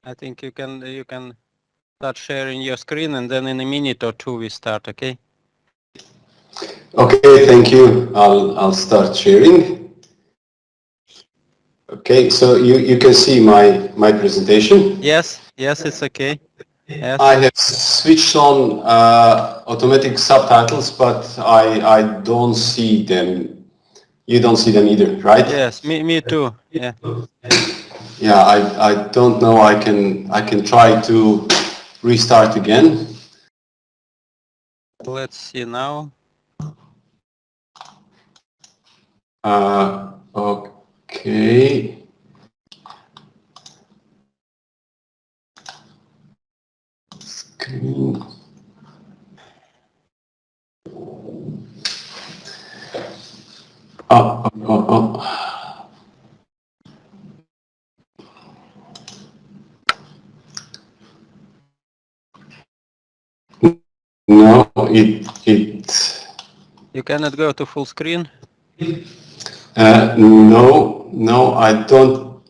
I think you can start sharing your screen, and then in a minute or two we start. Okay. Okay, thank you. I'll start sharing. Okay, so you can see my presentation. Yes. Yes, it's okay. Yes. I have switched on automatic subtitles, but I don't see them. You don't see them either, right? Yes. Me too. Yeah. Yeah, I don't know. I can try to restart again. Let's see now. Okay. Screen. Oh. No, it. You cannot go to full screen. No, I don't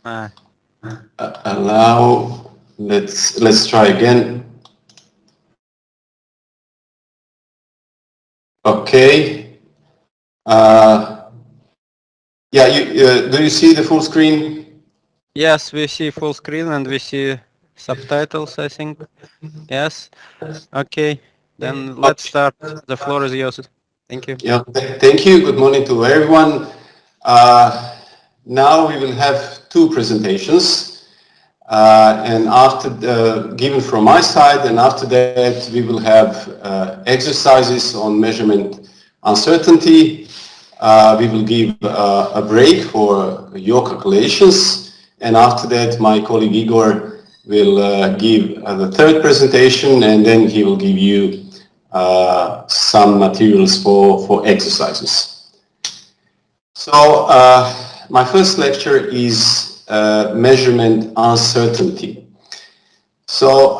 Ah. allow. Let's try again. Okay. Yeah, do you see the full screen? Yes, we see full screen and we see subtitles, I think. Yes. Okay. Then let's start. The floor is yours. Thank you. Yeah, thank you. Good morning to everyone. Now we will have two presentations, and after given from my side, and after that we will have exercises on measurement uncertainty. We will give a break for your calculations, and after that my colleague Igor will give the third presentation, and then he will give you some materials for exercises. So my first lecture is measurement uncertainty. So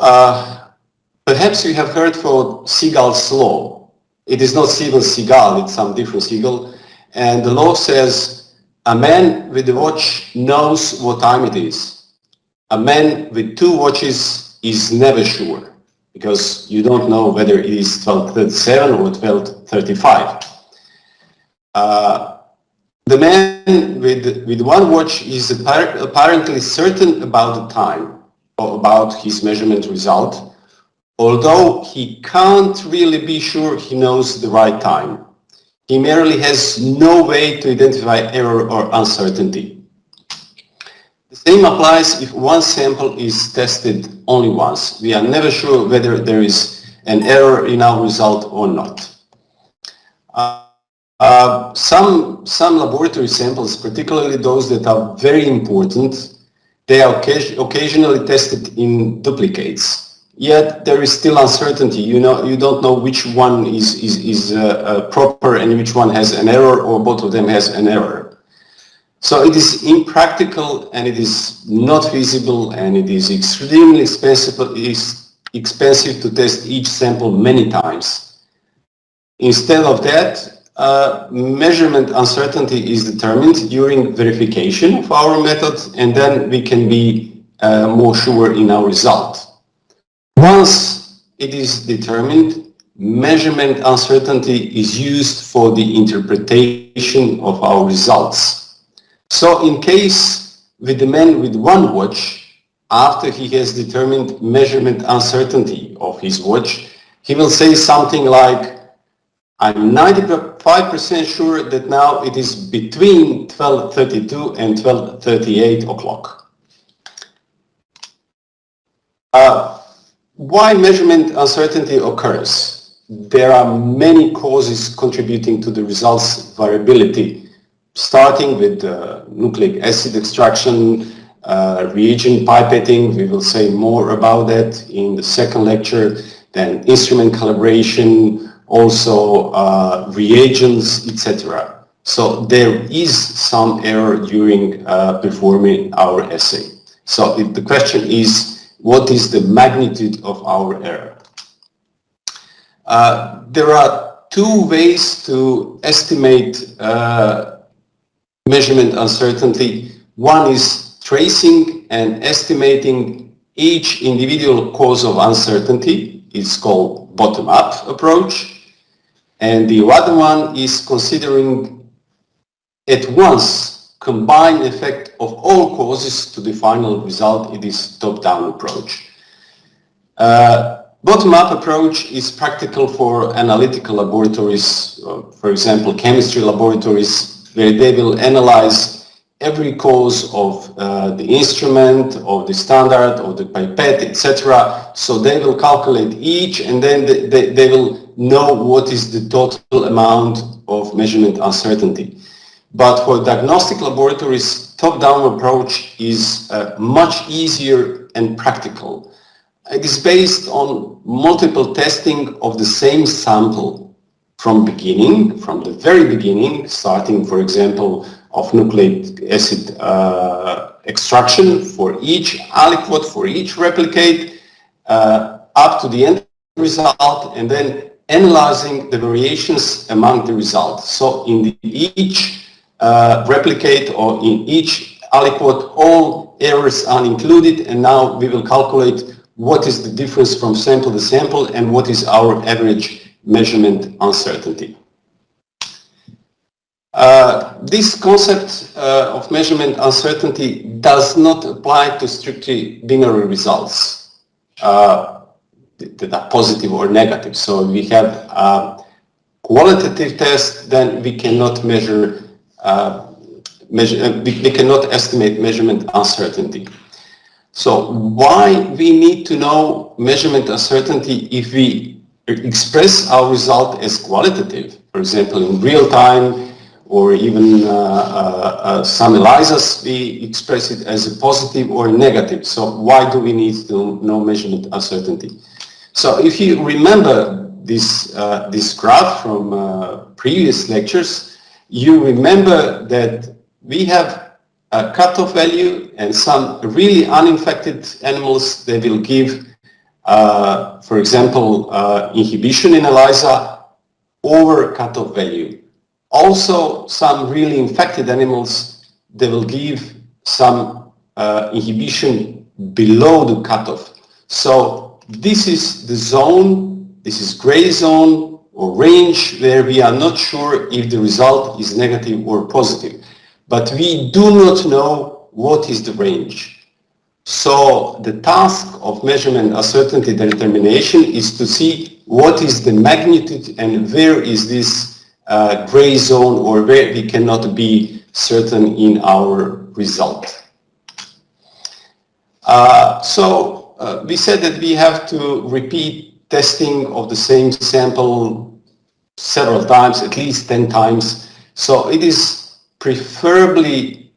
perhaps you have heard for Seagal's law. It is not Steven Seagal, it's some different Seagal. And the law says a man with a watch knows what time it is. A man with two watches is never sure, because you don't know whether it is 12:37 or 12:35. The man with one watch is apparently certain about the time or about his measurement result, although he can't really be sure he knows the right time. He merely has no way to identify error or uncertainty. The same applies if one sample is tested only once. We are never sure whether there is an error in our result or not. Some laboratory samples, particularly those that are very important, they are occasionally tested in duplicates. Yet there is still uncertainty. You don't know which one is proper and which one has an error, or both of them has an error. So it is impractical, and it is not feasible, and it is extremely expensive to test each sample many times. Instead of that, measurement uncertainty is determined during verification of our method, and then we can be more sure in our result. Once it is determined, measurement uncertainty is used for the interpretation of our results. So in case with the man with one watch, after he has determined measurement uncertainty of his watch, he will say something like, I'm 95% sure that now it is between 12:32 and 12:38 o'clock. Why measurement uncertainty occurs? There are many causes contributing to the results variability, starting with nucleic acid extraction, reagent pipetting. We will say more about that in the second lecture. Then instrument calibration, also reagents, etc. So there is some error during performing our assay. So if the question is, what is the magnitude of our error? There are two ways to estimate measurement uncertainty. One is tracing and estimating each individual cause of uncertainty. It's called bottom-up approach. And the other one is considering at once combined effect of all causes to the final result. It is top-down approach. Bottom-up approach is practical for analytical laboratories, for example, chemistry laboratories, where they will analyze every cause of the instrument, of the standard, of the pipette, etc. So they will calculate each, and then they will know what is the total amount of measurement uncertainty. But for diagnostic laboratories, top-down approach is much easier and practical. It is based on multiple testing of the same sample from the very beginning, starting, for example, of nucleic acid extraction for each aliquot, for each replicate, up to the end result, and then analyzing the variations among the results. So in each replicate or in each aliquot, all errors are included, and now we will calculate what is the difference from sample to sample and what is our average measurement uncertainty. This concept of measurement uncertainty does not apply to strictly binary results that are positive or negative. So we have a qualitative test, then we cannot measure, we cannot estimate measurement uncertainty. So why we need to know measurement uncertainty if we express our result as qualitative, for example, in real time, or even some ELISAs, we express it as a positive or negative. So why do we need to know measurement uncertainty? So if you remember this graph from previous lectures, you remember that we have a cutoff value, and some really uninfected animals, they will give, for example, inhibition in ELISA over cutoff value. Also, some really infected animals, they will give some inhibition below the cutoff. So this is the zone, this is gray zone or range where we are not sure if the result is negative or positive. But we do not know what is the range. So the task of measurement uncertainty determination is to see what is the magnitude and where is this gray zone, or where we cannot be certain in our result. We said that we have to repeat testing of the same sample several times, at least 10 times. So it is preferably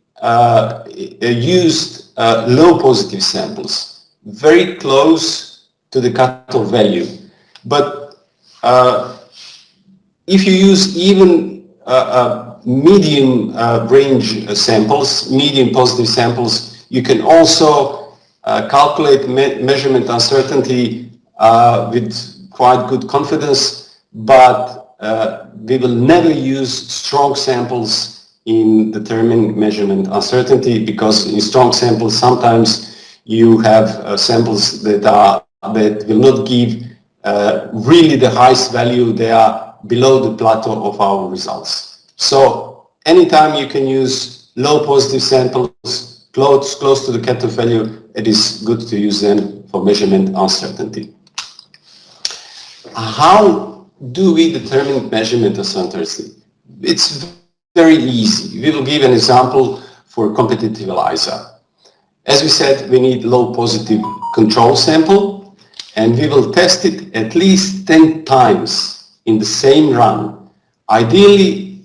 used low positive samples, very close to the cutoff value. But if you use even medium range samples, medium positive samples, you can also calculate measurement uncertainty with quite good confidence, but we will never use strong samples in determining measurement uncertainty, because in strong samples sometimes you have samples that will not give really the highest value. They are below the plateau of our results. So anytime you can use low positive samples close to the cutoff value, it is good to use them for measurement uncertainty. How do we determine measurement uncertainty? It's very easy. We will give an example for competitive ELISA. As we said, we need low positive control sample, and we will test it at least 10 times in the same run. Ideally,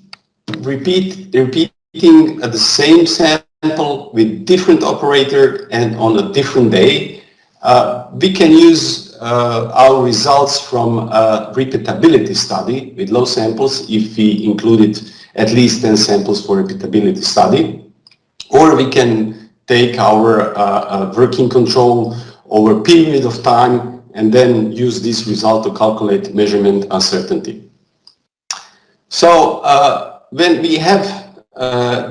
repeating at the same sample with different operator and on a different day. We can use our results from a repeatability study with low samples if we included at least 10 samples for repeatability study. Or we can take our working control over a period of time and then use this result to calculate measurement uncertainty. So when we have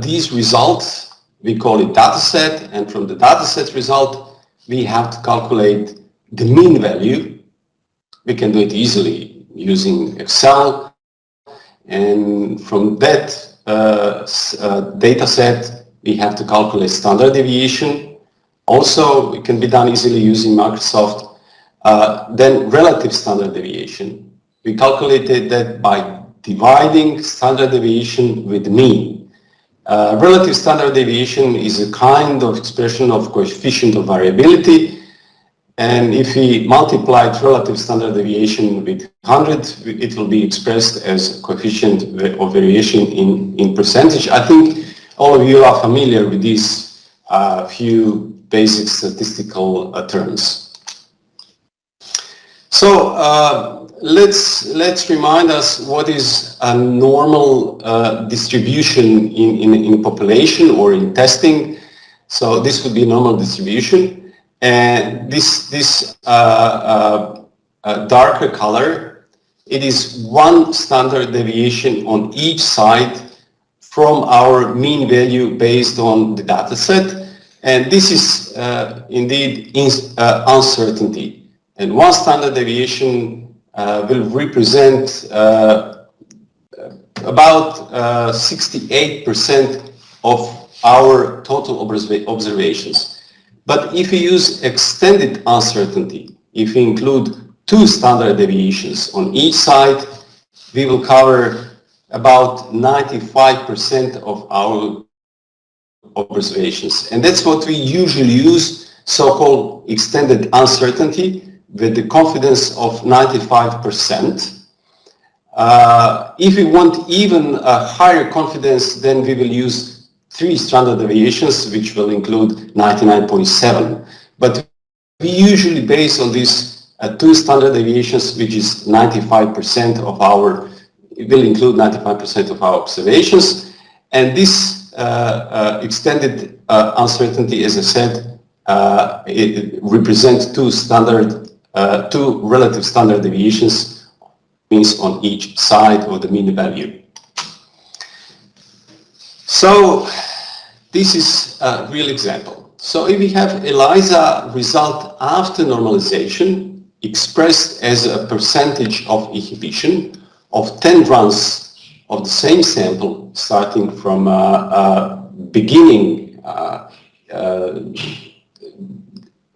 these results, we call it dataset, and from the dataset result, we have to calculate the mean value. We can do it easily using Excel, and from that data set, we have to calculate standard deviation. Also, it can be done easily using Microsoft. Then relative standard deviation. We calculated that by dividing standard deviation with mean. Relative standard deviation is a kind of expression of coefficient of variability. And if we multiply relative standard deviation with 100, it will be expressed as coefficient of variation in percentage. I think all of you are familiar with these few basic statistical terms. So let's remind us what is a normal distribution in population or in testing. So this would be a normal distribution. And this darker color, it is one standard deviation on each side from our mean value based on the data set. And this is indeed uncertainty. And one standard deviation will represent about 68% of our total observations. But if we use extended uncertainty, if we include 2 standard deviations on each side, we will cover about 95% of our observations. And that's what we usually use, so-called extended uncertainty, with the confidence of 95%. If we want even a higher confidence, then we will use 3 standard deviations, which will include 99.7. But we usually base on these 2 standard deviations, which is 95% of our, it will include 95% of our observations. And this extended uncertainty, as I said, it represents 2 relative standard deviations, means on each side of the mean value. So this is a real example. So if we have ELISA result after normalization expressed as a percentage of inhibition of 10 runs of the same sample starting from beginning,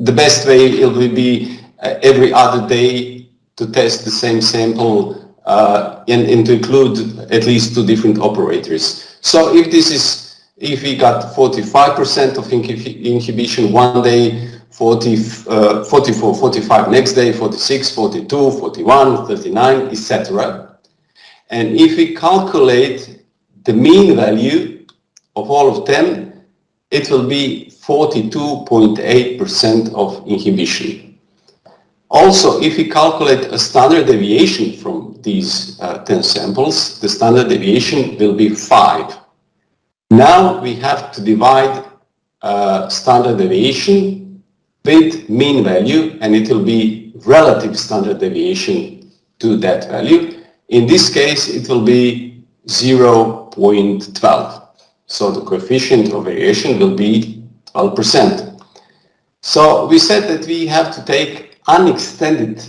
the best way it will be every other day to test the same sample and to include at least 2 different operators. So if we got 45% of inhibition one day, 44, 45 next day, 46, 42, 41, 39, etc. And if we calculate the mean value of all of them, it will be 42.8% of inhibition. Also, if we calculate a standard deviation from these 10 samples, the standard deviation will be 5. Now we have to divide standard deviation with mean value, and it will be relative standard deviation to that value. In this case, it will be 0.12. So the coefficient of variation will be 12%. So we said that we have to take extended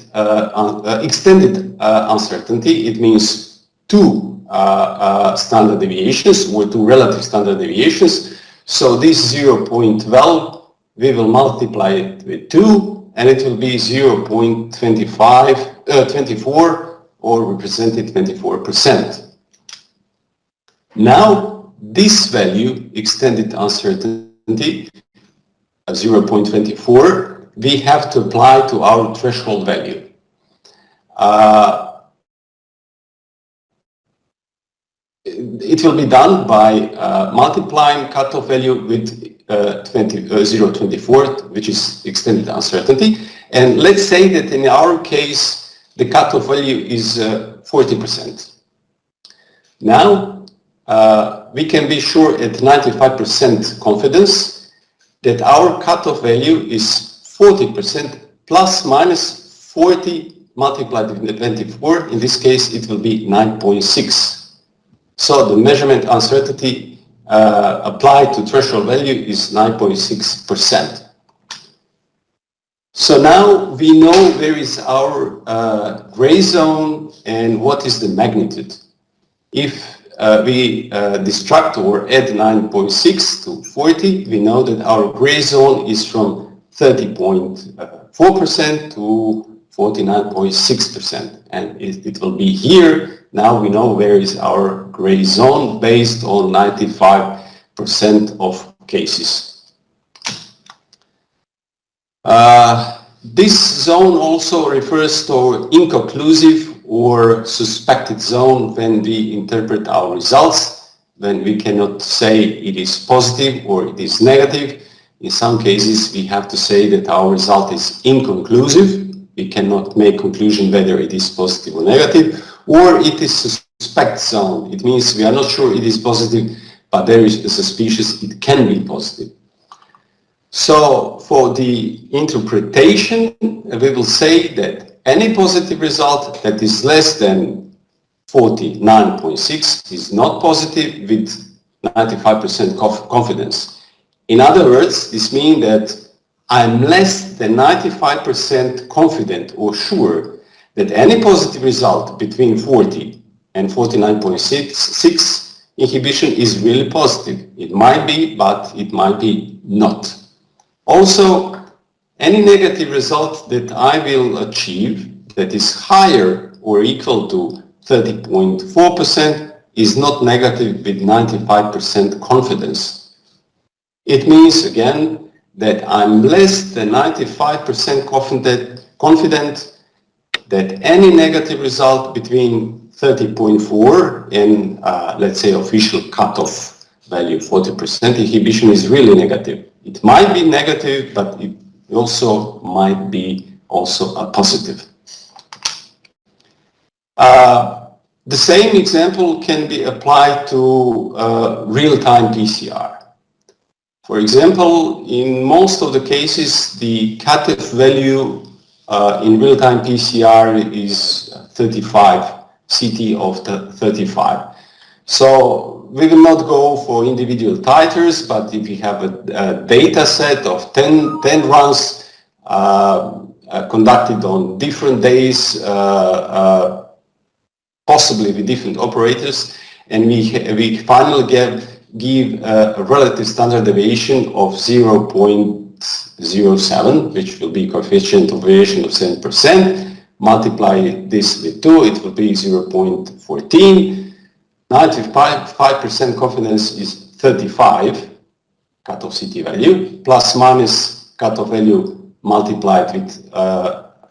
uncertainty. It means 2 standard deviations or 2 relative standard deviations. So this 0.12, we will multiply it with 2, and it will be 0.24 or represented 24%. Now this value, extended uncertainty, 0.24, we have to apply to our threshold value. It will be done by multiplying cutoff value with 0.24, which is extended uncertainty. And let's say that in our case, the cutoff value is 40%. Now, we can be sure at 95% confidence that our cutoff value is 40% plus minus 40 multiplied with 24. In this case, it will be 9.6. So the measurement uncertainty applied to threshold value is 9.6%. So now we know where is our gray zone and what is the magnitude. If we destruct or add 9.6 to 40, we know that our gray zone is from 30.4% to 49.6%, and it will be here. Now we know where is our gray zone based on 95% of cases. This zone also refers to inconclusive or suspected zone when we interpret our results, when we cannot say it is positive or it is negative. In some cases, we have to say that our result is inconclusive. We cannot make conclusion whether it is positive or negative, or it is suspect zone. It means we are not sure it is positive, but there is a suspicious it can be positive. So for the interpretation, we will say that any positive result that is less than 49.6 is not positive with 95% confidence. In other words, this means that I'm less than 95% confident or sure that any positive result between 40 and 49.6 inhibition is really positive. It might be, but it might be not. Also, any negative result that I will achieve that is higher or equal to 30.4% is not negative with 95% confidence. It means, again, that I'm less than 95% confident that any negative result between 30.4 and, let's say, official cutoff value 40% inhibition is really negative. It might be negative, but it also might be also a positive. The same example can be applied to real-time PCR. For example, in most of the cases, the cutoff value in real-time PCR is 35, CT of 35. So we will not go for individual titers, but if we have a data set of 10 runs conducted on different days, possibly with different operators, and we finally give a relative standard deviation of 0.07, which will be coefficient of variation of 7%. Multiply this with 2, it will be 0.14. 95% confidence is 35 cutoff CT value, plus minus cutoff value multiplied with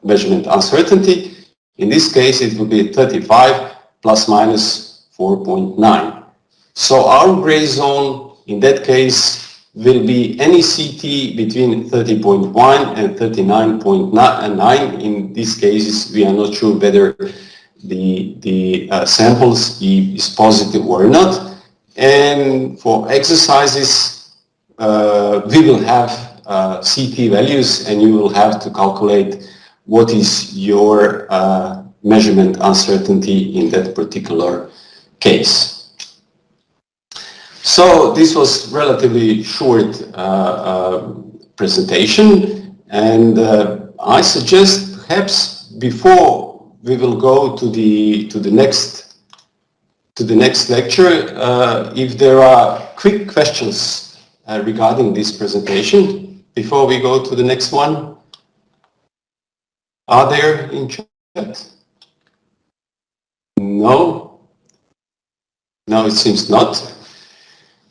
measurement uncertainty. In this case, it will be 35 plus minus 4.9. So our gray zone in that case will be any CT between 30.1 and 39.9. In these cases, we are not sure whether the samples is positive or not. And for exercises, we will have CT values, and you will have to calculate what is your measurement uncertainty in that particular case. So this was relatively short presentation, and I suggest perhaps before we will go to the next lecture, if there are quick questions regarding this presentation before we go to the next one. Are there in chat? No? No, it seems not.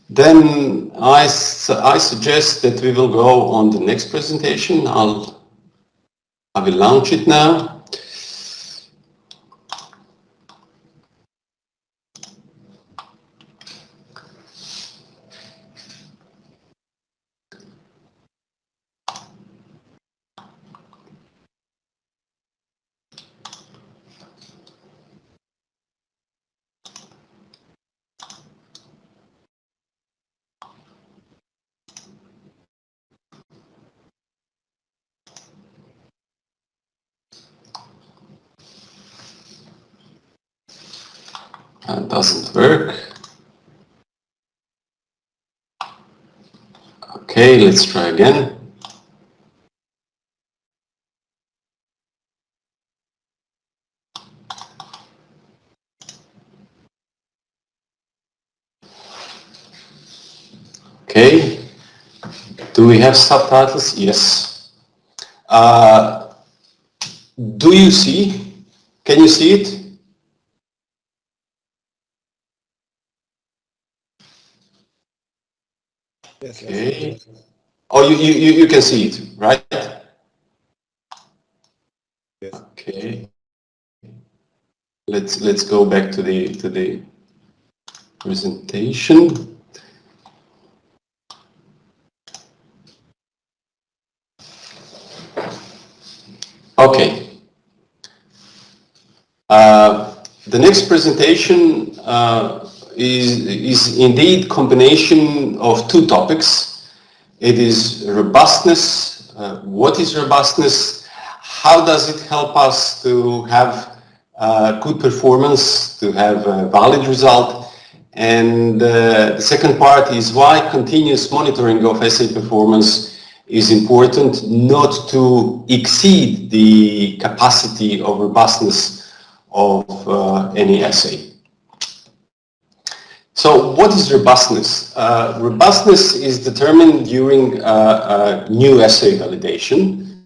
Then I suggest that we will go on the next presentation. I will launch it now. It doesn't work. Okay, let's try again. Okay, do we have subtitles? Yes. Do you see? Can you see it? Yes. Okay. Oh, you can see it, right? Yes. Okay. Let's go back to the presentation. Okay. The next presentation is indeed combination of two topics. It is robustness. What is robustness? How does it help us to have good performance, to have a valid result? And the second part is why continuous monitoring of assay performance is important, not to exceed the capacity of robustness of any assay. So what is robustness? Robustness is determined during new assay validation.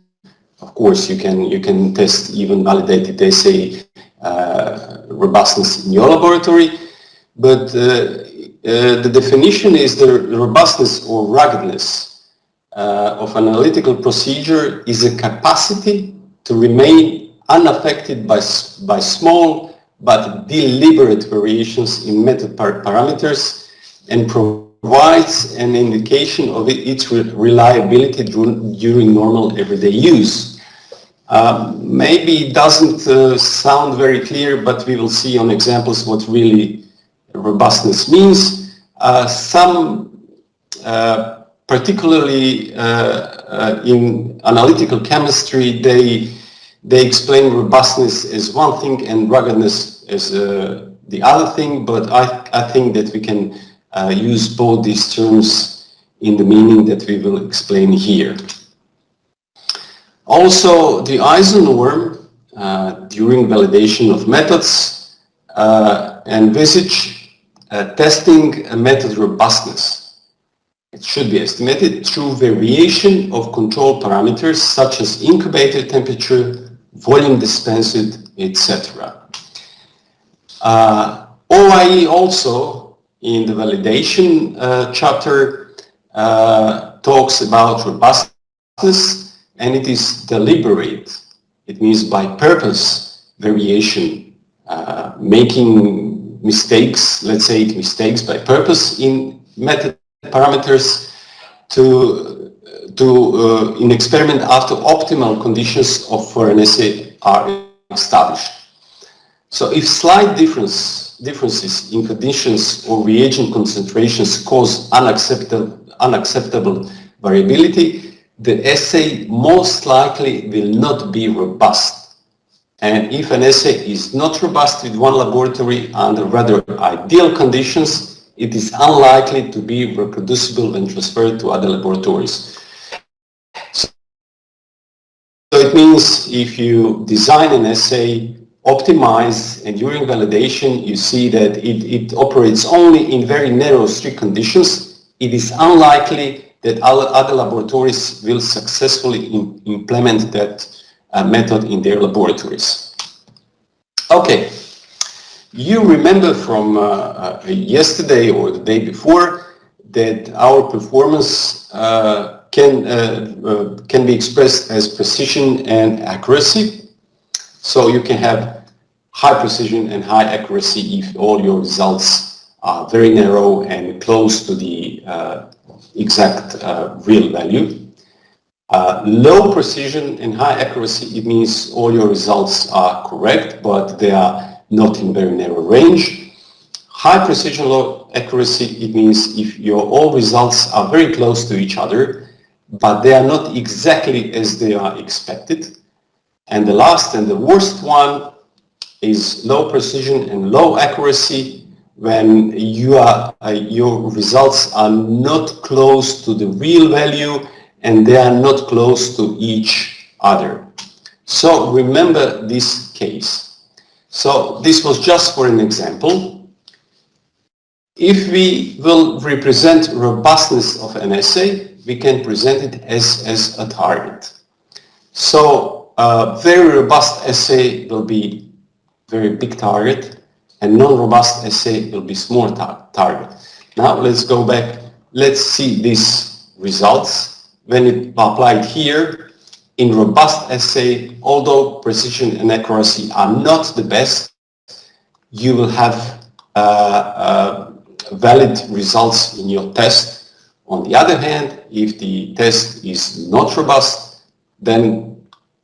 Of course, you can test even validated assay robustness in your laboratory, but the definition is the robustness or ruggedness of an analytical procedure is a capacity to remain unaffected by small but deliberate variations in method parameters and provides an indication of its reliability during normal everyday use. Maybe it doesn't sound very clear, but we will see on examples what really robustness means. Particularly in analytical chemistry, they explain robustness as one thing and ruggedness as the other thing, but I think that we can use both these terms in the meaning that we will explain here. Also, the ISO norm during validation of methods envisage testing a method robustness. It should be estimated through variation of control parameters such as incubator temperature, volume dispensed, etc. OIE also in the validation chapter talks about robustness, and it is deliberate. It means by purpose variation, making mistakes, let's say mistakes by purpose in method parameters in experiment after optimal conditions for an assay are established. So if slight differences in conditions or reagent concentrations cause unacceptable variability, the assay most likely will not be robust. And if an assay is not robust with one laboratory under rather ideal conditions, it is unlikely to be reproducible when transferred to other laboratories. So it means if you design an assay, optimize, and during validation you see that it operates only in very narrow, strict conditions, it is unlikely that other laboratories will successfully implement that method in their laboratories. Okay. You remember from yesterday or the day before that our performance can be expressed as precision and accuracy. So you can have high precision and high accuracy if all your results are very narrow and close to the exact real value. Low precision and high accuracy, it means all your results are correct, but they are not in very narrow range. High precision, low accuracy, it means if your all results are very close to each other, but they are not exactly as they are expected. And the last and the worst one is low precision and low accuracy, when your results are not close to the real value and they are not close to each other. So remember this case. So this was just for an example. If we will represent robustness of an assay, we can present it as a target. So a very robust assay will be very big target, and non-robust assay will be small target. Now let's go back. Let's see these results. When it applied here, in robust assay, although precision and accuracy are not the best, you will have valid results in your test. On the other hand, if the test is not robust, then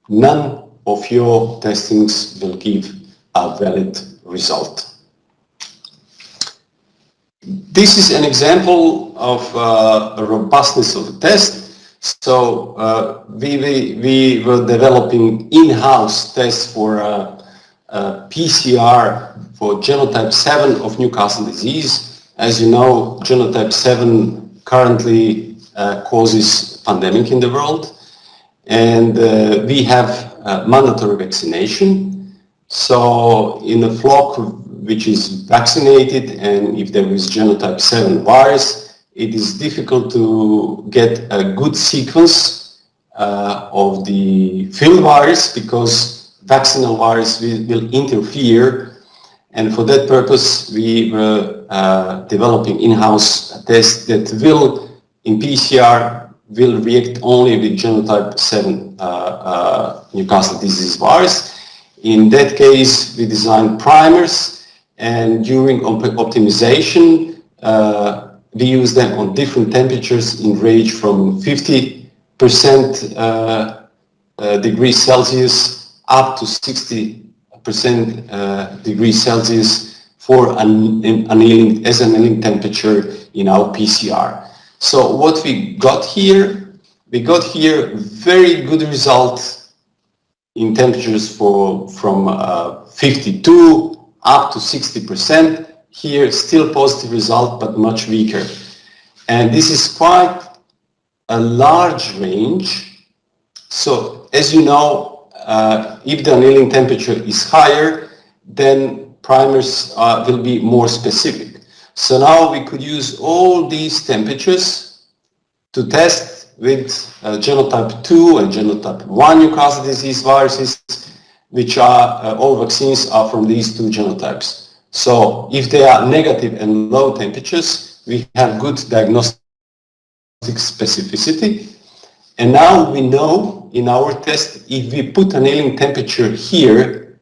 none of your testings will give a valid result. This is an example of a robustness of the test. So we were developing in-house tests for PCR for genotype 7 of Newcastle disease. As you know, genotype 7 currently causes pandemic in the world, and we have mandatory vaccination. So in a flock which is vaccinated, and if there is genotype 7 virus, it is difficult to get a good sequence of the field virus, because vaccinal virus will interfere. And for that purpose, we were developing in-house a test that will, in PCR, will react only with genotype 7 Newcastle disease virus. In that case, we designed primers, and during optimization, we use them on different temperatures in range from 50% degrees Celsius up to 60% degrees Celsius for annealing temperature in our PCR. So what we got here very good result in temperatures from 52 up to 60%. Here still positive result, but much weaker. And this is quite a large range. So as you know, if the annealing temperature is higher, then primers will be more specific. So now we could use all these temperatures to test with genotype 2 and genotype 1 Newcastle disease viruses, which are, all vaccines are from these two genotypes. So if they are negative and low temperatures, we have good diagnostic specificity. And now we know in our test, if we put annealing temperature here,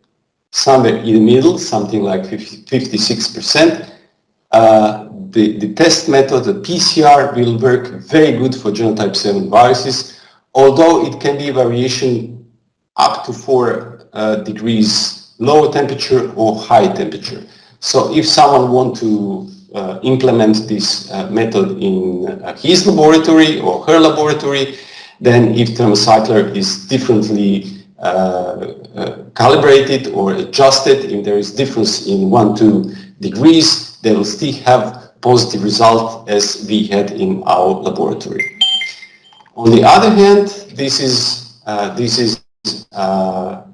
somewhere in the middle, something like 56%, the test method, the PCR, will work very good for genotype 7 viruses, although it can be variation up to 4 degrees lower temperature or high temperature. So if someone wants to implement this method in his laboratory or her laboratory, then if thermocycler is differently calibrated or adjusted, if there is difference in 1-2 degrees, they will still have positive result as we had in our laboratory. On the other hand, this is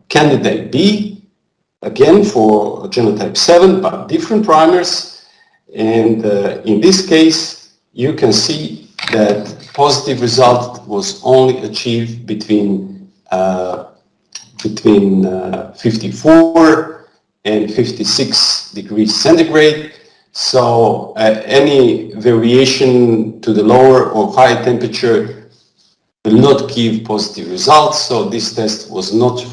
candidate B, again for genotype 7, but different primers. And in this case, you can see that positive result was only achieved between 54 and 56 degrees centigrade. So any variation to the lower or higher temperature will not give positive results. So this test was not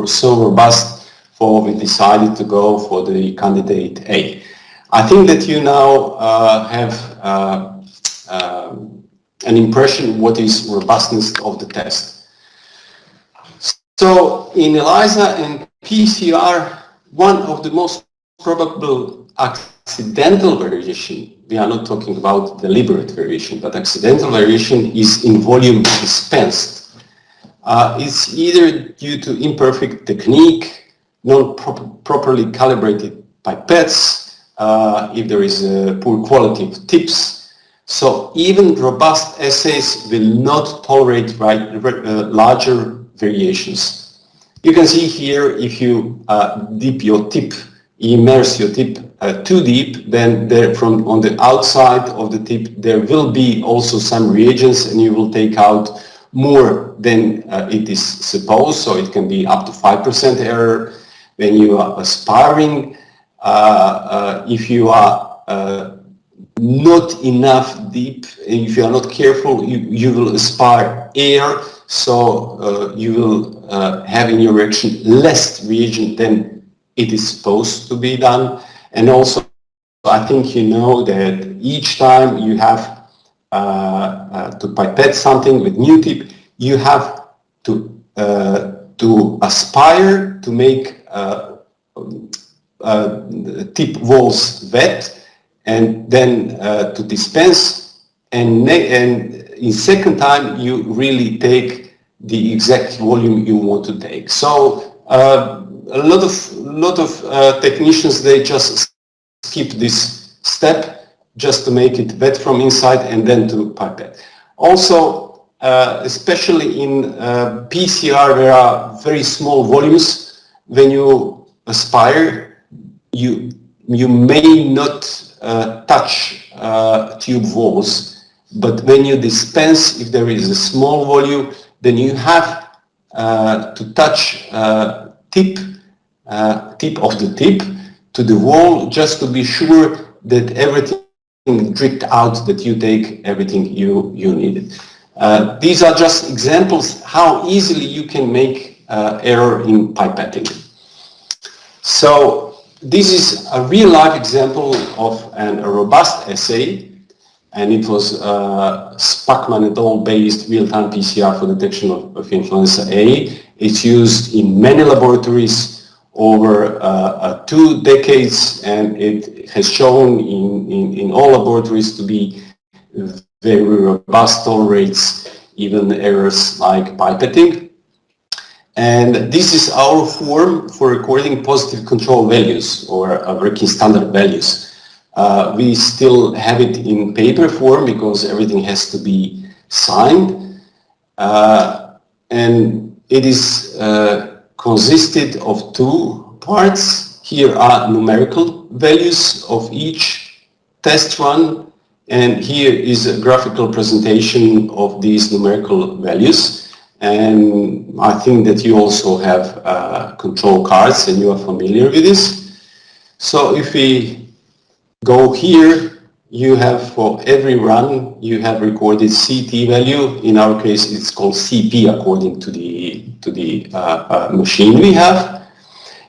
so robust, for we decided to go for the candidate A. I think that you now have an impression what is robustness of the test. So in ELISA and PCR, one of the most probable accidental variation, we are not talking about deliberate variation, but accidental variation is in volume dispensed. It's either due to imperfect technique, not properly calibrated pipettes, if there is a poor quality of tips. So even robust assays will not tolerate larger variations. You can see here, if you dip your tip, immerse your tip too deep, then on the outside of the tip there will be also some reagents, and you will take out more than it is supposed. So it can be up to 5% error. When you are aspiring, if you are not enough deep, if you are not careful, you will aspire air, so you will have in your reaction less reagent than it is supposed to be done. And also, I think you know that each time you have to pipette something with new tip, you have to aspire to make tip walls wet, and then to dispense, and in second time you really take the exact volume you want to take. So a lot of technicians, they just skip this step just to make it wet from inside and then to pipette. Also, especially in PCR, there are very small volumes. When you aspire, you may not touch tube walls, but when you dispense, if there is a small volume, then you have to touch tip of the tip to the wall, just to be sure that everything dripped out, that you take everything you needed. These are just examples how easily you can make error in pipetting. So this is a real life example of a robust assay, and it was Spackman et al. Based real-time PCR for detection of influenza A. It's used in many laboratories over 2 decades, and it has shown in all laboratories to be very robust, tolerates even errors like pipetting. And this is our form for recording positive control values, or working standard values. We still have it in paper form because everything has to be signed, and it is consisted of 2 parts. Here are numerical values of each test run, and here is a graphical presentation of these numerical values. And I think that you also have control cards and you are familiar with this. So if we go here, you have for every run, you have recorded CT value. In our case, it's called CP according to the machine we have.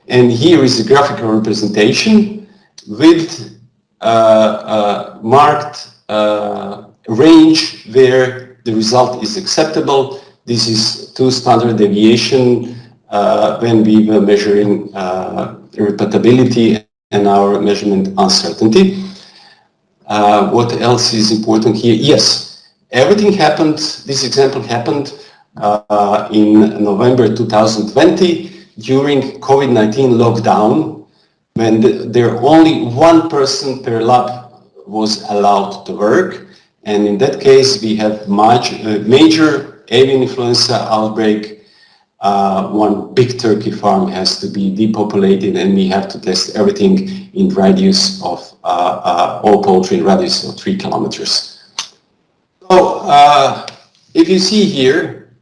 And here is a graphical representation with marked range where the result is acceptable. This is 2 standard deviation when we were measuring repeatability and our measurement uncertainty. What else is important here? Yes, everything happened, this example happened in November 2020 during COVID-19 lockdown, when there only 1 person per lab was allowed to work. And in that case, we have major avian influenza outbreak. 1 big turkey farm has to be depopulated, and we have to test everything in radius of all poultry in radius of 3 kilometers. So if you see here,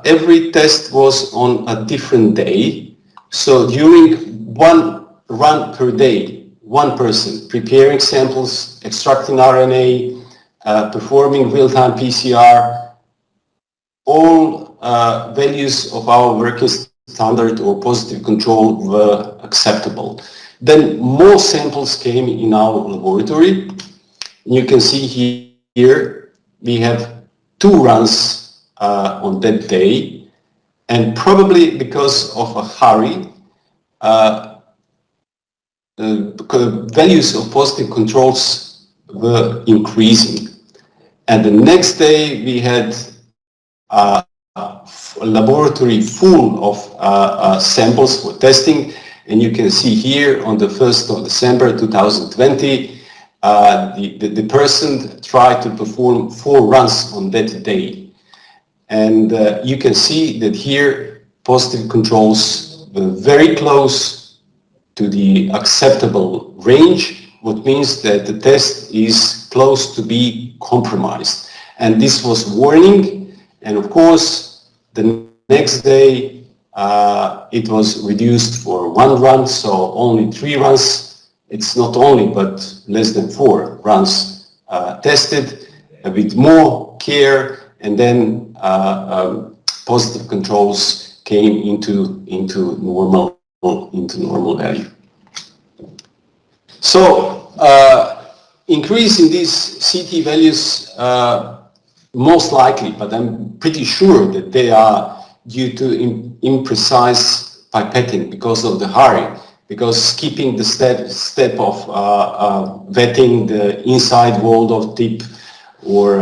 every test was on a different day. So during 1 run per day, 1 person preparing samples, extracting RNA, performing real-time PCR, all values of our working standard or positive control were acceptable. Then more samples came in our laboratory. You can see here we have 2 runs on that day, and probably because of a hurry, the values of positive controls were increasing. And the next day we had a laboratory full of samples for testing, And you can see here on the 1st of December 2020, the person tried to perform 4 runs on that day. And you can see that here positive controls were very close to the acceptable range, what means that the test is close to be compromised. And this was warning, and of course the next day it was reduced for 1 run, so only 3 runs. It's not only, but less than 4 runs tested with more care, and then positive controls came into normal value. So increase in these CT values most likely, but I'm pretty sure that they are due to imprecise pipetting because of the hurry, because skipping the step of wetting the inside wall of tip, or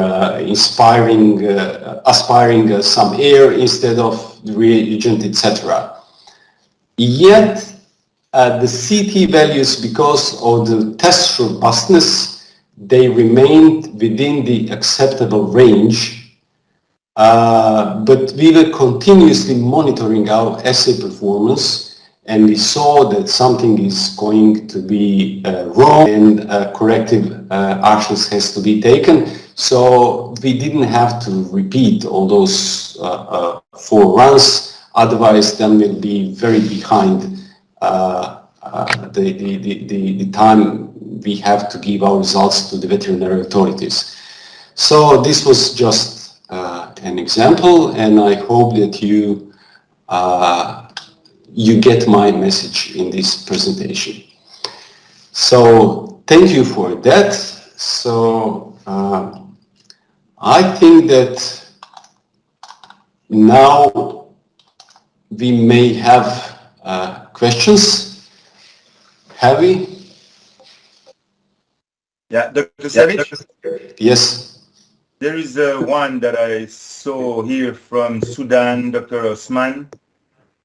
aspiring some air instead of the reagent, etc. Yet the CT values, because of the test robustness, they remained within the acceptable range, but we were continuously monitoring our assay performance, and we saw that something is going to be wrong, and corrective actions has to be taken. So we didn't have to repeat all those 4 runs, otherwise then we'll be very behind the time we have to give our results to the veterinary authorities. So this was just an example, and I hope that you get my message in this presentation. So thank you for that. So I think that now we may have questions. Have we? Yeah, Dr. Savage? Yes. There is one that I saw here from Sudan, Dr. Osman,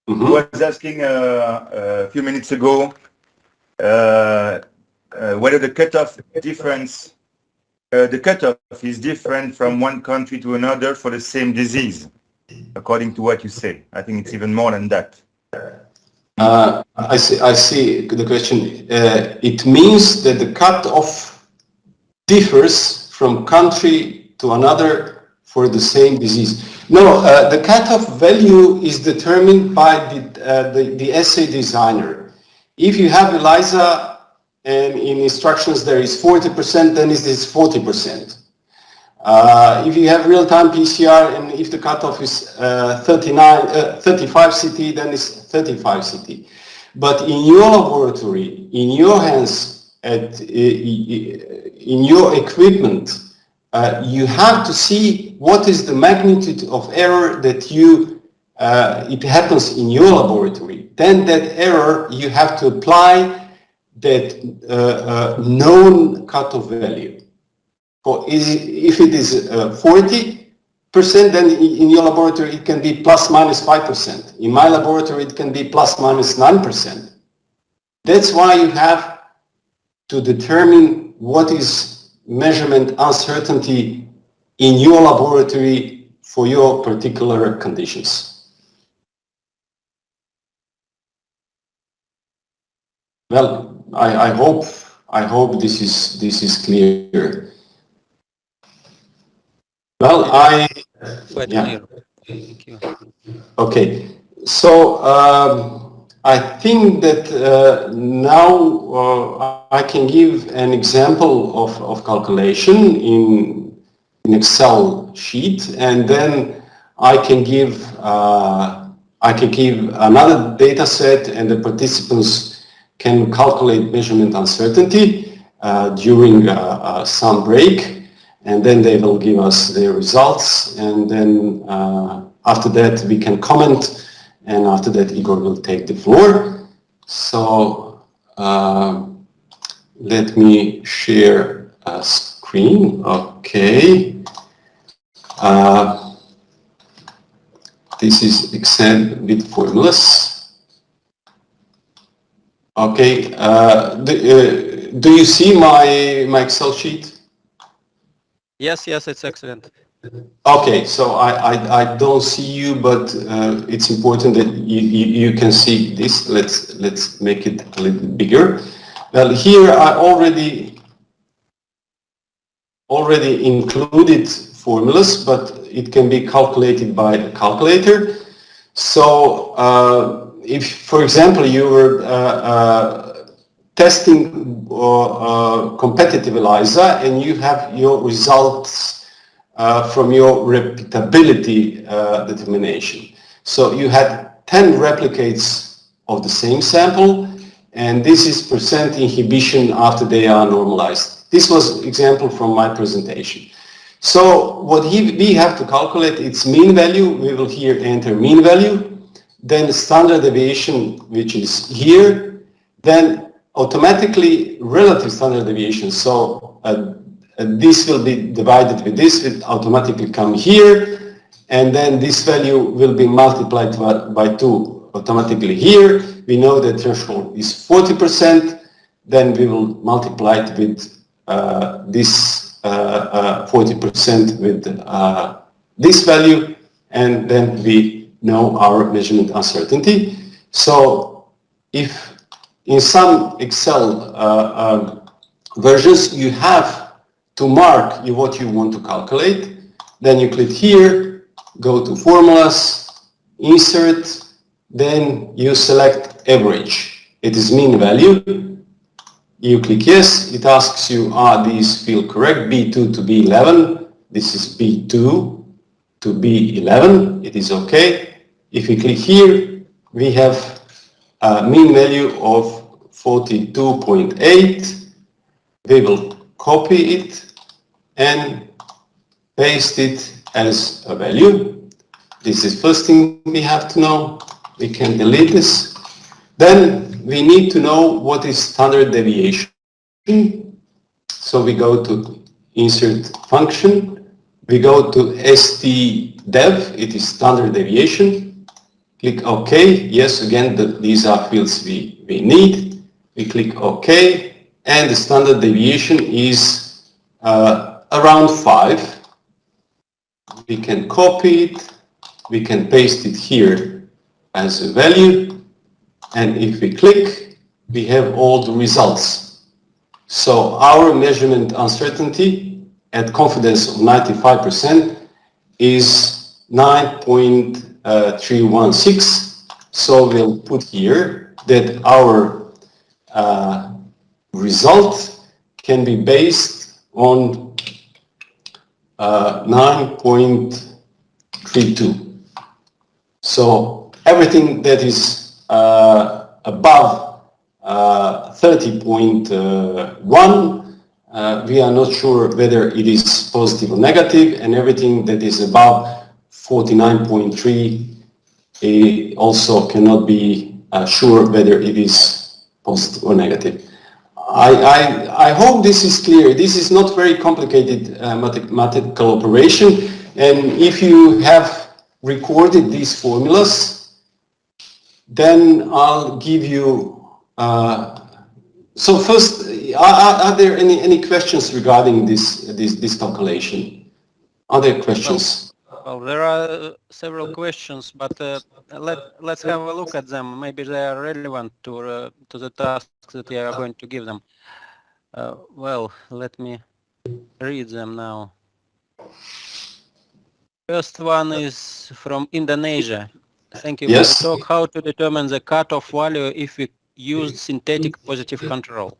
who was asking a few minutes ago whether the cutoff difference, the cutoff is different from one country to another for the same disease, according to what you say. I think it's even more than that. I see the question. It means that the cutoff differs from country to another for the same disease. No, the cutoff value is determined by the assay designer. If you have ELISA and in instructions there is 40%, then it is 40%. If you have real-time PCR and if the cutoff is 35 CT, then it's 35 CT. But in your laboratory, in your hands, in your equipment, you have to see what is the magnitude of error that it happens in your laboratory. Then that error you have to apply that known cutoff value. If it is 40%, then in your laboratory it can be plus minus 5%. In my laboratory it can be plus minus 9%. That's why you have to determine what is measurement uncertainty in your laboratory for your particular conditions. Well, I hope this is clear. Well, Quite yeah. clear. Thank you. Okay, so I think that now I can give an example of calculation in Excel sheet, and then I can give another data set, and the participants can calculate measurement uncertainty during some break, and then they will give us their results, and then after that we can comment, and after that Igor will take the floor. So let me share a screen. Okay. This is Excel with formulas. Okay. Do you see my Excel sheet? Yes, yes, it's excellent. Okay, so I don't see you, but it's important that you can see this. Let's make it a little bigger. Well, here I already included formulas, but it can be calculated by a calculator. So if, for example, you were testing competitive ELISA and you have your results from your repeatability determination. So you had 10 replicates of the same sample, and this is percent inhibition after they are normalized. This was example from my presentation. So what we have to calculate, its mean value. We will here enter mean value, then standard deviation, which is here, then automatically relative standard deviation. So this will be divided with this, it automatically come here, and then this value will be multiplied by 2 automatically here. We know the threshold is 40%, then we will multiply it with this 40% with this value, and then we know our measurement uncertainty. So if in some Excel versions you have to mark what you want to calculate, then you click here, go to formulas, insert, then you select average. It is mean value. You click yes, it asks you, are these fields correct? B2 to B11, this is B2 to B11, it is okay. If we click here, we have a mean value of 42.8. We will copy it and paste it as a value. This is first thing we have to know. We can delete this. Then we need to know what is standard deviation. So we go to insert function. We go to stdev, it is standard deviation. Click OK. Yes, again, these are fields we need. We click OK, and the standard deviation is around 5. We can copy it. We can paste it here as a value. And if we click, we have all the results. So our measurement uncertainty at confidence of 95% is 9.316. So we'll put here that our result can be based on 9.32. So everything that is above 30.1, we are not sure whether it is positive or negative, and everything that is above 49.3 also cannot be sure whether it is positive or negative. I hope this is clear. This is not very complicated mathematical operation, and if you have recorded these formulas, then I'll give you. So first, are there any questions regarding this calculation? Are there questions? Well, there are several questions, but let's have a look at them. Maybe they are relevant to the tasks that we are going to give them. Well, let me read them now. First one is from Indonesia. Thank you Yes. for the talk. How to determine the cutoff value if we use synthetic positive control?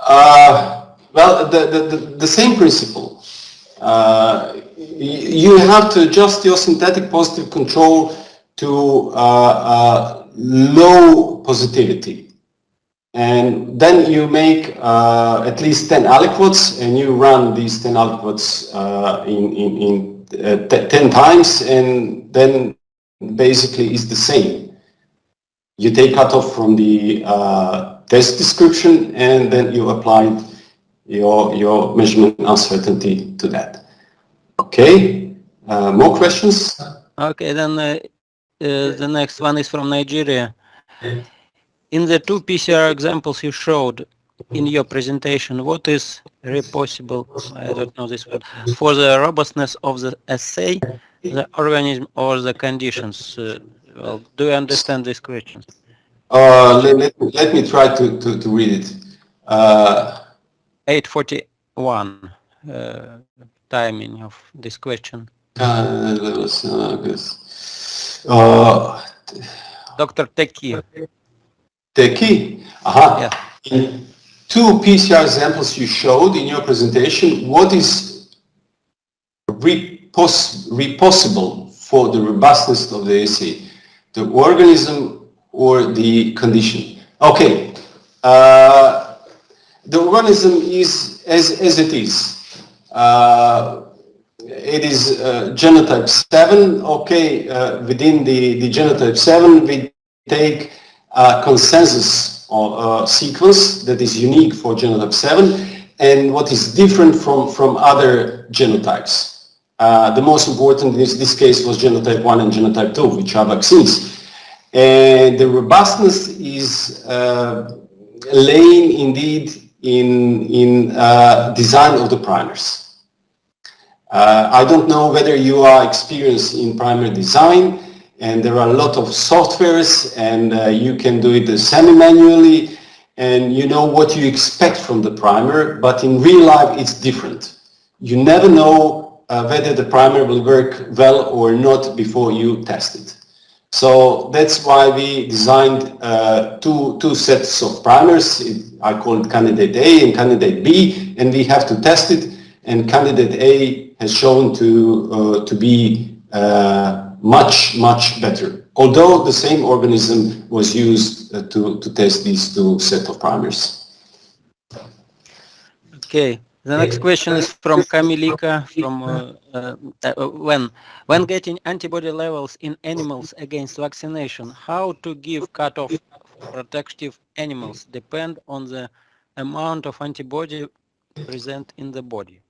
Well, the same principle. You have to adjust your synthetic positive control to low positivity. And then you make at least 10 aliquots, and you run these 10 aliquots in 10 times, and then basically is the same. You take cutoff from the test description, and then you apply your measurement uncertainty to that. Okay, more questions? Okay, then the next one is from Nigeria. In the two PCR examples you showed in your presentation, what is repossible, I don't know this word, for the robustness of the assay, the organism or the conditions? Well, do you understand this question? Let me try to read it. 841 timing of this question. Dr. Teki. Teki? Aha. Yeah. In two PCR examples you showed in your presentation, what is repossible for the robustness of the assay? The organism or the condition? Okay. The organism is as it is. It is genotype 7. Okay, within the genotype 7, we take a consensus sequence that is unique for genotype 7 and what is different from other genotypes. The most important in this case was genotype 1 and genotype 2, which are vaccines. And the robustness is laying indeed in design of the primers. I don't know whether you are experienced in primer design, and there are a lot of softwares, and you can do it semi-manually, and you know what you expect from the primer, but in real life it's different. You never know whether the primer will work well or not before you test it. So that's why we designed two sets of primers. I call it candidate A and candidate B, and we have to test it, and candidate A has shown to be much better, although the same organism was used to test these two sets of primers. Okay, the next question is from Kamilika. From when getting antibody levels in animals against vaccination, how to give cutoff protective animals depend on the amount of antibody present in the body?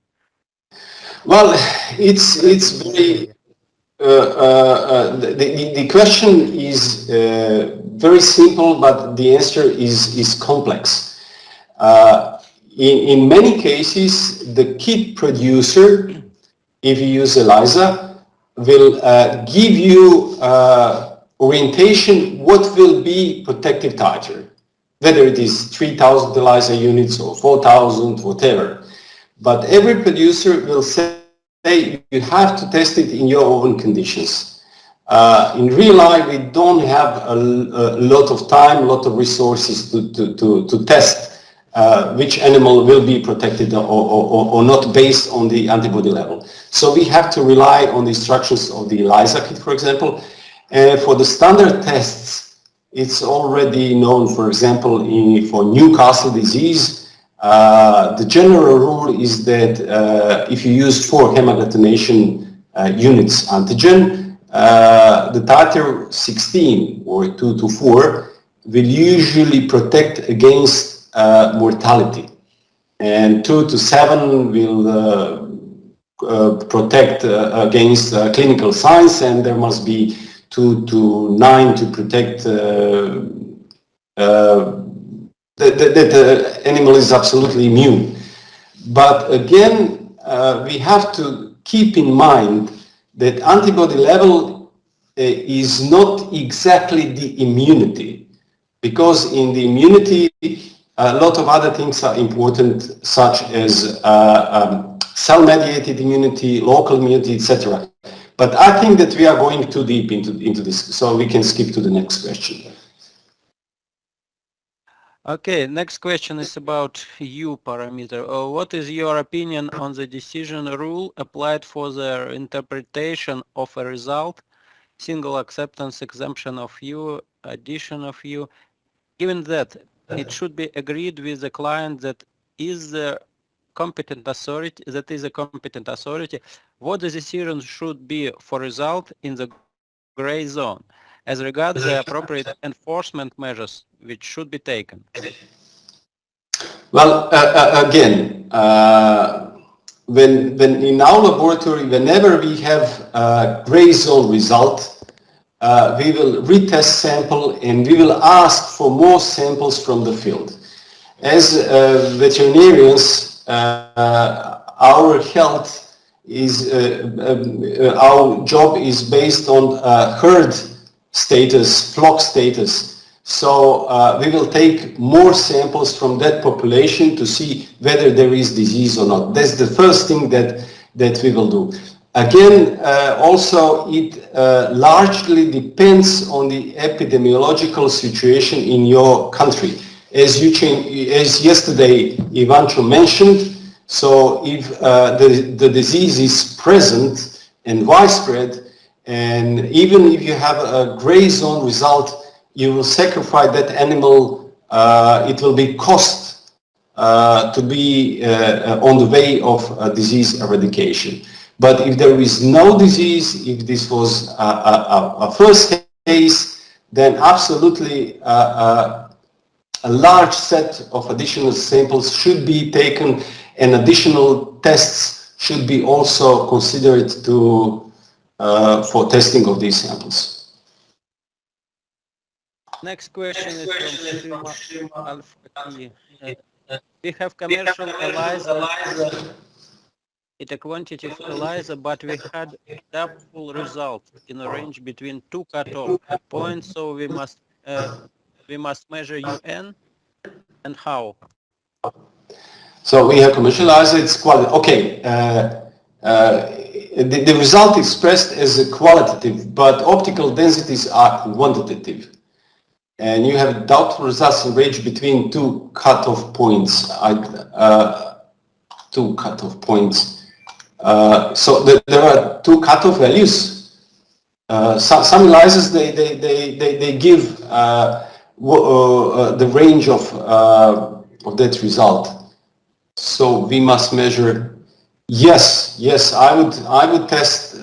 Well, it's very the question is very simple, but the answer is complex. In many cases, the kit producer, if you use ELISA, will give you orientation what will be protective titer, whether it is 3,000 ELISA units or 4,000, whatever. But every producer will say you have to test it in your own conditions. In real life, we don't have a lot of time, a lot of resources to test which animal will be protected or not based on the antibody level. So we have to rely on the instructions of the ELISA kit, for example. For the standard tests, it's already known, for example, for Newcastle disease, the general rule is that if you use 4 hemagglutination units antigen, the titer 16 or 2 to 4 will usually protect against mortality, and 2 to 7 will protect against clinical signs, and there must be 2 to 9 to protect that the animal is absolutely immune. But again, we have to keep in mind that antibody level is not exactly the immunity, because in the immunity a lot of other things are important, such as cell-mediated immunity, local immunity, etc. But I think that we are going too deep into this, so we can skip to the next question. Okay, next question is about U parameter. What is your opinion on the decision rule applied for the interpretation of a result, single acceptance, exemption of U, addition of U, given that it should be agreed with the client that is a competent authority, what the decision should be for result in the gray zone, as regards the appropriate enforcement measures which should be taken? Well, again, when in our laboratory, whenever we have a gray zone result, we will retest sample and we will ask for more samples from the field. As veterinarians, our health is, our job is based on herd status, flock status. So we will take more samples from that population to see whether there is disease or not. That's the first thing that we will do. Again, also it largely depends on the epidemiological situation in your country. As yesterday Ivancho mentioned, so if the disease is present and widespread, and even if you have a gray zone result, you will sacrifice that animal, it will be cost to be on the way of disease eradication. But if there is no disease, if this was a first case, then absolutely a large set of additional samples should be taken and additional tests should be also considered to for testing of these samples. Next question is from Shima Alfaki. We have commercial ELISA, it's a quantitative ELISA, but we had doubtful results in a range between 2 cutoff points, so we must measure UN, and how? So we have commercialized it's quality. Okay, the result expressed as a qualitative, but optical densities are quantitative. And you have doubtful results in range between 2 cutoff points. 2 cutoff points. So there are 2 cutoff values. Some ELISAs they give the range of that result. So we must measure. Yes, I would test.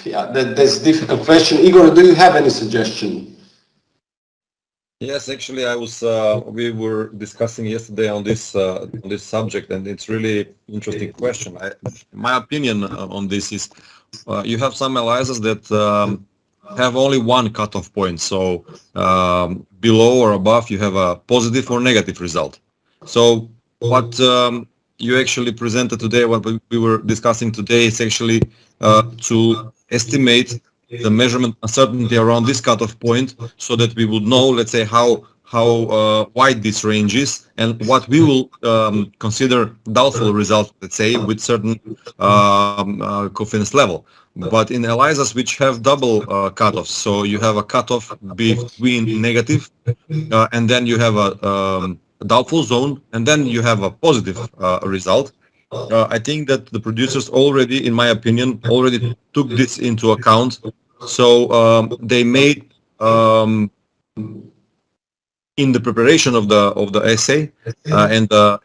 Yeah, that's a difficult question. Igor, do you have any suggestion? Yes, actually, we were discussing yesterday on this subject, and it's really interesting question. My opinion on this is, you have some ELISAs that have only 1 cutoff point. So below or above, you have a positive or negative result. So what you actually presented today, what we were discussing today, is actually to estimate the measurement uncertainty around this cutoff point, so that we would know, let's say, how wide this range is, and what we will consider doubtful result, let's say, with certain confidence level. But in ELISAs which have double cutoffs, so you have a cutoff between negative, and then you have a doubtful zone, and then you have a positive result. I think that the producers already, in my opinion, already took this into account. So they made in the preparation of the essay and the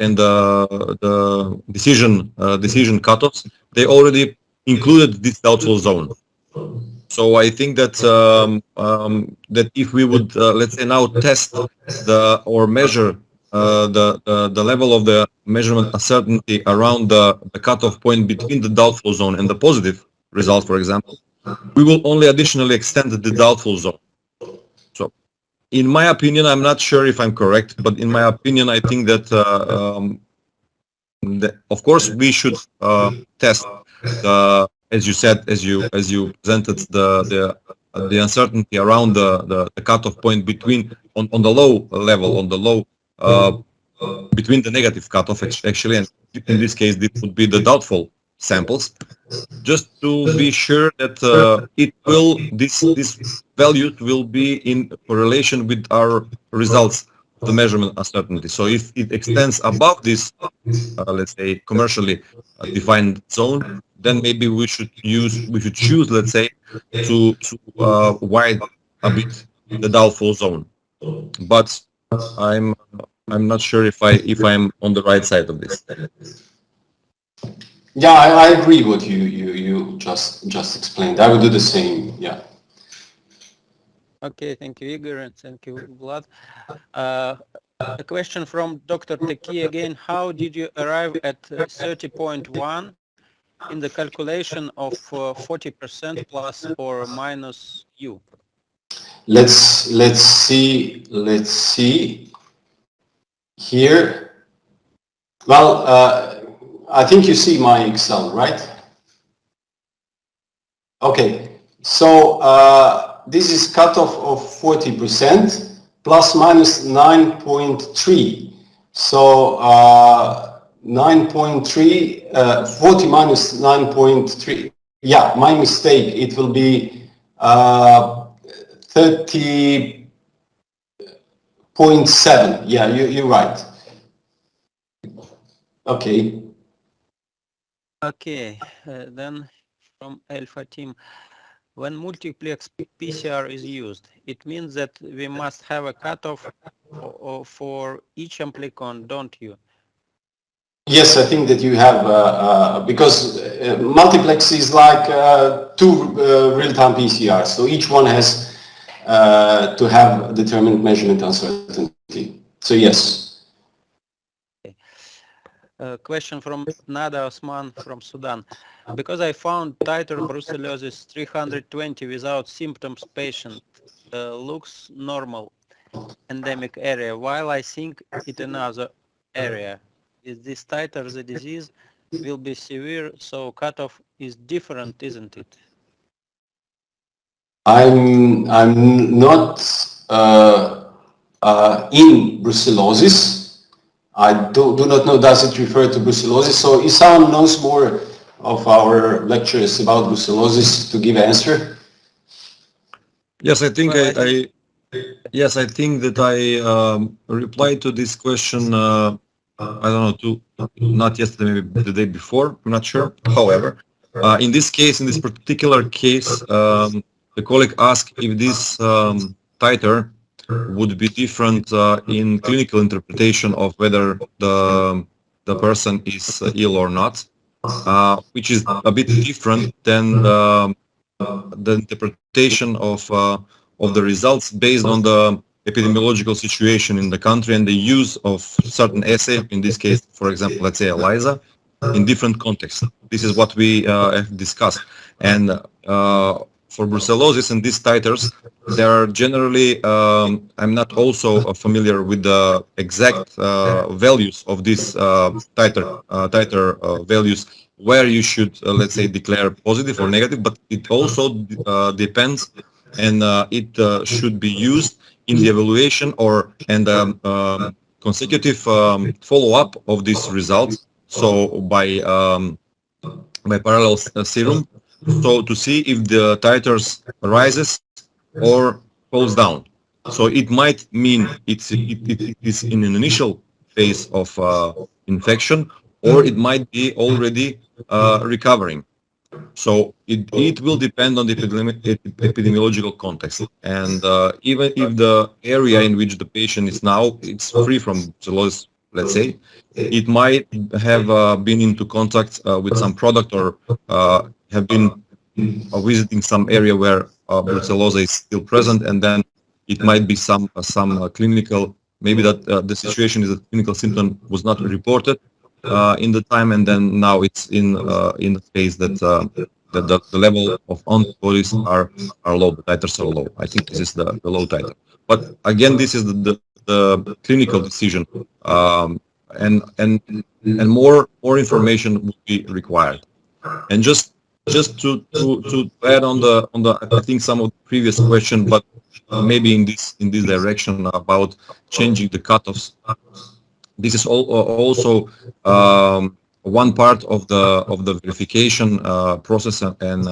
decision cutoffs, they already included this doubtful zone. So I think that that if we would let's say now test or measure the level of the measurement uncertainty around the cutoff point between the doubtful zone and the positive result, for example, we will only additionally extend the doubtful zone. So, in my opinion, I'm not sure if I'm correct, but in my opinion, I think that, of course, we should test as you said, as you presented the uncertainty around the cutoff point between on the low level, on the low between the negative cutoff actually, and in this case, this would be the doubtful samples, just to be sure that these values will be in correlation with our results of the measurement uncertainty. So if it extends above this, let's say, commercially defined zone, then maybe we should choose, let's say, to widen a bit the doubtful zone. But I'm not sure if I'm on the right side of this. Yeah, I agree what you just explained. I would do the same. Yeah. Okay, thank you, Igor, and thank you, Vlad. A question from Dr. Taki again. How did you arrive at 30.1 in the calculation of 40% plus or minus U? Let's see here. Well, I think you see my Excel, right? Okay, so this is cutoff of 40% plus minus 9.3. So 9.3, 40 minus 9.3. Yeah, my mistake. It will be 30.7. Yeah, you're right. Okay. Okay, then from Alpha team, when multiplex PCR is used, it means that we must have a cutoff for each amplicon, don't you? Yes, I think that you have, because multiplex is like two real-time PCRs, so each one has to have determined measurement uncertainty. So yes. Question from Nada Osman from Sudan. Because I found titer brucellosis 320 without symptoms patient looks normal endemic area, while I think it another area. Is this titer the disease will be severe, so cutoff is different, isn't it? I'm not in brucellosis. I do not know, does it refer to brucellosis? So Isam knows more of our lectures about brucellosis to give answer. Yes, I think Well, I think that I replied to this question. I don't know, not yesterday, maybe the day before. I'm not sure. However, in this case, in this particular case, the colleague asked if this titer would be different in clinical interpretation of whether the person is ill or not, which is a bit different than the interpretation of the results based on the epidemiological situation in the country and the use of certain assay, in this case, for example, let's say ELISA, in different contexts. This is what we have discussed. And for brucellosis and these titers, there are generally, I'm not also familiar with the exact values of these titer values where you should, let's say, declare positive or negative, but it also depends, and it should be used in the evaluation or and consecutive follow-up of these results. So by parallel serum, so to see if the titers rises or falls down. So it might mean it is in an initial phase of infection, or it might be already recovering. So it will depend on the epidemiological context. And even if the area in which the patient is now, it's free from brucellosis, let's say, it might have been into contact with some product or have been visiting some area where brucellosis is still present, and then it might be some clinical, maybe that the situation is a clinical symptom was not reported in the time, and then now it's in the phase that the level of antibodies are low, the titers are low. I think this is the low titer. But again, this is the clinical decision, and more information would be required. And just to add on the I think some of the previous question, but maybe in this direction about changing the cutoffs. This is also one part of the verification process and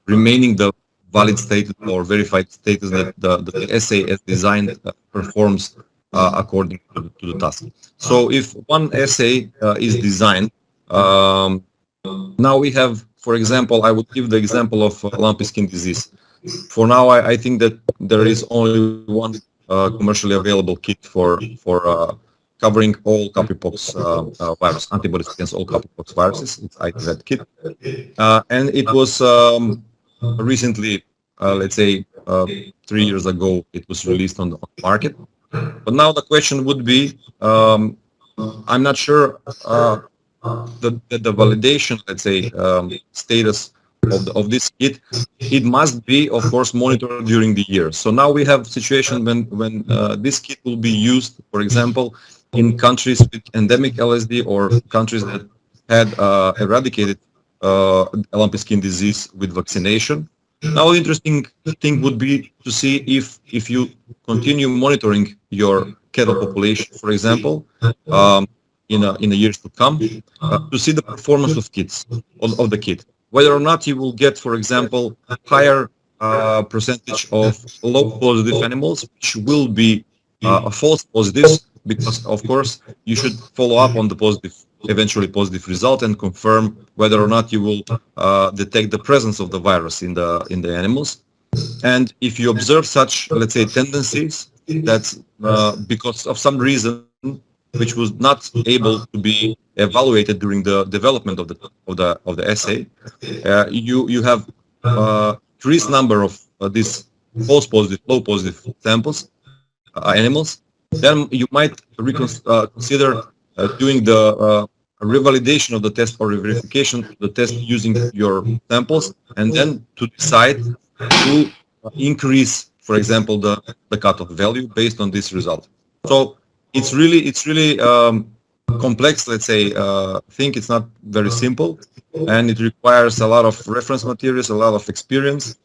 remaining the valid status or verified status that the assay as designed performs according to the task. So if one assay is designed, now we have, for example, I would give the example of lumpy skin disease. For now, I think that there is only one commercially available kit for covering all copypox virus, antibodies against all copypox viruses. It's IAEA kit, and it was recently, let's say, 3 years ago, it was released on the market. But now the question would be, I'm not sure the validation, let's say, status of this kit, it must be, of course, monitored during the year. So now we have a situation when this kit will be used, for example, in countries with endemic LSD or countries that had eradicated lumpy skin disease with vaccination. Now, the interesting thing would be to see if you continue monitoring your cattle population, for example, in the years to come, to see the performance of kits of the kit, whether or not you will get, for example, higher percentage of low positive animals, which will be a false positives, because of course you should follow up on the positive, eventually positive result, and confirm whether or not you will detect the presence of the virus in the animals. And if you observe such, let's say, tendencies, that's because of some reason which was not able to be evaluated during the development of the assay, you have increased number of these false positive, low positive samples, animals. Then you might consider doing the revalidation of the test or verification of the test using your samples, and then to decide to increase, for example, the cutoff value based on this result. So it's really complex, let's say, thing. It's not very simple, and it requires a lot of reference materials, a lot of experience.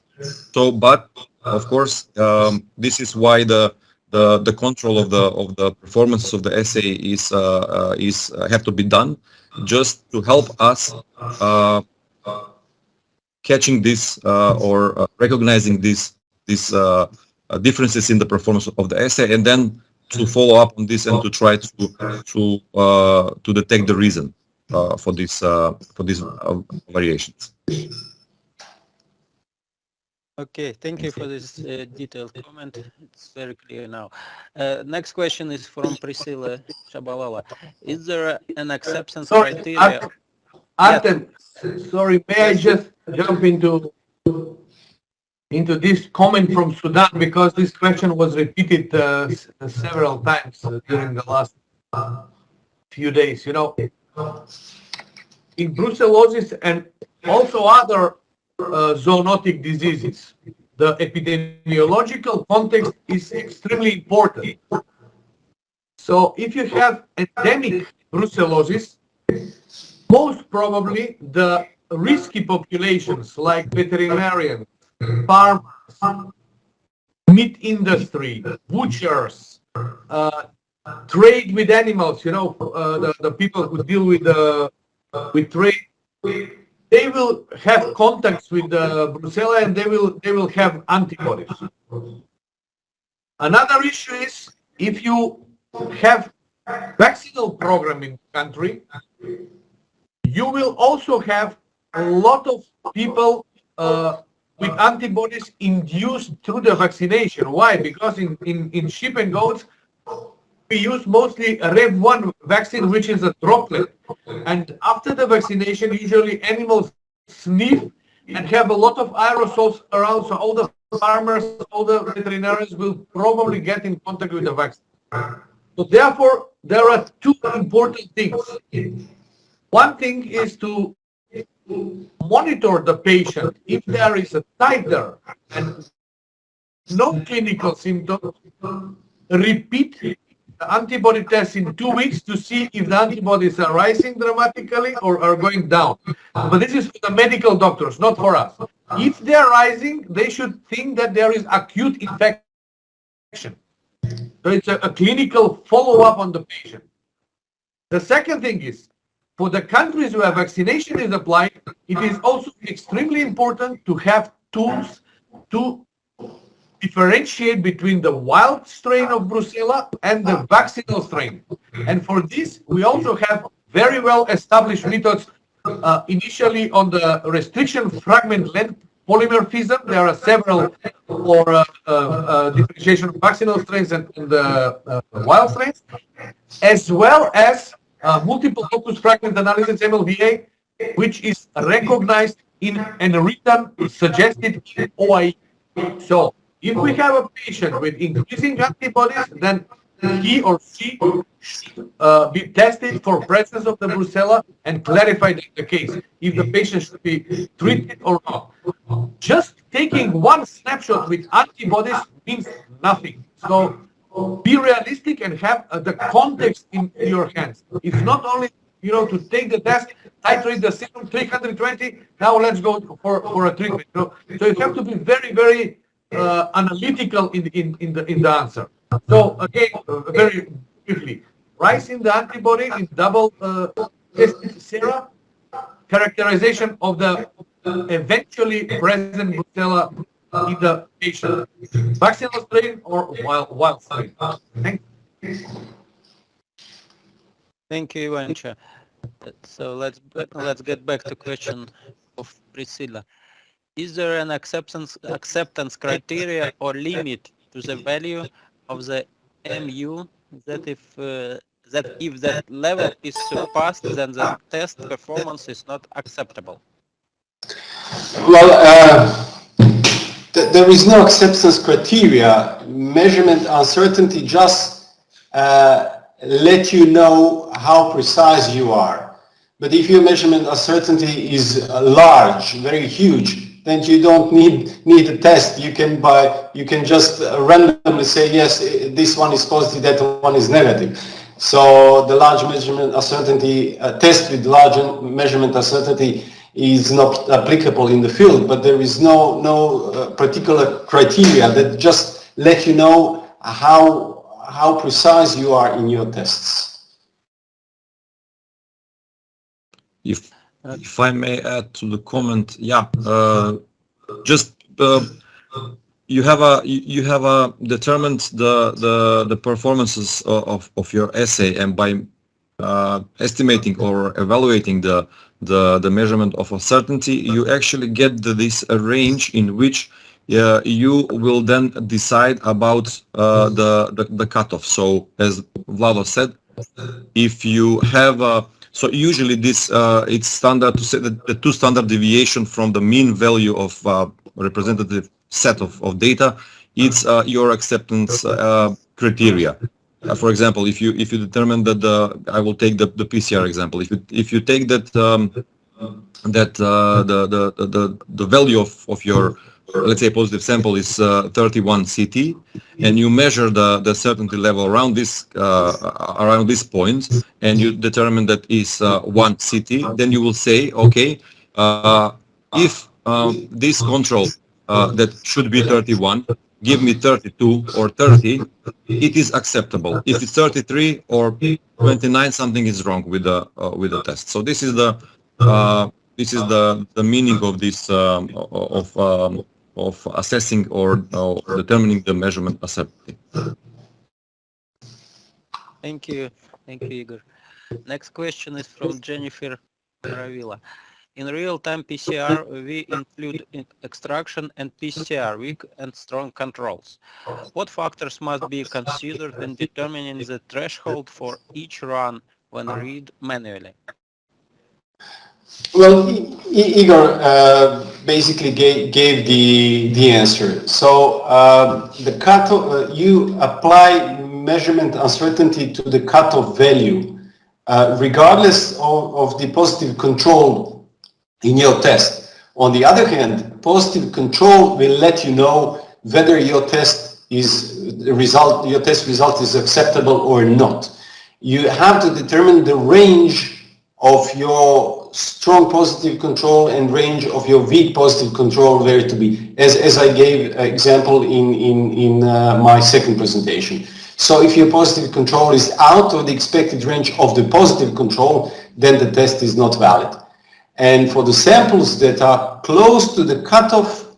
So, but of course, this is why the control of the performance of the assay is have to be done, just to help us catching this or recognizing these differences in the performance of the assay, and then to follow up on this and to try to detect the reason for these variations. Okay, thank you for this detailed comment. It's very clear now. Next question is from Priscilla Shabalala. Is there an acceptance criteria? Artem, sorry, may I just jump into this comment from Sudan, because this question was repeated several times during the last few days. You know, in brucellosis and also other zoonotic diseases, the epidemiological context is extremely important. So if you have endemic brucellosis, most probably the risky populations like veterinarians, farmers, meat industry, butchers, trade with animals, you know, the people who deal with trade, they will have contacts with the brucella, and they will have antibodies. Another issue is if you have vaccinal program in the country, you will also have a lot of people with antibodies induced through the vaccination. Why? Because in sheep and goats, we use mostly a Rev1 vaccine, which is a droplet. And after the vaccination, usually animals sniff and have a lot of aerosols around. So all the farmers, all the veterinarians will probably get in contact with the vaccine. So therefore, there are two important things. One thing is to monitor the patient. If there is a titer and no clinical symptoms, repeat the antibody test in 2 weeks to see if the antibodies are rising dramatically or are going down. But this is for the medical doctors, not for us. If they're rising, they should think that there is acute infection. So it's a clinical follow-up on the patient. The second thing is, for the countries where vaccination is applied, it is also extremely important to have tools to differentiate between the wild strain of brucella and the vaccinal strain. And for this, we also have very well established methods, initially on the restriction fragment length polymorphism. There are several for differentiation of vaccinal strains and the wild strains, as well as multiple locus fragment analysis, MLVA, which is recognized in and written, suggested in OIE. So if we have a patient with increasing antibodies, then he or she should be tested for presence of the brucella and clarified the case if the patient should be treated or not. Just taking one snapshot with antibodies means nothing. So be realistic and have the context in your hands. It's not only to take the test, titrate the serum 320. Now let's go for a treatment. So you have to be very, very analytical in the answer. So again, very briefly, pricing the antibody in double tested sera, characterization of the eventually present brucella in the patient, vaccinal strain or wild strain. Thank you. Thank you, Ivancha. So let's get back to question of Priscilla. Is there an acceptance criteria or limit to the value of the MU that if that level is surpassed, then the test performance is not acceptable? Well, there is no acceptance criteria. Measurement uncertainty just let you know how precise you are. But if your measurement uncertainty is large, very huge, then you don't need a test. You can just randomly say, yes, this one is positive, that one is negative. So the large measurement uncertainty test with large measurement uncertainty is not applicable in the field, but there is no particular criteria that just let you know how precise you are in your tests. If I may add to the comment, yeah, you have determined the performances of your assay, and by estimating or evaluating the measurement of uncertainty, you actually get this range in which you will then decide about the cutoff. So as Vlado said, if you have so usually this it's standard to say that the two standard deviation from the mean value of representative set of data, it's your acceptance criteria. For example, if you determine that I will take the PCR example. If you take that the value of your, let's say, positive sample is 31 CT, and you measure the certainty level around this point, and you determine that is 1 CT, then you will say, okay, if this control that should be 31 give me 32 or 30, it is acceptable. If it's 33 or 29, something is wrong with the test. So this is the meaning of this of assessing or determining the measurement acceptability. Thank you, Igor. Next question is from Jennifer Ravila. In real-time PCR, we include extraction and PCR, weak and strong controls. What factors must be considered in determining the threshold for each run when read manually? Well, Igor basically gave the answer. So the cutoff, you apply measurement uncertainty to the cutoff value, regardless of the positive control in your test. On the other hand, positive control will let you know whether your test result is acceptable or not. You have to determine the range of your strong positive control and range of your weak positive control where to be, as I gave example in my second presentation. So if your positive control is out of the expected range of the positive control, then the test is not valid. And for the samples that are close to the cutoff,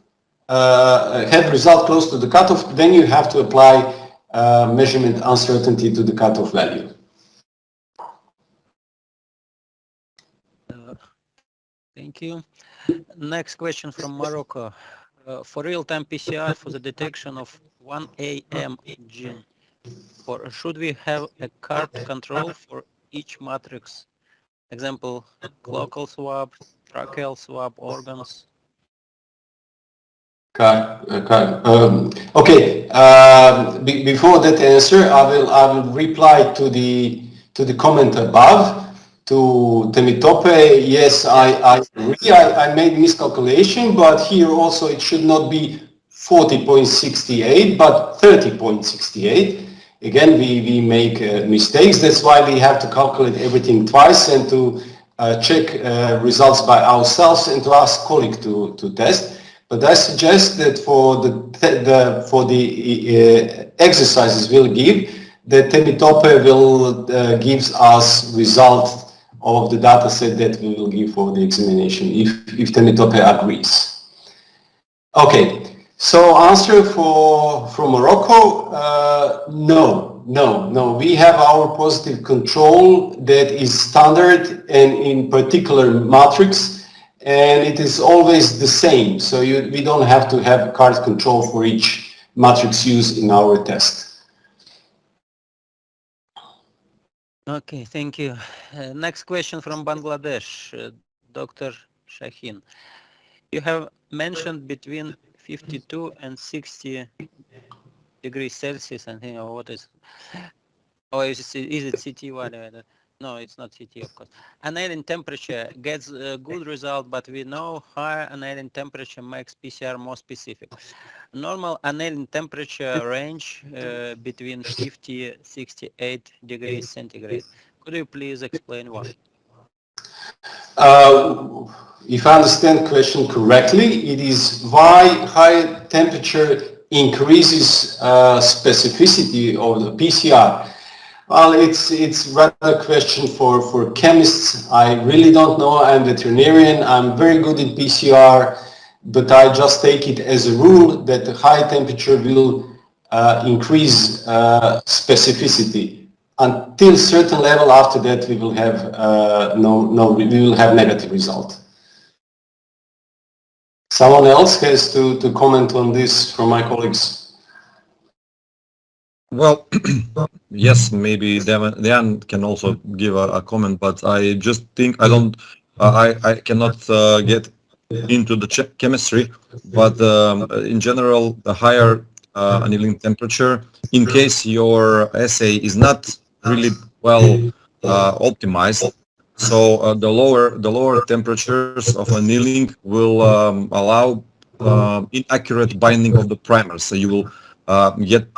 have result close to the cutoff, then you have to apply measurement uncertainty to the cutoff value. Thank you. Next question from Morocco. For real-time PCR for the detection of 1AM gene, should we have a card control for each matrix? Example, cloacal swab, tracheal swab, organs. Okay. Before that answer, I will reply to the comment above. To Temitope, yes, I agree. I made miscalculation, but here also it should not be 40.68, but 30.68. Again, we make mistakes. That's why we have to calculate everything twice and to check results by ourselves and to ask colleague to test. But I suggest that for the exercises we'll give, that Temitope will gives us result of the data set that we will give for the examination, if Temitope agrees. Okay, so answer from Morocco, no. We have our positive control that is standard and in particular matrix, and it is always the same. So we don't have to have card control for each matrix used in our test. Okay, thank you. Next question from Bangladesh, Dr. Shaheen. You have mentioned between 52 and 60 degrees Celsius, and what is, or is it CT value? No, it's not CT, of course. Annealing temperature gets a good result, but we know higher annealing temperature makes PCR more specific. Normal annealing temperature range between 50 and 68 degrees centigrade. Could you please explain why? If I understand question correctly, it is why high temperature increases specificity of the PCR. Well, it's rather a question for chemists. I really don't know. I'm veterinarian. I'm very good at PCR, but I just take it as a rule that the high temperature will increase specificity. Until certain level, after that we will have we will have negative result. Someone else has to comment on this from my colleagues. Well, yes, maybe Dan can also give a comment, but I just think I cannot get into the chemistry, but in general, the higher annealing temperature, in case your assay is not really well optimized, so the lower temperatures of annealing will allow inaccurate binding of the primers. So you will get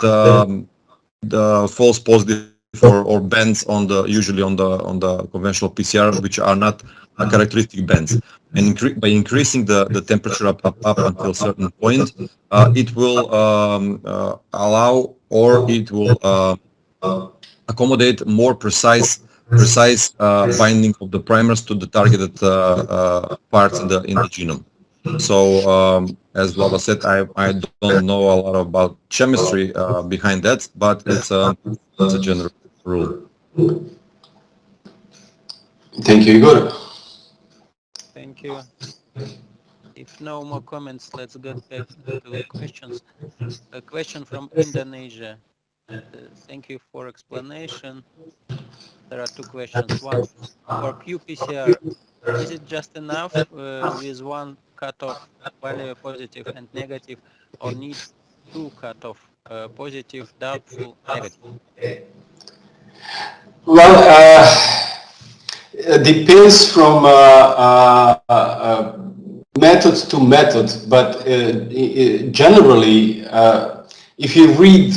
the false positive or bands usually on the conventional PCR, which are not characteristic bands. And by increasing the temperature up until a certain point, it will allow, or it will accommodate more precise binding of the primers to the targeted parts in the genome. So as Vlada said, I don't know a lot about chemistry behind that, but it's a general rule. Thank you, Igor. Thank you. If no more comments, let's get back to the questions. A question from Indonesia. Thank you for explanation. There are two questions. One, for qPCR, is it just enough with one cutoff value positive and negative, or need two cutoff positive, doubtful, negative? Well, it depends from method to method, but generally, if you read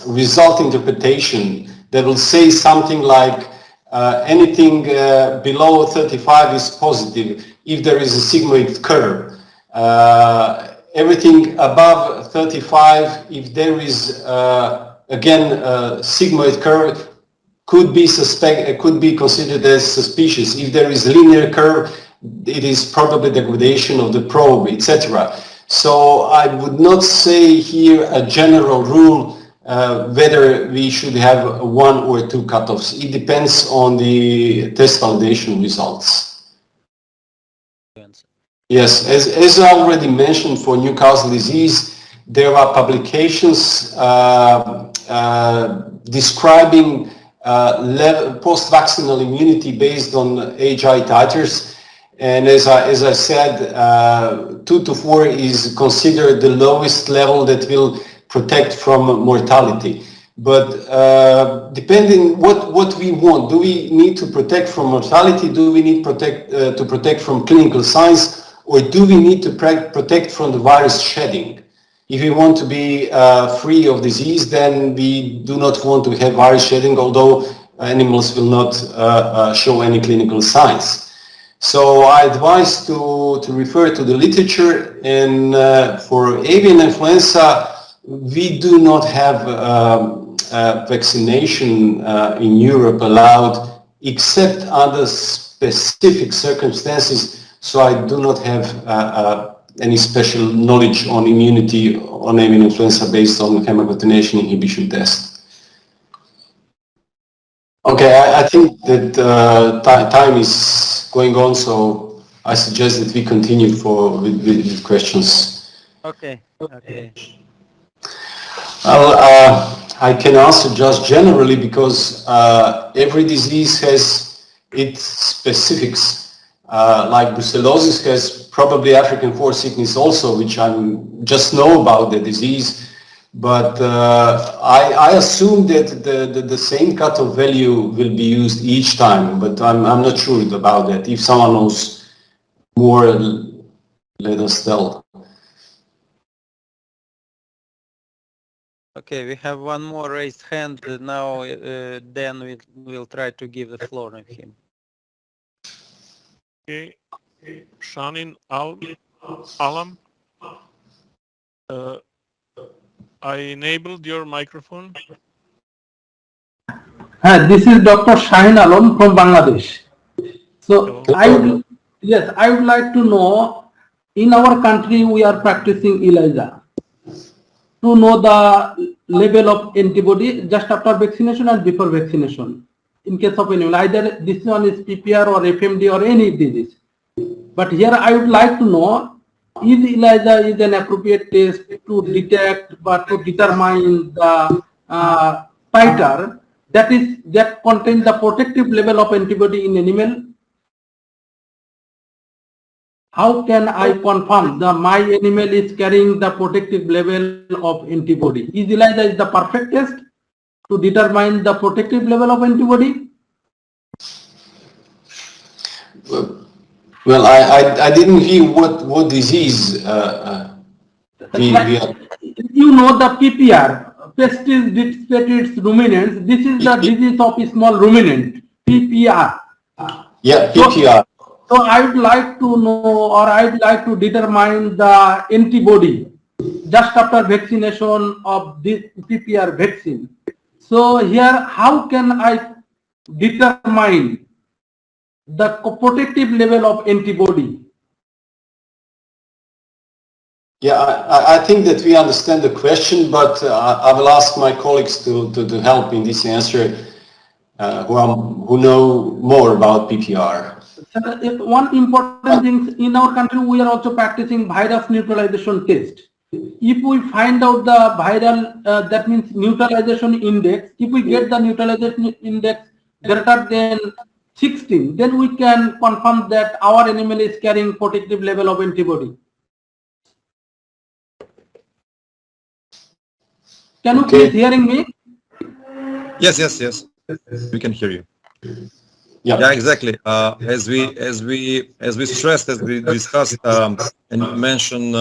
result interpretation, they will say something like anything below 35 is positive if there is a sigmoid curve. Everything above 35, if there is again a sigmoid curve, could be considered as suspicious. If there is linear curve, it is probably degradation of the probe, etc. So I would not say here a general rule whether we should have one or two cutoffs. It depends on the test validation results. Yes, as I already mentioned, for Newcastle disease, there are publications describing post-vaccinal immunity based on HI titers, And as I said, 2 to 4 is considered the lowest level that will protect from mortality. But depending what we want, do we need to protect from mortality? Do we need to protect from clinical signs? Or do we need to protect from the virus shedding? If we want to be free of disease, then we do not want to have virus shedding, although animals will not show any clinical signs. So I advise to refer to the literature, and for avian influenza, we do not have vaccination in Europe allowed except under specific circumstances. So I do not have any special knowledge on immunity on avian influenza based on hemagglutination inhibition test. Okay, I think that time is going on, so I suggest that we continue with questions. Okay. Okay. Well, I can answer just generally because every disease has its specifics. Like brucellosis has probably African horse sickness also, which I just know about the disease. But I assume that the same cutoff value will be used each time, but I'm not sure about that. If someone knows more, let us tell. Okay, we have one more raised hand. Now Dan will try to give the floor to him. Okay, Shanin Alam, I enabled your microphone. This is Dr. Shahin Alam from Bangladesh. So Hello. I would like to know, in our country we are practicing ELISA to know the level of antibody just after vaccination and before vaccination. In case of animal, either this one is PPR or FMD or any disease. But here I would like to know, is ELISA is an appropriate test to detect but to determine the titer that contains the protective level of antibody in animal? How can I confirm that my animal is carrying the protective level of antibody? Is ELISA is the perfect test to determine the protective level of antibody? Well, I didn't hear what disease we are. You know the PPR, Pestis dispetis ruminants. This is the disease of small ruminant, PPR. Yeah, PPR. So I would like to know, or I would like to determine the antibody just after vaccination of this PPR vaccine. So here, how can I determine the protective level of antibody? Yeah, I think that we understand the question, but I will ask my colleagues to help in this answer, who know more about PPR. One important thing, in our country we are also practicing virus neutralization test. If we find out the viral, that means neutralization index, if we get the neutralization index greater than 16, then we can confirm that our animal is carrying protective level of antibody. Can you please hearing me? Yes. We can hear you. Yeah, exactly. As we stressed, as we discussed, and mentioned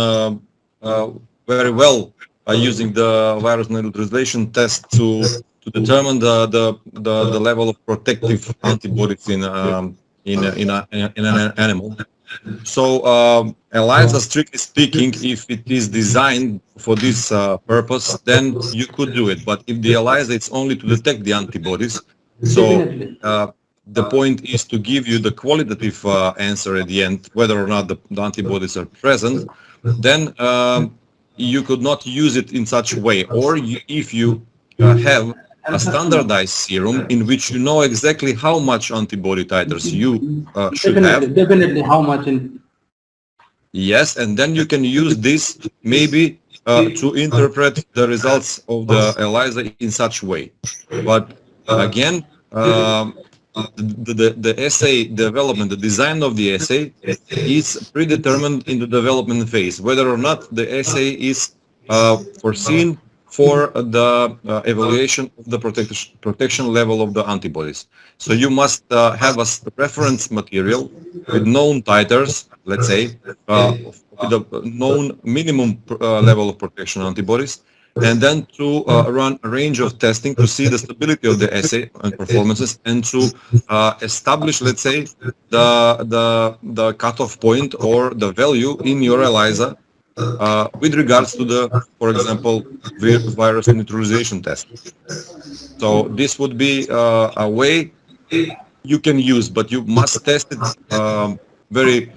very well, using the virus neutralization test to determine the level of protective antibodies in an animal. So ELISA, strictly speaking, if it is designed for this purpose, then you could do it. But if the ELISA it's only to detect the antibodies, so the point is to give you the qualitative answer at the end, whether or not the antibodies are present. Then you could not use it in such a way. Or if you have a standardized serum in which you know exactly how much antibody titers you should have. Definitely, how much? Yes, and then you can use this maybe to interpret the results of the ELISA in such way. But again, the assay development, the design of the assay is predetermined in the development phase, whether or not the assay is foreseen for the evaluation of the protection level of the antibodies. So you must have a reference material with known titers, let's say, with a known minimum level of protection antibodies, and then to run a range of testing to see the stability of the assay and performances, and to establish, let's say, the cutoff point or the value in your ELISA with regards to the, for example, virus neutralization test. So this would be a way you can use, but you must test it very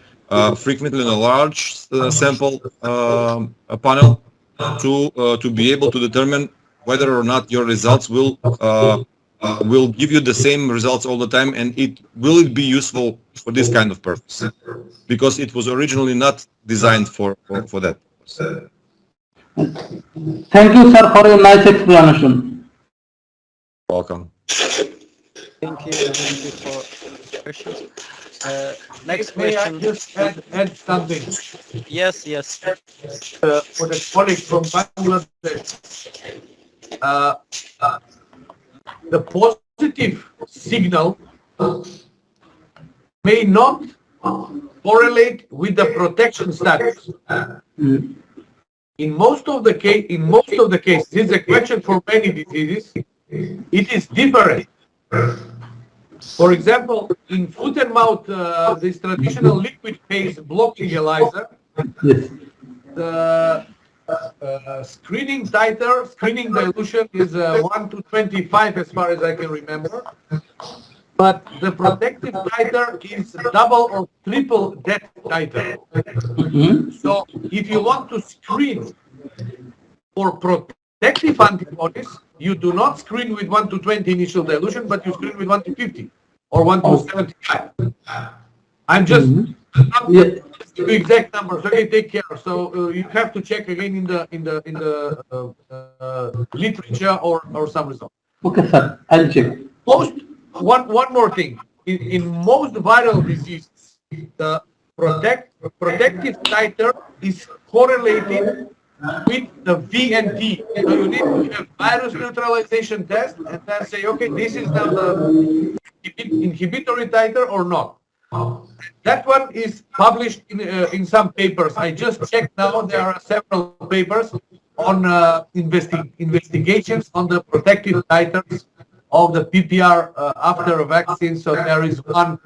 frequently in a large sample panel to be able to determine whether or not your results will give you the same results all the time, and will it be useful for this kind of purpose, because it was originally not designed for that purpose. Thank you, sir, for your nice explanation. Welcome. Thank you for questions. Next May I question. just add something? Yes. For the colleague from Bangladesh, the positive signal may not correlate with the protection status. In most of the cases, this is a question for many diseases. It is different. For example, in foot and mouth, this traditional liquid phase blocking ELISA, Yes. the screening dilution is 1 to 25 as far as I can remember. But the protective titer is double or triple that titer. So if you want to screen for protective antibodies, you do not screen with 1 to 20 initial dilution, but you screen with 1 to 50 or 1 to 75. I'm just not the exact numbers. Okay, take care. So you have to check again in the literature or some result. Okay, sir. I'll check. One more thing. In most viral diseases, the protective titer is correlated with the V and T. So you need to have virus neutralization test and then say, okay, this is now the inhibitory titer or not. That one is published in some papers. I just checked now. There are several papers on investigations on the protective titers of the PPR after a vaccine. So there is one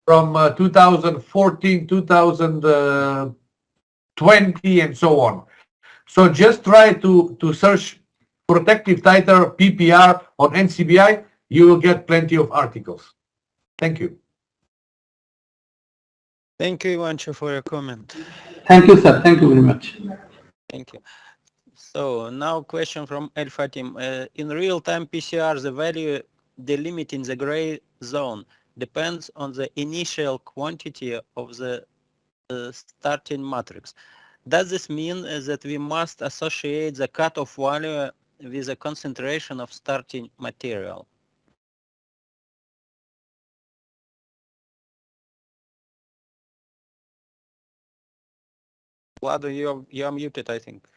from 2014, 2020, and so on. So just try to search protective titer PPR on NCBI. You will get plenty of articles. Thank you. Thank you, Ivancho, for your comment. Thank you, sir. Thank you very much. Thank you. So now question from El Fatim. In real-time PCR, the value delimiting the gray zone depends on the initial quantity of the starting matrix. Does this mean that we must associate the cutoff value with the concentration of starting material? Vlado, you're muted, I think.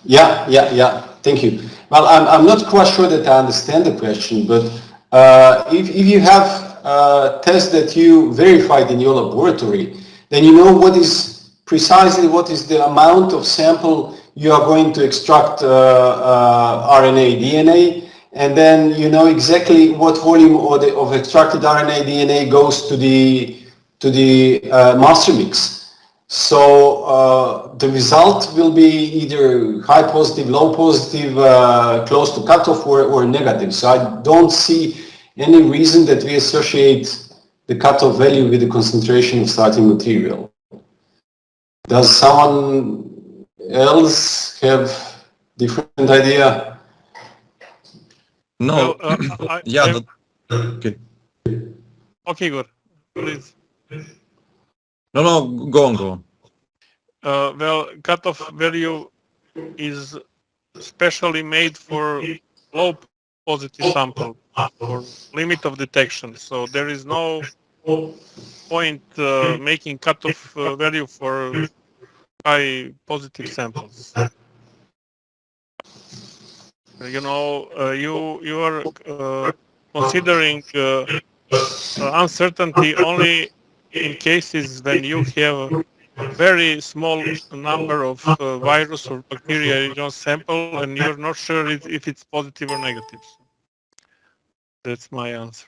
Yeah. Thank you. Well, I'm not quite sure that I understand the question, but if you have tests that you verified in your laboratory, then you know precisely what is the amount of sample you are going to extract RNA, DNA, and then you know exactly what volume of extracted RNA, DNA goes to the master mix. So the result will be either high positive, low positive, close to cutoff, or negative. So I don't see any reason that we associate the cutoff value with the concentration of starting material. Does someone else have different idea? No. Well, Okay. Okay, good. Please. No, go on. Well, cutoff value is specially made for low positive sample for limit of detection. So there is no point making cutoff value for high positive samples. You are considering uncertainty only in cases when you have very small number of virus or bacteria in your sample and you're not sure if it's positive or negative. That's my answer.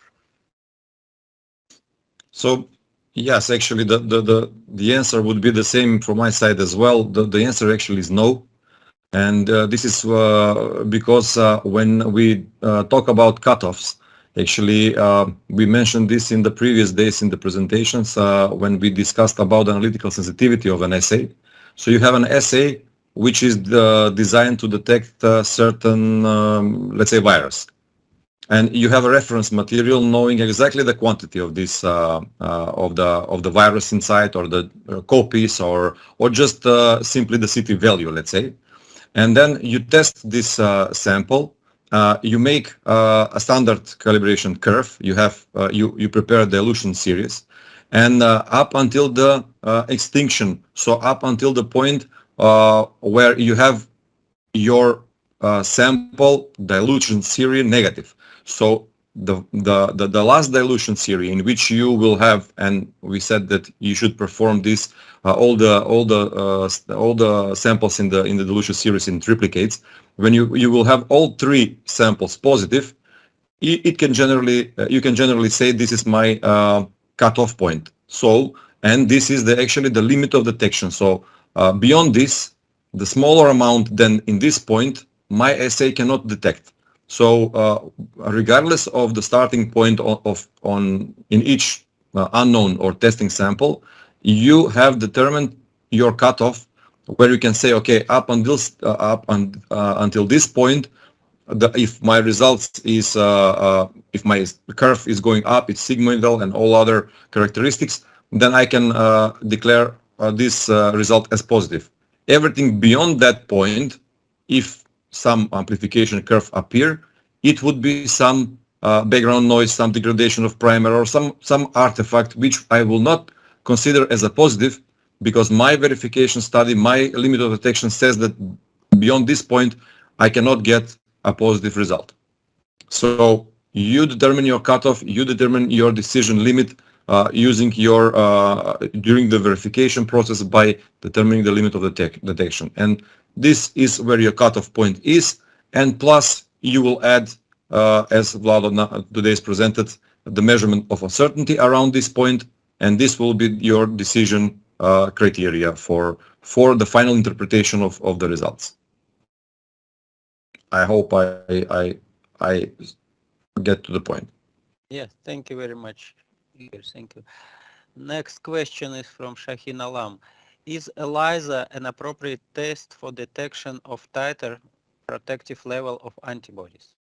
So yes, actually the answer would be the same from my side as well. The answer actually is no. And this is because when we talk about cutoffs, actually, we mentioned this in the previous days in the presentations when we discussed about analytical sensitivity of an assay. So you have an assay which is designed to detect certain, let's say, virus. And you have a reference material knowing exactly the quantity of this of the virus inside, or the copies, or just simply the CT value, let's say. And then you test this sample. You make a standard calibration curve. You have you prepare a dilution series, and up until the extinction. So up until the point where you have your sample dilution series negative. So the last dilution series in which you will have, and we said that you should perform this all the samples in the dilution series in triplicates. When you will have all three samples positive, it can generally you can generally say this is my cutoff point. So, and this is actually the limit of detection. So beyond this, the smaller amount than in this point, my assay cannot detect. So regardless of the starting point in each unknown or testing sample, you have determined your cutoff where you can say, okay, up until this point, if my results is if my curve is going up, it's sigmoidal and all other characteristics, then I can declare this result as positive. Everything beyond that point, if some amplification curve appear, it would be some background noise, some degradation of primer, or some artifact which I will not consider as a positive, because my verification study, my limit of detection says that beyond this point, I cannot get a positive result. So you determine your cutoff, you determine your decision limit using your during the verification process by determining the limit of detection. And this is where your cutoff point is. And plus you will add, as Vlado today is presented, the measurement of uncertainty around this point, and this will be your decision criteria for the final interpretation of the results. I hope I get to the point. Yes, thank you very much, Igor. Thank you. Next question is from Shahin Alam. Is ELISA an appropriate test for detection of titer protective level of antibodies?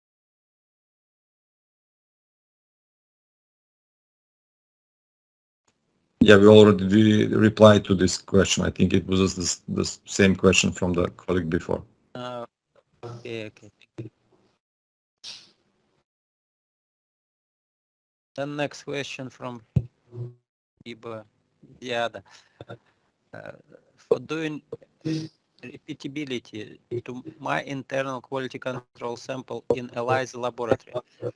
Yeah, we already replied to this question. I think it was the same question from the colleague before. Okay. The next question from Iba Diada. For doing repeatability to my internal quality control sample in ELISA laboratory,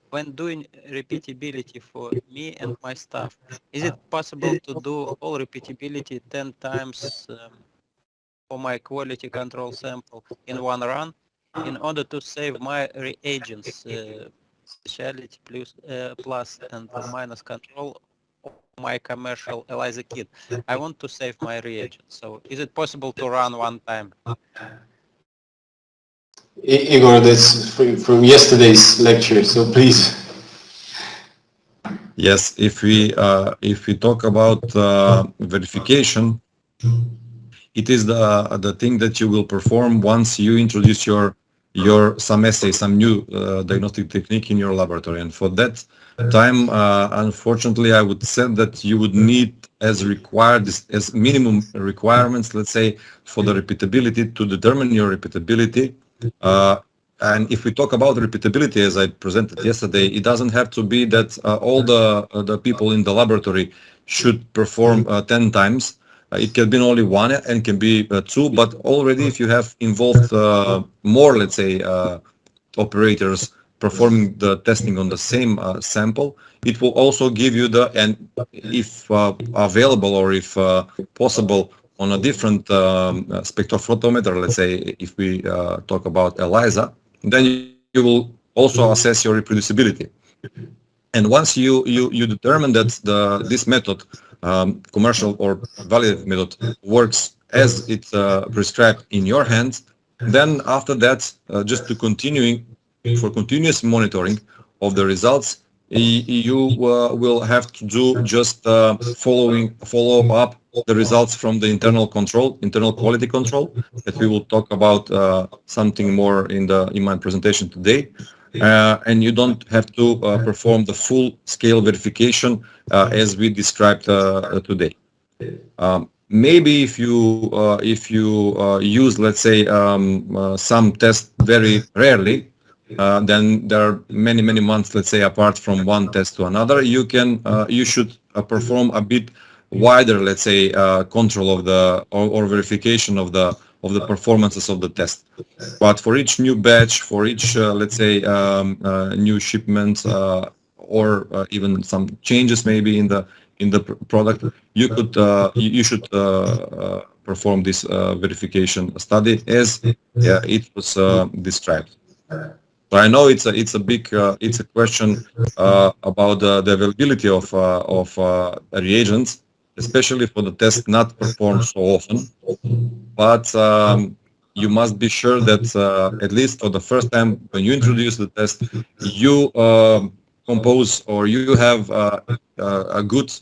when doing repeatability for me and my staff, is it possible to do all repeatability 10 times for my quality control sample in one run in order to save my reagents, specialty plus and minus control of my commercial ELISA kit? I want to save my reagents. So is it possible to run one time? Igor, that's from yesterday's lecture, so please. Yes, if we talk about verification, it is the thing that you will perform once you introduce some assay, some new diagnostic technique in your laboratory. And for that time, unfortunately, I would say that you would need as minimum requirements, let's say, for the repeatability, to determine your repeatability, And if we talk about repeatability, as I presented yesterday, it doesn't have to be that all the people in the laboratory should perform 10 times. It can be only one and can be two, but already if you have involved more, let's say, operators performing the testing on the same sample, it will also give you the, and if available or if possible, on a different spectrophotometer, let's say, if we talk about ELISA, then you will also assess your reproducibility. And once you determine that this method, commercial or validated method, works as it's prescribed in your hands, then after that, just to continuous monitoring of the results, you will have to do just follow up the results from the internal quality control, that we will talk about something more in my presentation today. And you don't have to perform the full scale verification as we described today. Maybe if you use, let's say, some tests very rarely, then there are many months, let's say, apart from one test to another, you should perform a bit wider, let's say, control of the or verification of the performances of the test. But for each new batch, for each let's say new shipment or even some changes maybe in the product, you should perform this verification study as it was described. So I know it's a big question about the availability of reagents, especially for the test not performed so often. But you must be sure that at least for the first time when you introduce the test, you compose or you have a good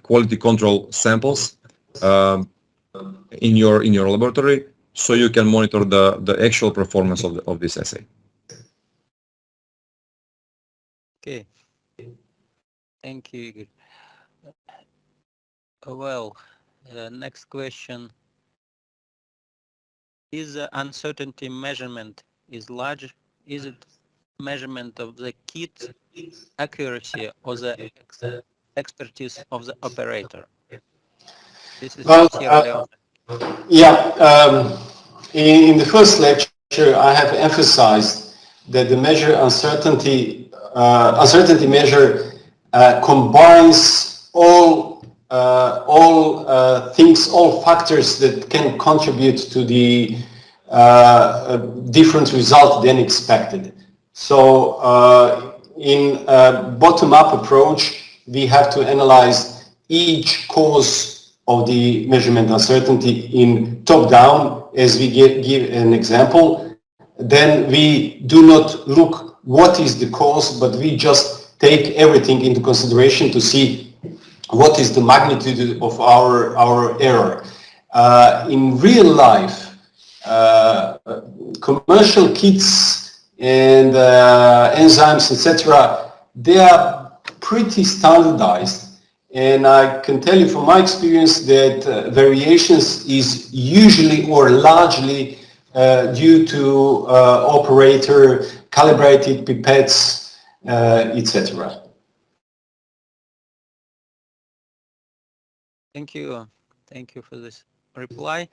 quality control samples in your laboratory, so you can monitor the actual performance of this assay. Okay. Thank you, Igor. Well, next question. Is the uncertainty measurement is large? Is it measurement of the kit accuracy or the expertise of the operator? This is Well, sincerely yeah, in the first lecture, I have emphasized that the uncertainty measure combines all things, all factors that can contribute to the different result than expected. So in a bottom-up approach, we have to analyze each cause of the measurement uncertainty in top-down, as we give an example. Then we do not look what is the cause, but we just take everything into consideration to see what is the magnitude of our error. In real life, commercial kits and enzymes, etc., they are pretty standardized. And I can tell you from my experience that variations is usually or largely due to operator, calibrated pipettes, etc. Thank you. Thank you for this reply.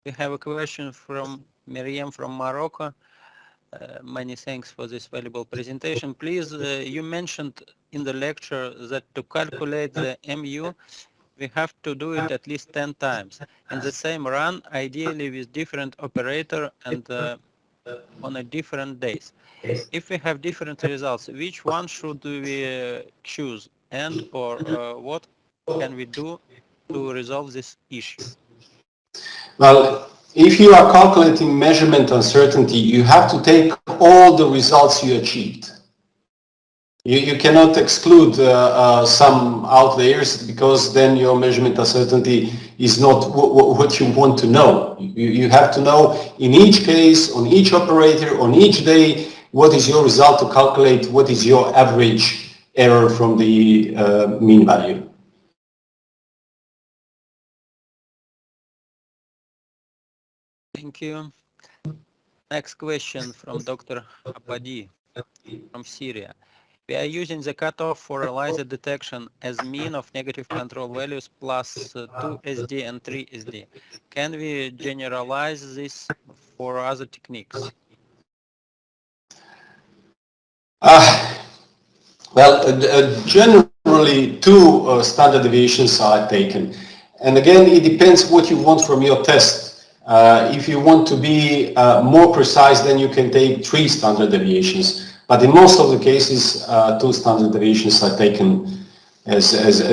We have a question from Miriam from Morocco. Many thanks for this valuable presentation. Please, you mentioned in the lecture that to calculate the MU, we have to do it at least 10 times in the same run, ideally with different operator and on a different days. If we have different results, which one should we choose, and or what can we do to resolve this issue? Well, if you are calculating measurement uncertainty, you have to take all the results you achieved. You cannot exclude some outliers, because then your measurement uncertainty is not what you want to know. You have to know in each case, on each operator, on each day, what is your result to calculate what is your average error from the mean value. Thank you. Next question from Dr. Abadi from Syria. We are using the cutoff for ELISA detection as mean of negative control values plus 2 SD and 3 SD. Can we generalize this for other techniques? Generally, two standard deviations are taken. And again, it depends what you want from your test. If you want to be more precise, then you can take 3 standard deviations. But in most of the cases, 2 standard deviations are taken as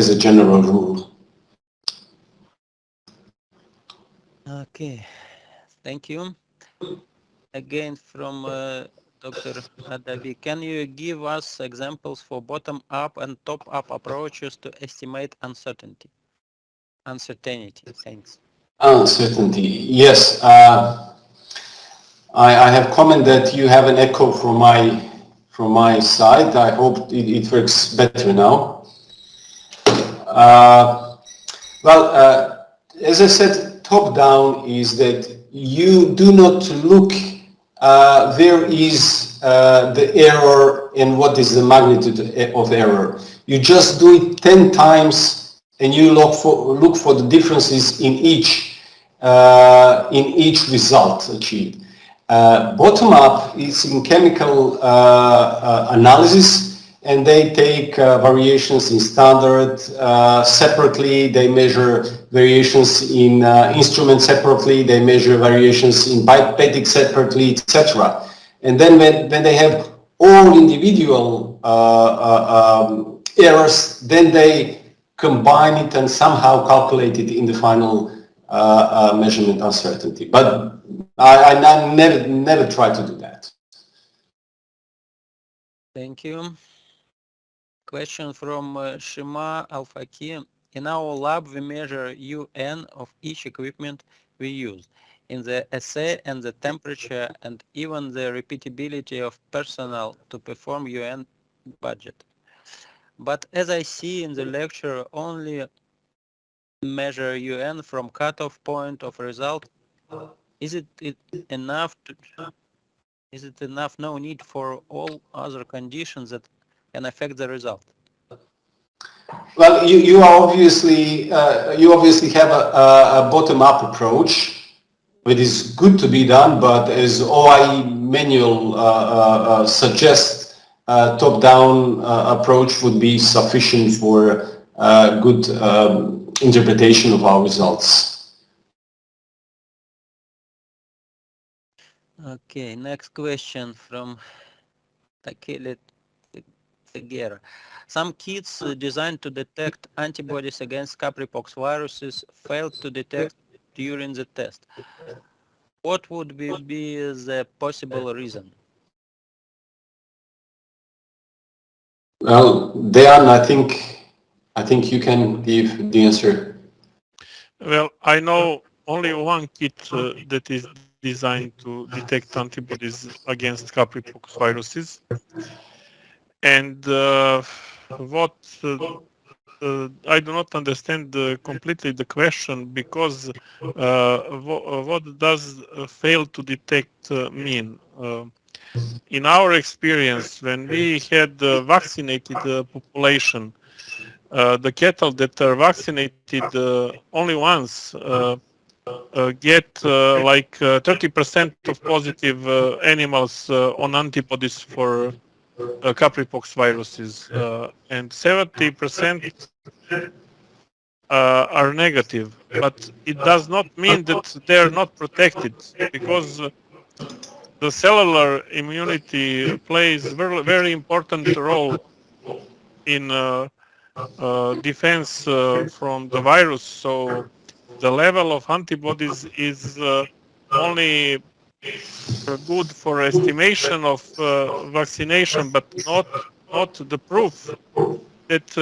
a general rule. Okay, thank you. Again from Dr. Adabi, can you give us examples for bottom-up and top-up approaches to estimate uncertainty? Thanks. Uncertainty, yes. I have commented that you have an echo from my side. I hope it works better now. As I said, top-down is that you do not look where is the error and what is the magnitude of error. You just do it 10 times and you look for the differences in each result achieved. Bottom-up is in chemical analysis, and they take variations in standard separately. They measure variations in instruments separately. They measure variations in pipetting separately, etc. And then when they have all individual errors, then they combine it and somehow calculate it in the final measurement uncertainty. But I never try to do that. Thank you. Question from Shima Al-Faki. In our lab, we measure UN of each equipment we use in the assay and the temperature and even the repeatability of personnel to perform UN budget. But as I see in the lecture, only measure UN from cutoff point of result. Is it enough? No need for all other conditions that can affect the result? Well, you obviously have a bottom-up approach. It is good to be done, but as OIE manual suggests, top-down approach would be sufficient for good interpretation of our results. Okay, next question from Takele Tegera. Some kits designed to detect antibodies against capripox viruses failed to detect during the test. What would be the possible reason? Well, Dejan, I think you can give the answer. Well, I know only one kit that is designed to detect antibodies against capripox viruses. And what I do not understand completely the question, because what does fail to detect mean? In our experience, when we had vaccinated population, the cattle that are vaccinated only once get like 30% of positive animals on antibodies for capripox viruses, and 70% are negative. But it does not mean that they are not protected, because the cellular immunity plays very important role in defense from the virus. So the level of antibodies is only good for estimation of vaccination, but not the proof that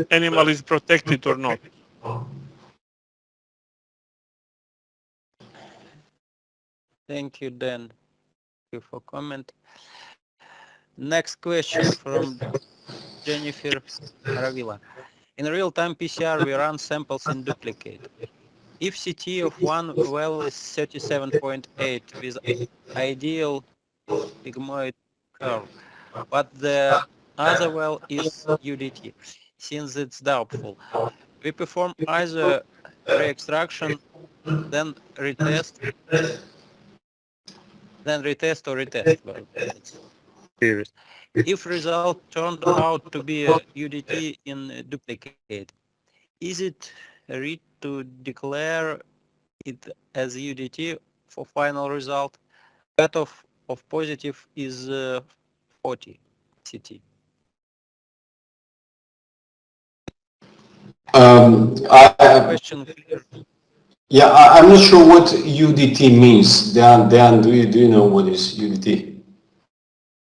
animal is protected or not. Thank you, Dan. Thank you for comment. Next question from Jennifer Ravila. In real-time PCR, we run samples in duplicate. if CT of one well is 37.8 with ideal sigmoid curve, but the other well is UDT, since it's doubtful, we perform either re-extraction, then retest or retest. Well, it's serious. If result turned out to be a UDT in duplicate, is it read to declare it as UDT for final result? Cutoff of positive is 40 CT. Question clear? Yeah, I'm not sure what UDT means. Dan, do you know what is UDT?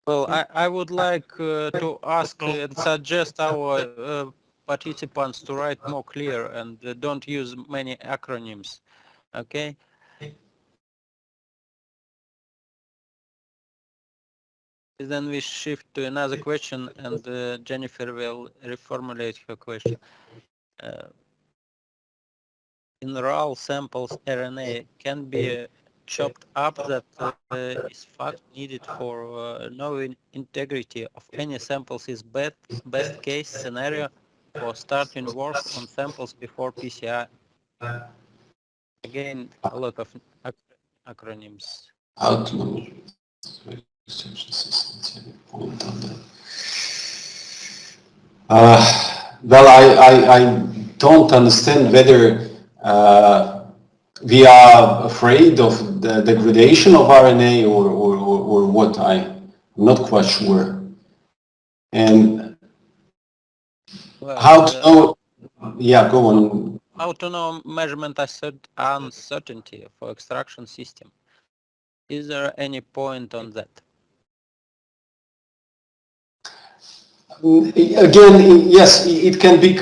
Well, I would like to ask and suggest our participants to write more clear and don't use many acronyms. Okay. Then we shift to another question, and Jennifer will reformulate her question. In raw samples, RNA can be chopped up that is fact needed for knowing integrity of any samples is best case scenario for starting work on samples before PCR. Again, a lot of acronyms. Well, I don't understand whether we are afraid of the degradation of RNA or what. I'm not quite sure. And well, how to know? Yeah, go on. How to know measurement uncertainty for extraction system? Is there any point on that? Again, yes, it can be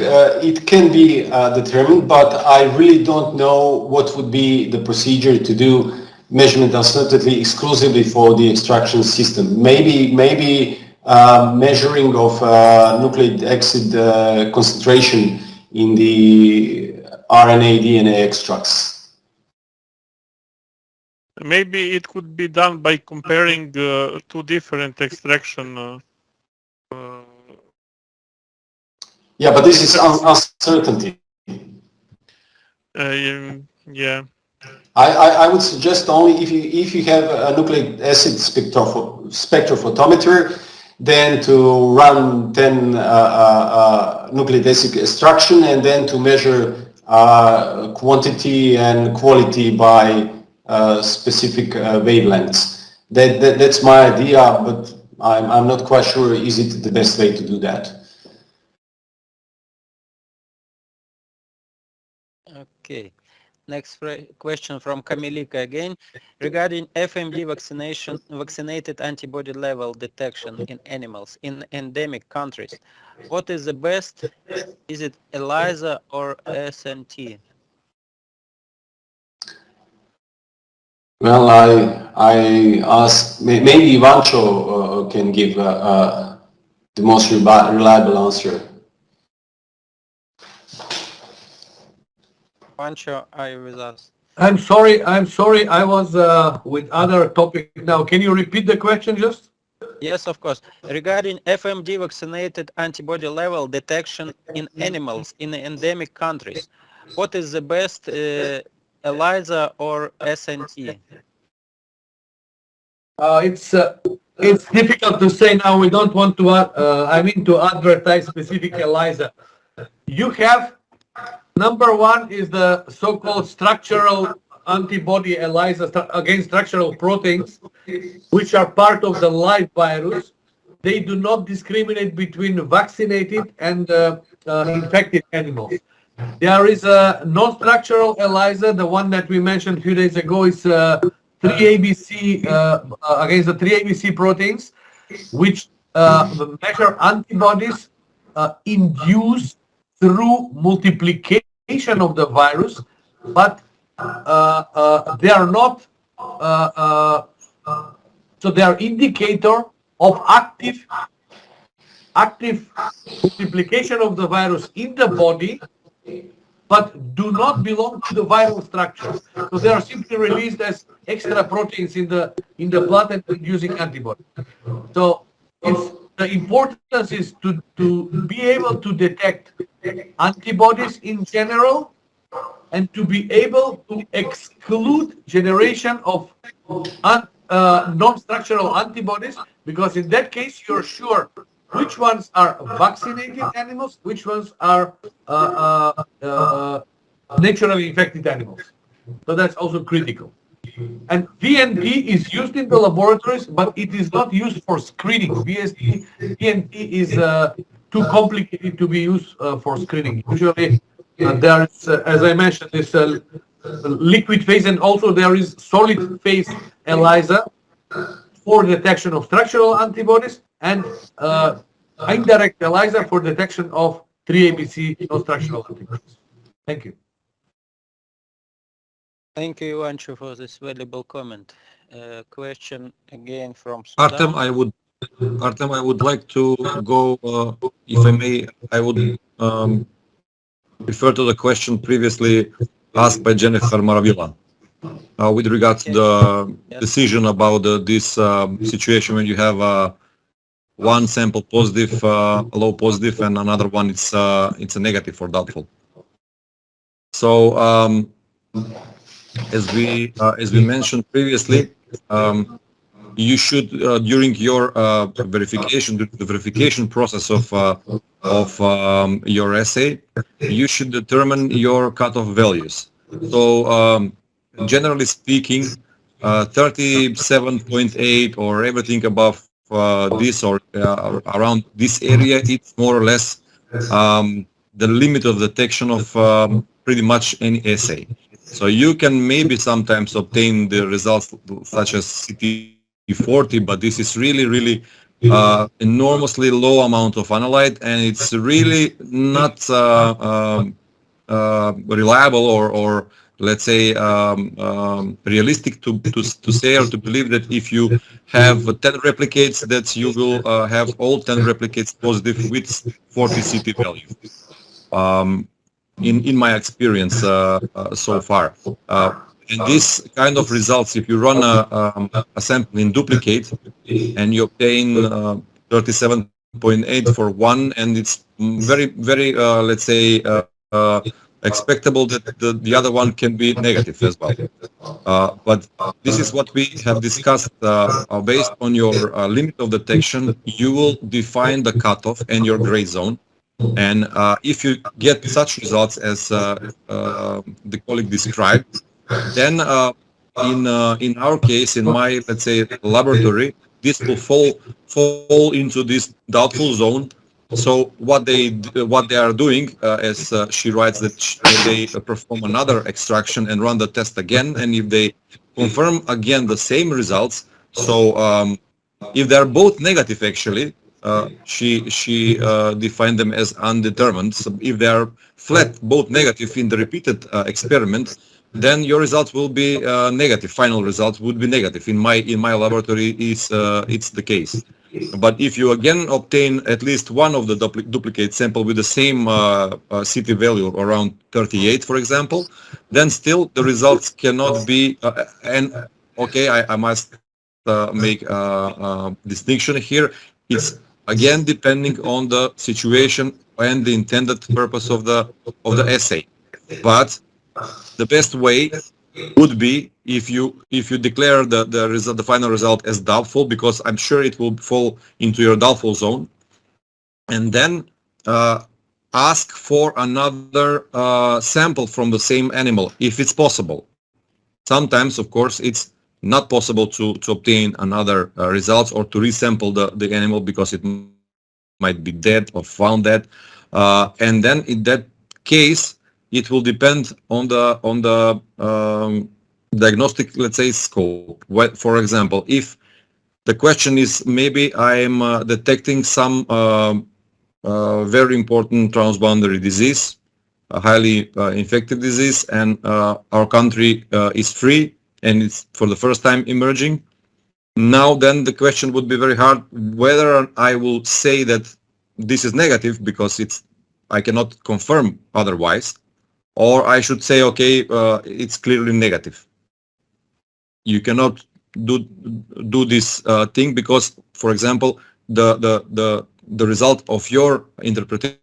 determined, but I really don't know what would be the procedure to do measurement uncertainty exclusively for the extraction system. Maybe measuring of nucleic acid concentration in the RNA DNA extracts. Maybe it could be done by comparing two different extraction. Yeah, but this is uncertainty. Yeah. I would suggest only if you have a nucleic acid spectrophotometer, then to run 10 nucleic acid extraction and then to measure quantity and quality by specific wavelengths. That's my idea, but I'm not quite sure is it the best way to do that. Okay. Next question from Kamilika again. Regarding FMD vaccinated antibody level detection in animals in endemic countries, what is the best? Is it ELISA or SNT? Well, I asked, maybe Ivancho can give the most reliable answer. Pancho, are you with us? I'm sorry, I was with other topic now. Can you repeat the question just? Yes, of course. Regarding FMD vaccinated antibody level detection in animals in endemic countries, what is the best, ELISA or SNT? It's difficult to say now. We don't want to, to advertise specific ELISA. You have, number one is the so-called structural antibody ELISA against structural proteins, which are part of the live virus. They do not discriminate between vaccinated and infected animals. There is a non-structural ELISA, the one that we mentioned a few days ago is 3ABC against the 3ABC proteins, which measure antibodies induced through multiplication of the virus, but they are not, so they are indicator of active multiplication of the virus in the body but do not belong to the viral structure. So they are simply released as extra proteins in the blood and producing antibodies. So the importance is to be able to detect antibodies in general and to be able to exclude generation of non-structural antibodies, because in that case you're sure which ones are vaccinated animals, which ones are naturally infected animals. So that's also critical. And VNT is used in the laboratories, but it is not used for screening. VNT is too complicated to be used for screening. Usually there's, as I mentioned, this liquid phase, and also there is solid phase ELISA for detection of structural antibodies, and indirect ELISA for detection of 3ABC non-structural antibodies. Thank you. Thank you, Ivanshu, for this valuable comment. Question again from Sudan. Artem, I would like to go, if I may, I would refer to the question previously asked by Jennifer Maravilla with regards to the decision about this situation when you have one sample positive, low positive, and another one it's a negative or doubtful. So as we mentioned previously, you should during your verification, the verification process of your assay, you should determine your cutoff values. So generally speaking, 37.8 or everything above this or around this area, it's more or less the limit of detection of pretty much any assay. So you can maybe sometimes obtain the results such as CT40, but this is really enormously low amount of analyte, and it's really not reliable or let's say realistic to say or to believe that if you have 10 replicates that you will have all 10 replicates positive with 40 CT value. In my experience so far. And this kind of results, if you run a sample in duplicate and you obtain 37.8 for one, and it's very, let's say, expectable that the other one can be negative as well. But this is what we have discussed. Based on your limit of detection, you will define the cutoff and your gray zone. And if you get such results as the colleague described, then in our case, in my, let's say, laboratory, this will fall into this doubtful zone. So what they are doing, as she writes, that they perform another extraction and run the test again, and if they confirm again the same results, so if they are both negative, actually. She defined them as undetermined. So if they are flat, both negative in the repeated experiment, then your results will be negative. Final results would be negative. In my laboratory, it's the case. But if you again obtain at least one of the duplicate sample with the same CT value around 38, for example, then still the results cannot be. And okay, I must make a distinction here. It's again depending on the situation and the intended purpose of the assay. But the best way would be if you declare the final result as doubtful, because I'm sure it will fall into your doubtful zone, and then ask for another sample from the same animal if it's possible. Sometimes, of course, it's not possible to obtain another results or to resample the animal because it might be dead or found dead, and then in that case it will depend on the diagnostic, let's say, scope. For example, if the question is maybe I'm detecting some very important transboundary disease, a highly infective disease, and our country is free and it's for the first time emerging. Now then the question would be very hard whether I will say that this is negative because I cannot confirm otherwise, or I should say, okay, it's clearly negative. You cannot do this thing because, for example, the result of your interpretation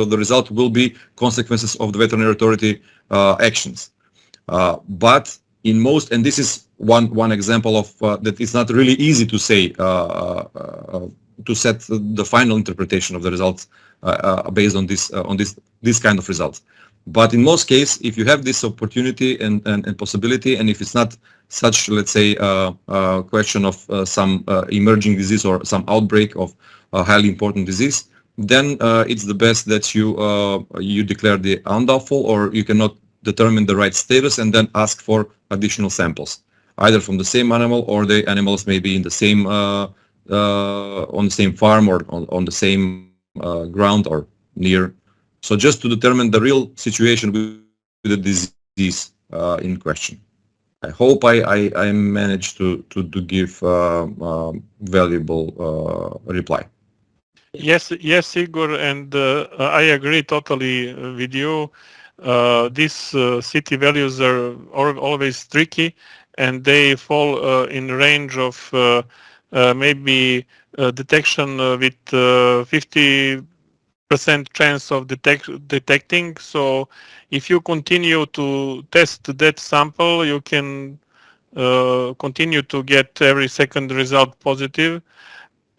of the result will be consequences of the veterinary authority actions. But in most, and this is one example of that it's not really easy to say to set the final interpretation of the results based on this kind of results. But in most cases, if you have this opportunity and possibility, and if it's not such, let's say, question of some emerging disease or some outbreak of a highly important disease, then it's the best that you declare the undoubtful, or you cannot determine the right status and then ask for additional samples, either from the same animal or the animals may be in the same on the same farm or on the same ground or near. So just to determine the real situation with the disease in question. I hope I managed to give valuable reply. Yes, Igor, and I agree totally with you. These city values are always tricky, and they fall in range of maybe detection with 50% chance of detecting. So if you continue to test that sample, you can continue to get every second result positive,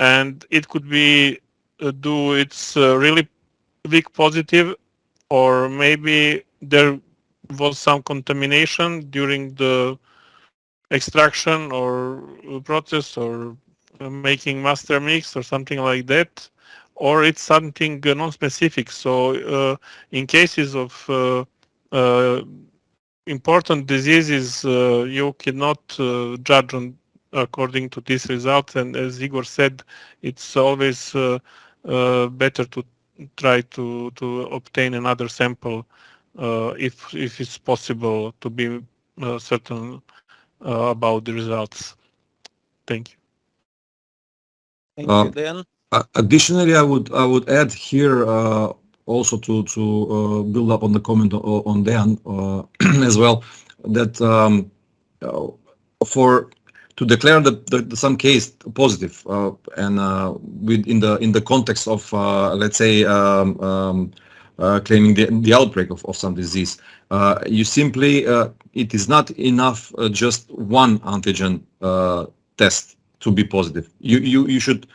and it could be do its really big positive, or maybe there was some contamination during the extraction or process, or making master mix or something like that, or it's something non-specific. So in cases of important diseases, you cannot judge on according to these results, and as Igor said, it's always better to try to obtain another sample if it's possible to be certain about the results. Thank you. Thank you, Dan. Additionally, I would add here also to build up on the comment on Dan as well, that for to declare some case positive and in the context of let's say claiming the outbreak of some disease, you simply it is not enough just one antigen test to be positive. You should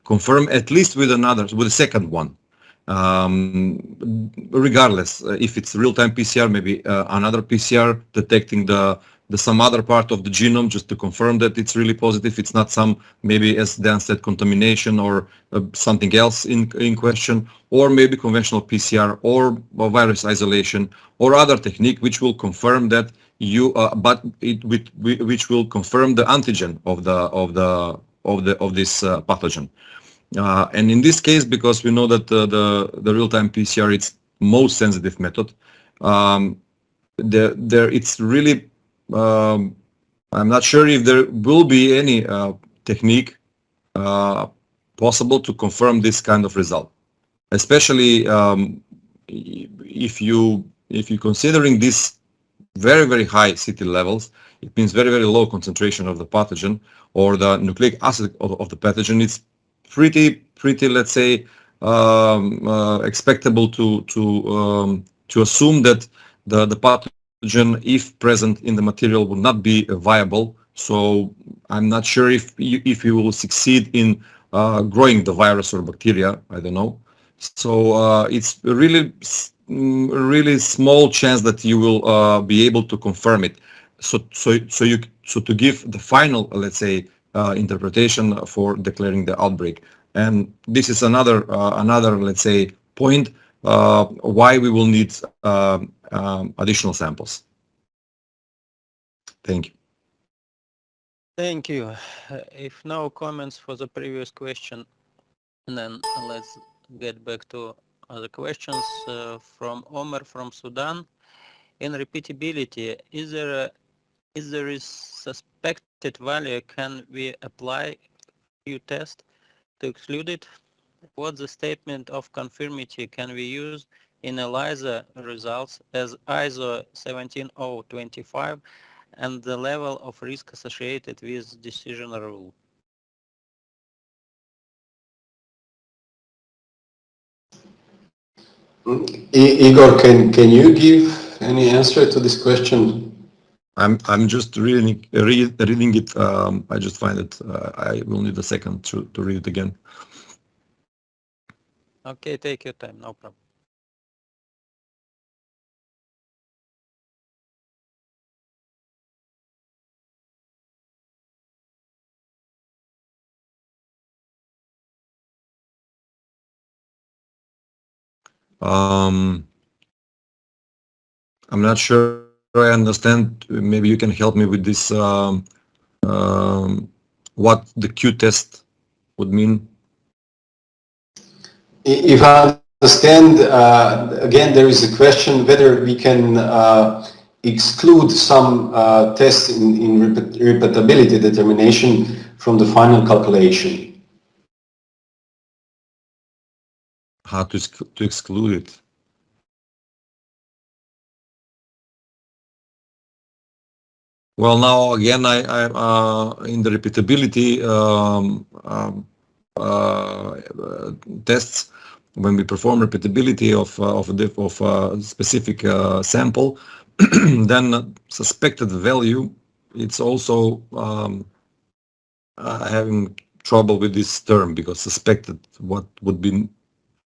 confirm at least with a second one. Regardless if it's real-time PCR, maybe another PCR detecting some other part of the genome, just to confirm that it's really positive. It's not some, maybe as Dan said, contamination or something else in question, or maybe conventional PCR or virus isolation or other technique which will confirm that which will confirm the antigen of this pathogen. And in this case, because we know that the real-time PCR is most sensitive method, it's really I'm not sure if there will be any technique possible to confirm this kind of result, especially if you considering this very high CT levels. It means very low concentration of the pathogen or the nucleic acid of the pathogen. It's pretty let's say expectable to assume that the pathogen, if present in the material, will not be viable. So I'm not sure if you will succeed in growing the virus or bacteria. I don't know. So it's really small chance that you will be able to confirm it. So to give the final, let's say, interpretation for declaring the outbreak. And this is another let's say point why we will need additional samples. Thank you. Thank you. If no comments for the previous question, then let's get back to other questions from Omer from Sudan. In repeatability, is there is suspected value, can we apply Q test to exclude it? What's the statement of conformity can we use in ELISA results as ISO 17025 and the level of risk associated with decision rule? Igor, can you give any answer to this question? I'm just reading it. I just find it. I will need a second to read it again. Okay, take your time, no problem. I'm not sure I understand. Maybe you can help me with this. What the Q test would mean? If I understand, again, there is a question whether we can exclude some tests in repeatability determination from the final calculation. How to exclude it? Well, now again, I in the repeatability tests, when we perform repeatability of a specific sample, then suspected value, it's also having trouble with this term, because suspected, what would be,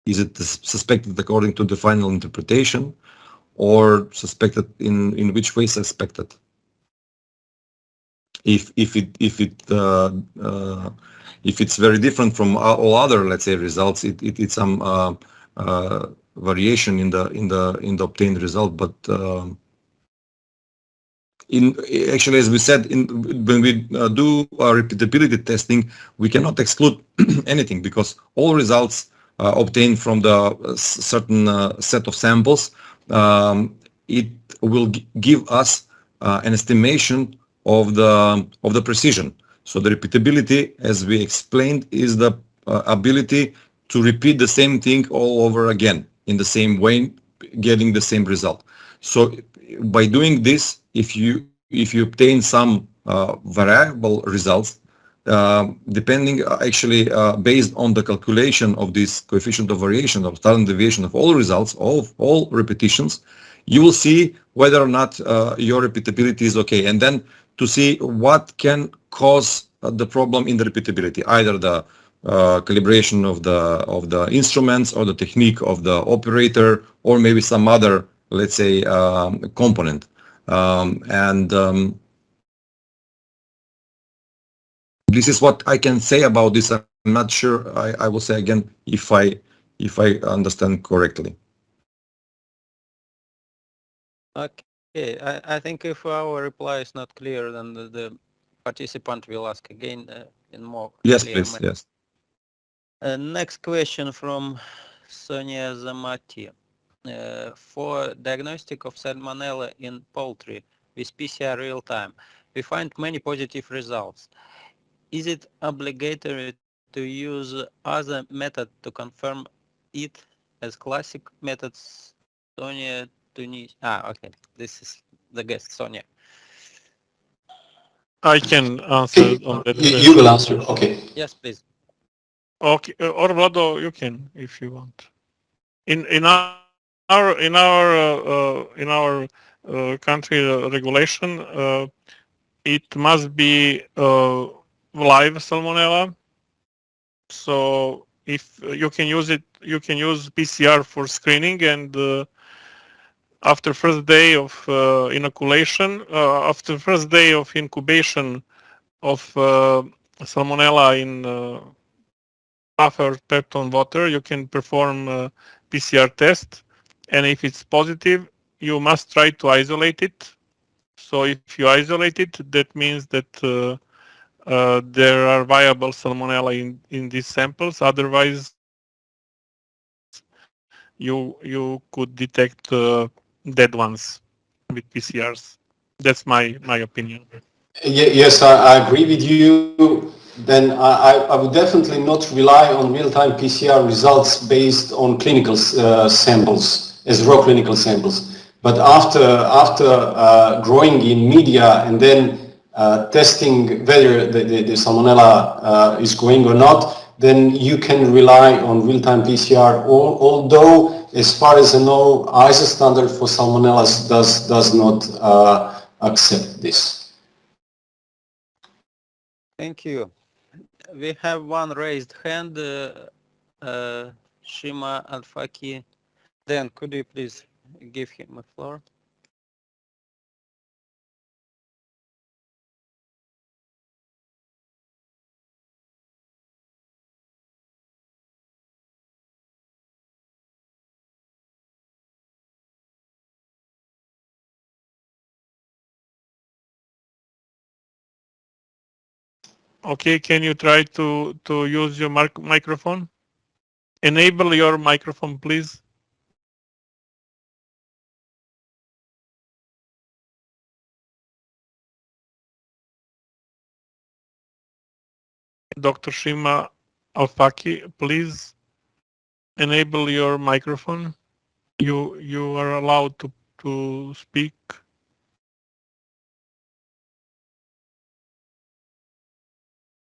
is it suspected according to the final interpretation, or suspected in which way suspected? If it's very different from all other, let's say, results, it's some variation in the obtained result. But actually, as we said, when we do repeatability testing, we cannot exclude anything, because all results obtained from the certain set of samples, it will give us an estimation of the precision. So the repeatability, as we explained, is the ability to repeat the same thing all over again in the same way, getting the same result. So by doing this, if you obtain some variable results, depending actually based on the calculation of this coefficient of variation, of standard deviation of all results, of all repetitions, you will see whether or not your repeatability is okay, and then to see what can cause the problem in the repeatability, either the calibration of the instruments, or the technique of the operator, or maybe some other, let's say, component. This is what I can say about this. I'm not sure. I will say again if I understand correctly. Okay, I think if our reply is not clear, then the participant will ask again in more Yes, clear please. manner. Yes. Next question from Sonia Zamati. For diagnostic of salmonella in poultry with PCR real time, we find many positive results. Is it obligatory to use other method to confirm it as classic methods? Sonia Tunis. Okay, this is the guest, Sonia. I can answer on that question. You will answer. Okay. Yes, please. Okay, or Vlado, you can if you want. In our country regulation, it must be live salmonella. So if you can use it, you can use PCR for screening, and after first day of inoculation, after first day of incubation of salmonella in buffer peptone water, you can perform PCR test, and if it's positive, you must try to isolate it. So if you isolate it, that means that there are viable salmonella in these samples. Otherwise, you could detect dead ones with PCRs. That's my opinion. Yes, I agree with you. Then I would definitely not rely on real-time PCR results based on clinical samples as raw clinical samples. But after growing in media and then testing whether the salmonella is going or not, then you can rely on real-time PCR, although as far as I know, ISO standard for salmonellas does not accept this. Thank you. We have one raised hand, Shima Al-Faki. Dan, could you please give him the floor? Okay, can you try to use your microphone? Enable your microphone, please. Dr. Shima Alfaki, please enable your microphone. You are allowed to speak.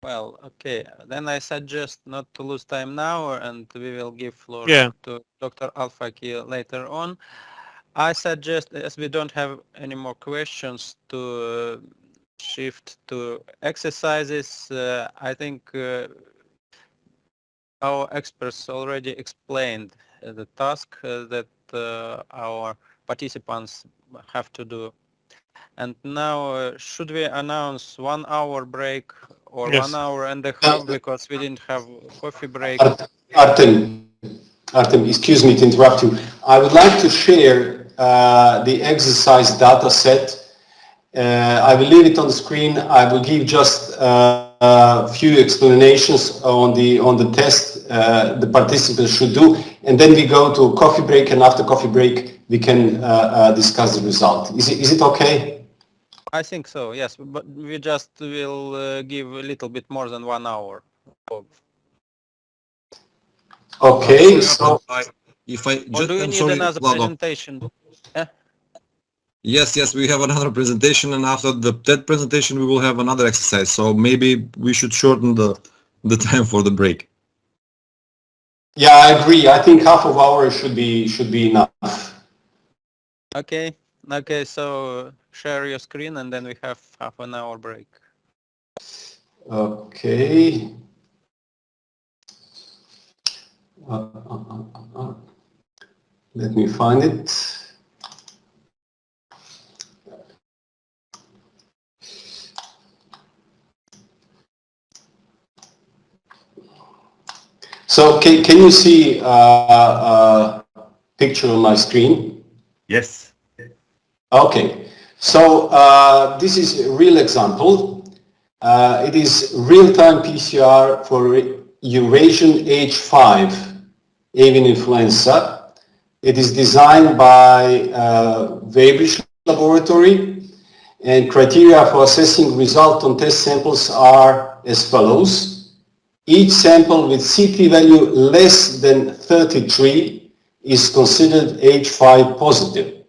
Well, okay. Then I suggest not to lose time now, and we will give floor Yeah. to Dr. Al-Faki later on. I suggest, as we don't have any more questions, to shift to exercises. I think our experts already explained the task that our participants have to do. And now, should we announce 1 hour break or Yes. 1 hour and a half because we didn't have coffee break? Artem, excuse me to interrupt you. I would like to share the exercise data set. I will leave it on the screen. I will give just a few explanations on the test the participants should do, and then we go to a coffee break, and after coffee break we can discuss the result. Is it okay? I think so, yes, but we just will give a little bit more than 1 hour. Okay, so so if I Or just, do you I'm need sorry, another Vlado. presentation? Yes, we have another presentation, and after that presentation, we will have another exercise. So maybe we should shorten the time for the break. yeah, I agree. I think half of hour should be enough. Okay, so share your screen and then we have half an hour break. Okay. Let me find it. So can you see a picture on my screen? Yes. Okay. So this is a real example. It is real-time PCR for Eurasian H5 avian influenza. It is designed by Weybridge Laboratory, and criteria for assessing result on test samples are as follows. Each sample with CT value less than 33 is considered H5 positive.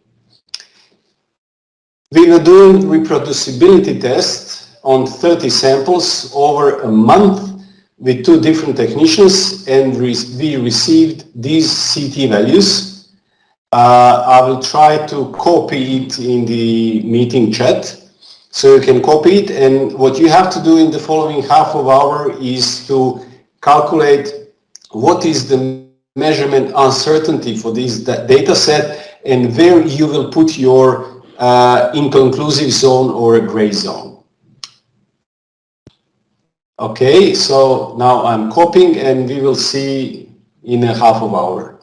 We were doing reproducibility tests on 30 samples over a month with 2 different technicians, and we received these CT values. I will try to copy it in the meeting chat, so you can copy it, and what you have to do in the following half of hour is to calculate what is the measurement uncertainty for this data set and where you will put your inconclusive zone or a gray zone. Okay, so now I'm copying, and we will see in a half of hour.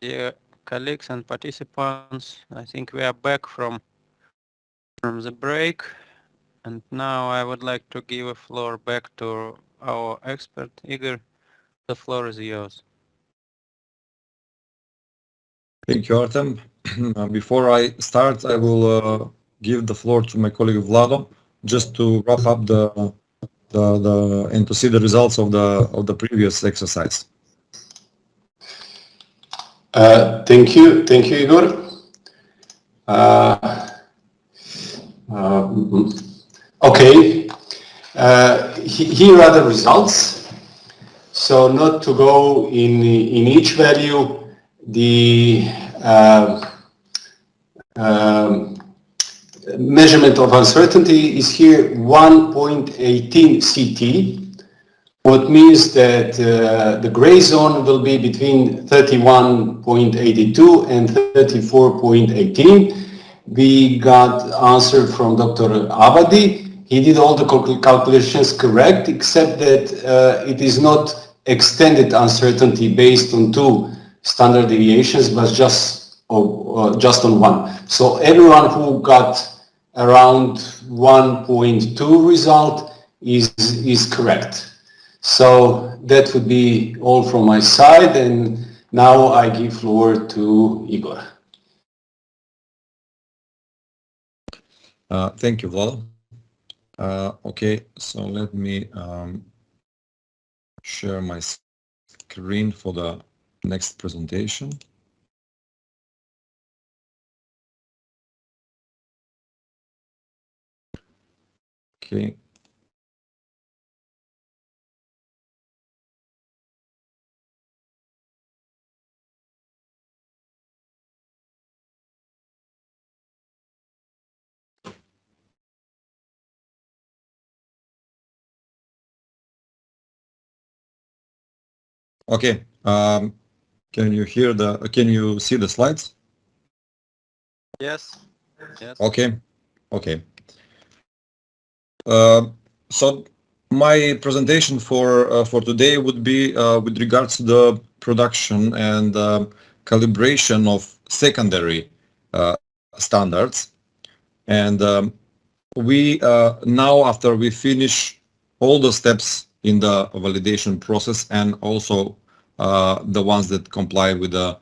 Yeah, colleagues and participants. I think we are back from the break, and now I would like to give the floor back to our expert, Igor. The floor is yours. Thank you, Artem. Before I start, I will give the floor to my colleague Vlado, just to wrap up and to see the results of the previous exercise. Thank you, Igor. Okay, here are the results. So not to go in each value, the measurement of uncertainty is here 1.18 CT, what means that the gray zone will be between 31.82 and 34.18. We got answer from Dr. Abadi. He did all the calculations correct, except that it is not extended uncertainty based on 2 standard deviations, but just on 1. So everyone who got around 1.2 result is correct. So that would be all from my side, and now I give floor to Igor. Thank you, Vlado. Okay, so let me share my screen for the next presentation. Okay. Okay. Can you see the slides? Yes. Yes. Okay. Okay. So my presentation for today would be with regards to the production and calibration of secondary standards. And we now, after we finish all the steps in the validation process and also the ones that comply with the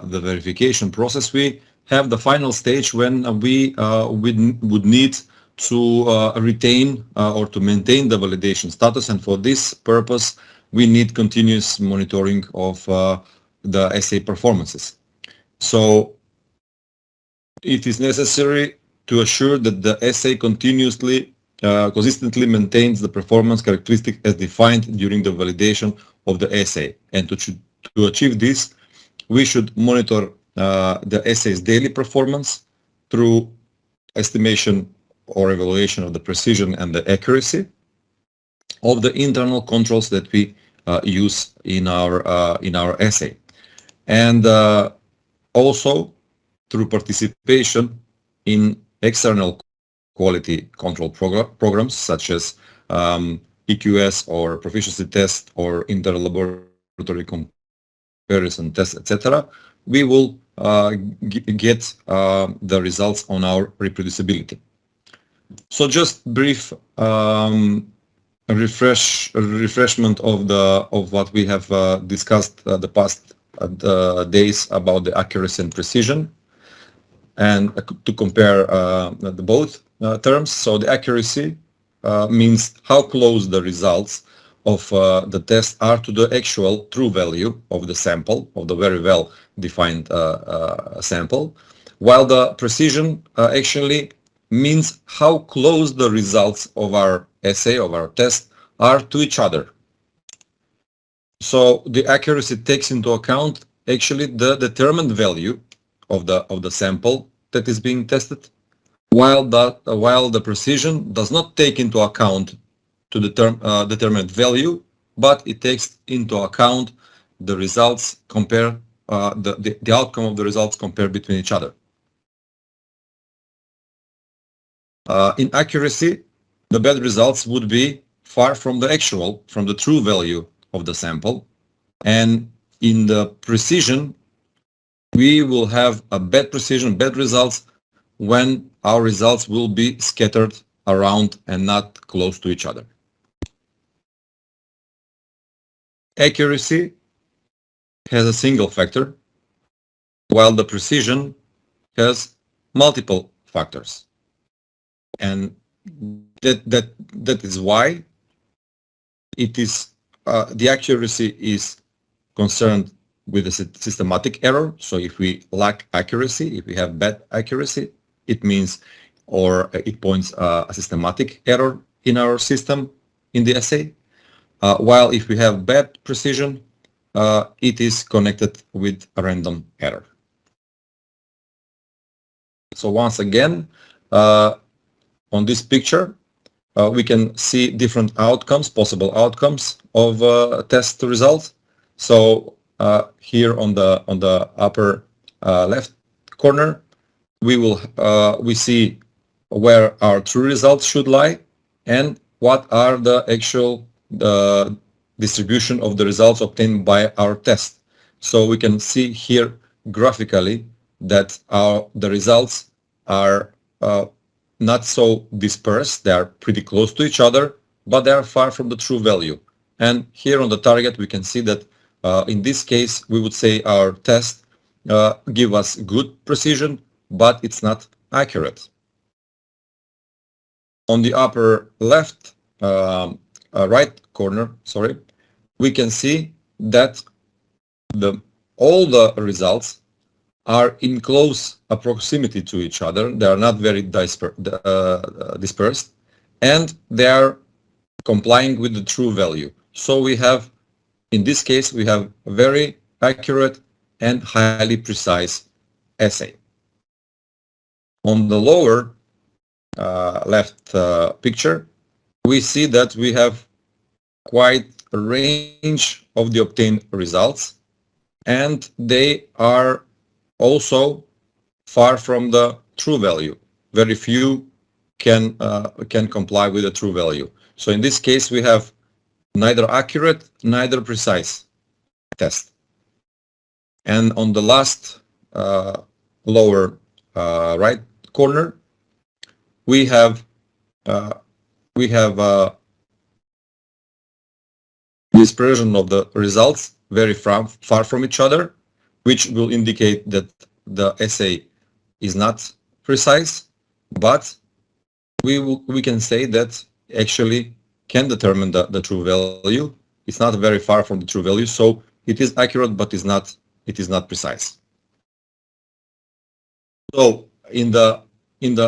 verification process, we have the final stage when we would need to retain or to maintain the validation status, and for this purpose we need continuous monitoring of the assay performances. So it is necessary to assure that the assay consistently maintains the performance characteristic as defined during the validation of the assay. And to achieve this, we should monitor the assay's daily performance through estimation or evaluation of the precision and the accuracy of the internal controls that we use in our assay, and also through participation in external quality control programs such as EQS or proficiency test or inter-laboratory comparison tests, etc. We will get the results on our reproducibility. So just brief refreshment of what we have discussed the past days about the accuracy and precision, and to compare the both terms. So the accuracy means how close the results of the test are to the actual true value of the sample, of the very well defined sample, while the precision actually means how close the results of our assay, of our test, are to each other. So the accuracy takes into account actually the determined value of the sample that is being tested, while the precision does not take into account to determined value, but it takes into account the results compared the outcome of the results compared between each other. In accuracy, the bad results would be far from the true value of the sample, and in the precision, we will have a bad precision, bad results when our results will be scattered around and not close to each other. Accuracy has a single factor, while the precision has multiple factors. And that is why it is the accuracy is concerned with a systematic error. So if we lack accuracy, if we have bad accuracy, it means, or it points a systematic error in our system in the assay. While if we have bad precision, it is connected with a random error. So once again, on this picture, we can see different outcomes, possible outcomes of test results. So here on the upper left corner, we see where our true results should lie and what are the actual distribution of the results obtained by our test. So we can see here graphically that the results are not so dispersed. They are pretty close to each other, but they are far from the true value. And here on the target, we can see that in this case, we would say our test give us good precision, but it's not accurate. On the upper left, right corner, sorry, we can see that all the results are in close proximity to each other. They are not very dispersed, and they are complying with the true value. So we have, in this case, we have a very accurate and highly precise assay. On the lower left picture, we see that we have quite a range of the obtained results, and they are also far from the true value. Very few can comply with the true value. So in this case, we have neither accurate, neither precise test. And on the last lower right corner, we have dispersion of the results very far from each other, which will indicate that the assay is not precise, but we can say that actually can determine the true value. It's not very far from the true value, so it is accurate, but it is not precise. So in the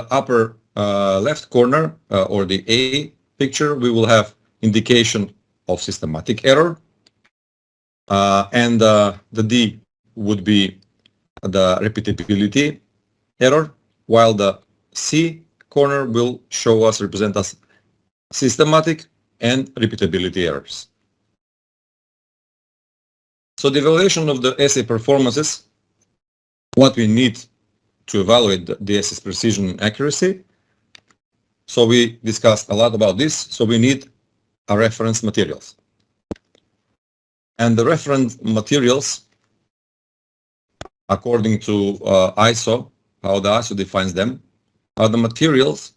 upper left corner or the A picture, we will have indication of systematic error, and the D would be the repeatability error, while the C corner will represent us systematic and repeatability errors. So the evaluation of the assay performances, what we need to evaluate the assay's precision and accuracy. So we discussed a lot about this. So we need a reference materials. And the reference materials, according to ISO, how the ISO defines them, are the materials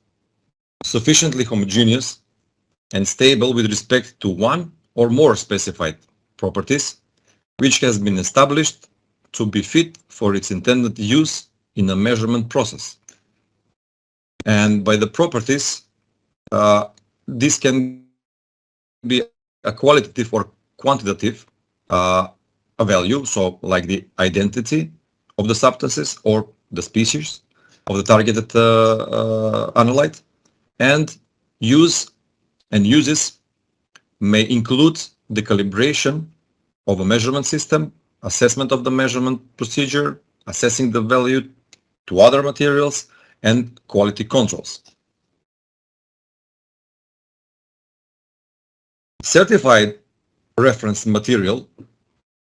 sufficiently homogeneous and stable with respect to one or more specified properties, which has been established to be fit for its intended use in a measurement process. And by the properties, this can be a qualitative or quantitative a value, so like the identity of the substances or the species of the targeted analyte, and uses may include the calibration of a measurement system, assessment of the measurement procedure, assessing the value to other materials, and quality controls. Certified reference material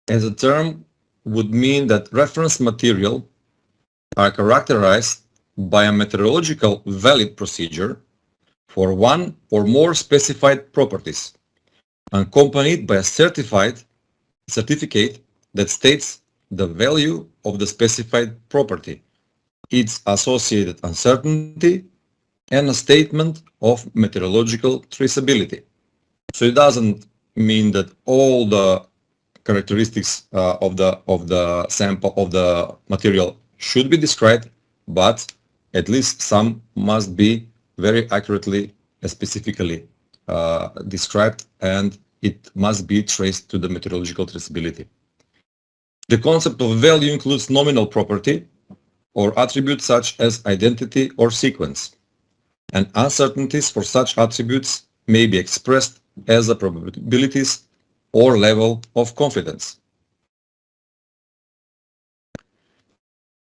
as a term would mean that reference material are characterized by a metrological valid procedure for one or more specified properties, accompanied by a certificate that states the value of the specified property, its associated uncertainty, and a statement of meteorological traceability. So it doesn't mean that all the characteristics of the sample of the material should be described, but at least some must be very accurately and specifically described, and it must be traced to the meteorological traceability. The concept of value includes nominal property or attributes such as identity or sequence, and uncertainties for such attributes may be expressed as the probabilities or level of confidence.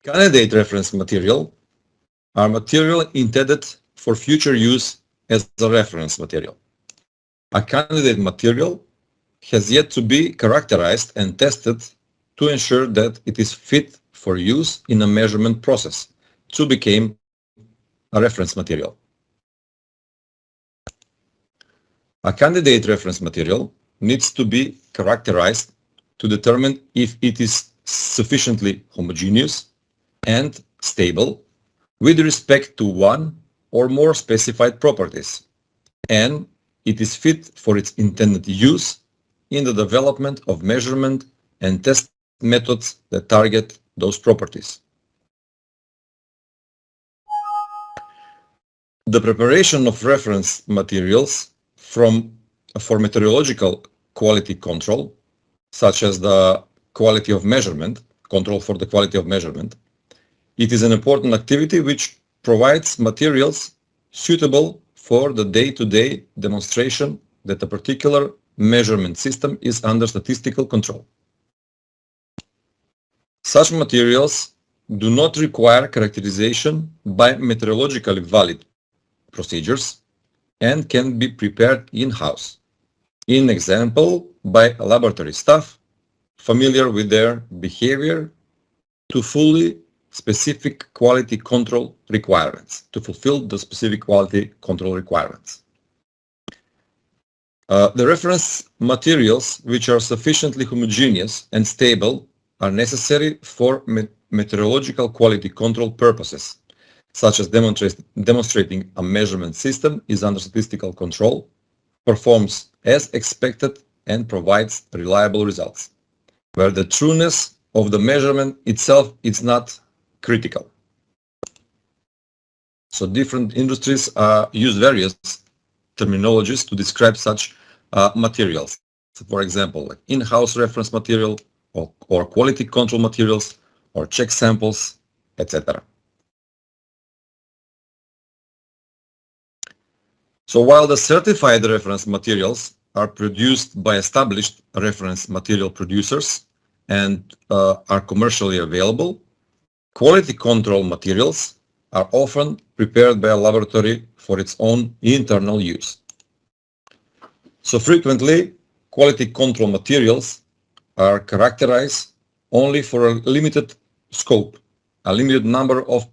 Candidate reference material are material intended for future use as a reference material. A candidate material has yet to be characterized and tested to ensure that it is fit for use in a measurement process to become a reference material. A candidate reference material needs to be characterized to determine if it is sufficiently homogeneous and stable with respect to one or more specified properties, and it is fit for its intended use in the development of measurement and test methods that target those properties. The preparation of reference materials for meteorological quality control, such as the quality of measurement, control for the quality of measurement, it is an important activity which provides materials suitable for the day-to-day demonstration that a particular measurement system is under statistical control. Such materials do not require characterization by meteorologically valid procedures and can be prepared in-house, in example by laboratory staff familiar with their behavior to fully specific quality control requirements, to fulfill the specific quality control requirements. The reference materials which are sufficiently homogeneous and stable are necessary for meteorological quality control purposes, such as demonstrating a measurement system is under statistical control, performs as expected, and provides reliable results, where the trueness of the measurement itself is not critical. So different industries use various terminologies to describe such materials. So for example, like in-house reference material or quality control materials or check samples, etc. So while the certified reference materials are produced by established reference material producers and are commercially available, quality control materials are often prepared by a laboratory for its own internal use. So frequently, quality control materials are characterized only for a limited scope, a limited number of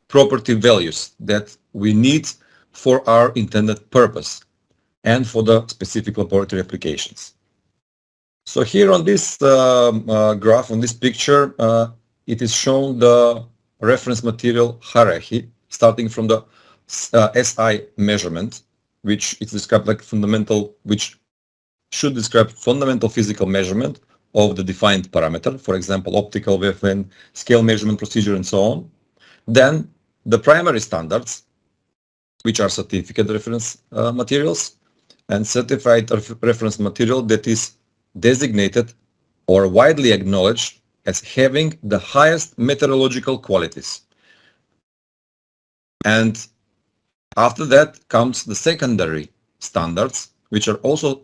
property values that we need for our intended purpose and for the specific laboratory applications. So here on this graph, on this picture, it is shown the reference material hierarchy, starting from the SI measurement, which is described like fundamental, which should describe fundamental physical measurement of the defined parameter, for example, optical wavelength, scale measurement procedure, and so on. Then the primary standards, which are certificate reference materials, and certified reference material that is designated or widely acknowledged as having the highest meteorological qualities. And after that comes the secondary standards, which are also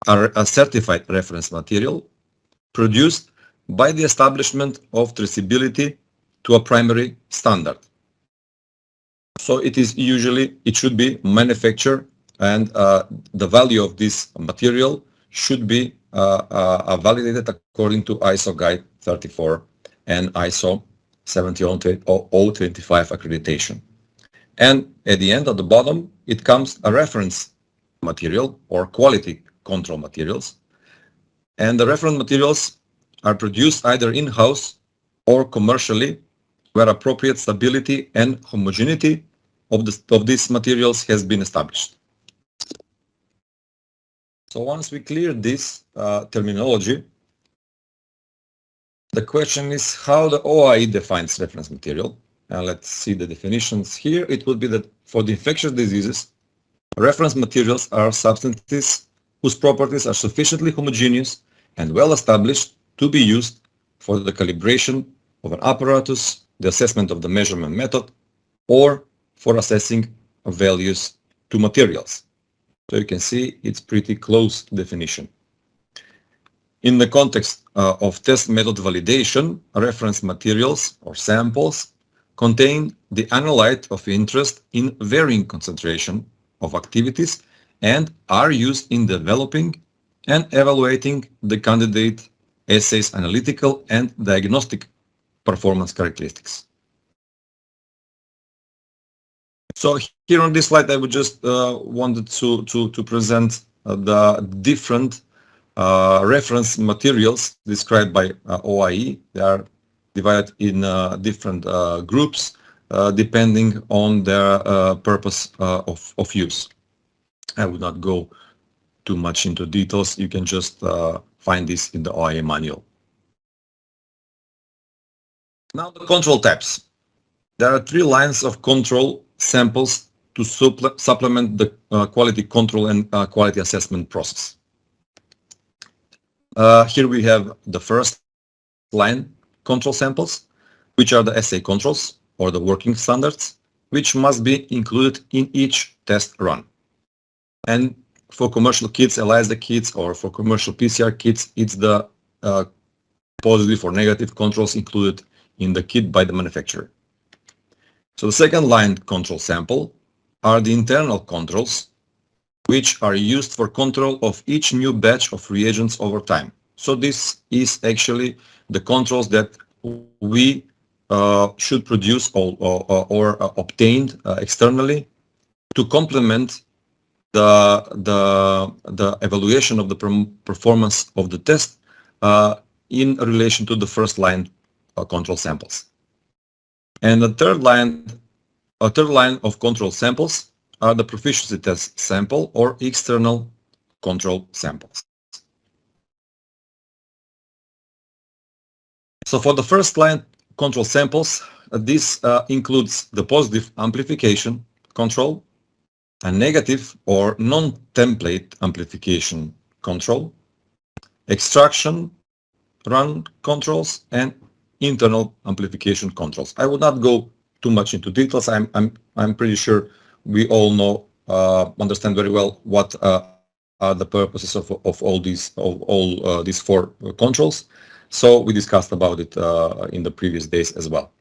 a certified reference material produced by the establishment of traceability to a primary standard. So it should be manufactured, and the value of this material should be validated according to ISO Guide 34 and ISO 17025 accreditation. And at the end, at the bottom, it comes a reference material or quality control materials. And the reference materials are produced either in-house or commercially, where appropriate stability and homogeneity of these materials has been established. So once we clear this terminology, the question is how the OIE defines reference material. And let's see the definitions here. It would be that for the infectious diseases, reference materials are substances whose properties are sufficiently homogeneous and well established to be used for the calibration of an apparatus, the assessment of the measurement method, or for assessing values to materials. So you can see it's pretty close definition. In the context of test method validation, reference materials or samples contain the analyte of interest in varying concentration of activities and are used in developing and evaluating the candidate assay's analytical and diagnostic performance characteristics. So here on this slide, I would just wanted to present the different reference materials described by OIE. They are divided in different groups depending on their purpose of use. I would not go too much into details. You can just find this in the OIE manual. Now the control types. There are 3 lines of control samples to supplement the quality control and quality assessment process. Here we have the first line control samples, which are the assay controls or the working standards, which must be included in each test run. And for commercial kits, ELISA kits, or for commercial PCR kits, it's the positive or negative controls included in the kit by the manufacturer. So the second line control sample are the internal controls, which are used for control of each new batch of reagents over time. So this is actually the controls that we should produce or obtained externally to complement the evaluation of the performance of the test in relation to the first line control samples. And the third line of control samples are the proficiency test sample or external control samples. So for the first line control samples, this includes the positive amplification control, a negative or non-template amplification control, extraction run controls, and internal amplification controls. I will not go too much into details. I'm pretty sure we all know, understand very well what are the purposes of all these 4 controls. So we discussed about it in the previous days as well.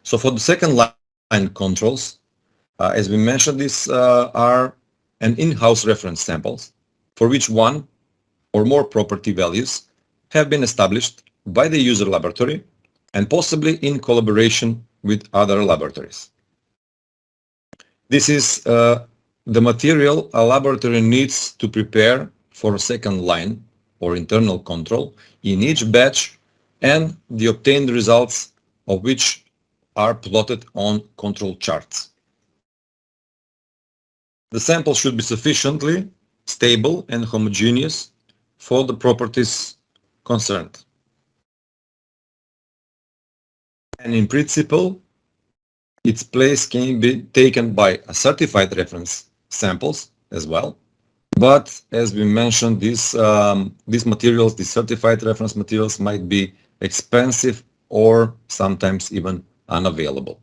So for the second line controls, as we mentioned, these are an in-house reference samples for which one or more property values have been established by the user laboratory and possibly in collaboration with other laboratories. This is the material a laboratory needs to prepare for a second line or internal control in each batch, and the obtained results of which are plotted on control charts. The sample should be sufficiently stable and homogeneous for the properties concerned. And in principle, its place can be taken by a certified reference samples as well. But as we mentioned, these materials, these certified reference materials, might be expensive or sometimes even unavailable.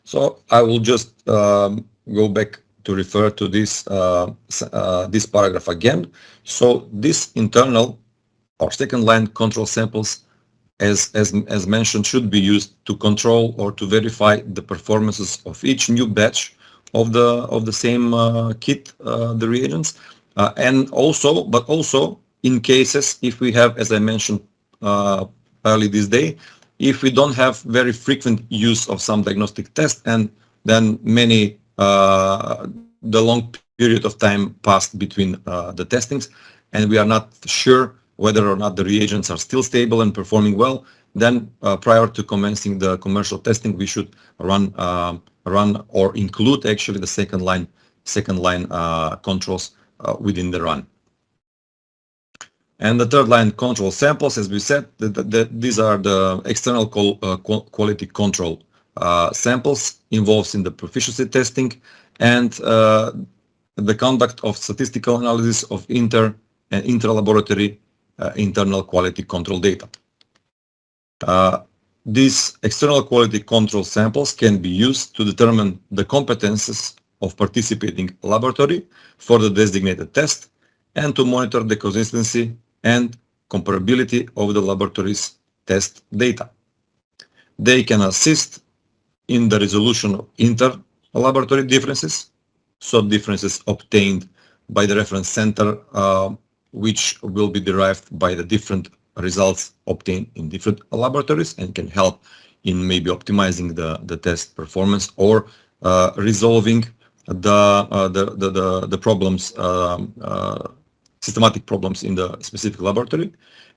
So I will just go back to refer to this paragraph again. So this internal or second line control samples, as mentioned, should be used to control or to verify the performances of each new batch of the same kit, the reagents, and also in cases if we have, as I mentioned early this day, if we don't have very frequent use of some diagnostic test, and then the long period of time passed between the testings, and we are not sure whether or not the reagents are still stable and performing well, then prior to commencing the commercial testing, we should run or include actually the second line controls within the run. And the third line control samples, as we said, these are the external quality control samples involved in the proficiency testing and the conduct of statistical analysis of inter and intra-laboratory internal quality control data. These external quality control samples can be used to determine the competences of participating laboratory for the designated test and to monitor the consistency and comparability of the laboratory's test data. They can assist in the resolution of inter-laboratory differences, so differences obtained by the reference center, which will be derived by the different results obtained in different laboratories and can help in maybe optimizing the test performance or resolving the problems, systematic problems in the specific laboratory.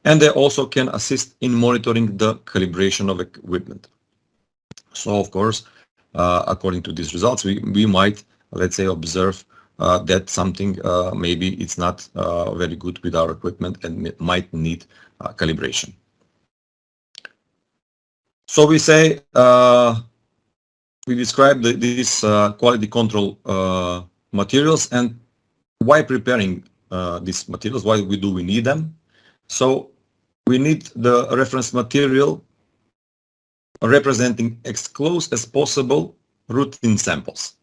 And they also can assist in monitoring the calibration of equipment. So of course, according to these results, we might, let's say, observe that something maybe it's not very good with our equipment and might need calibration. So we say, we describe these quality control materials and why preparing these materials, why do we need them? So we need the reference material representing as close as possible routine samples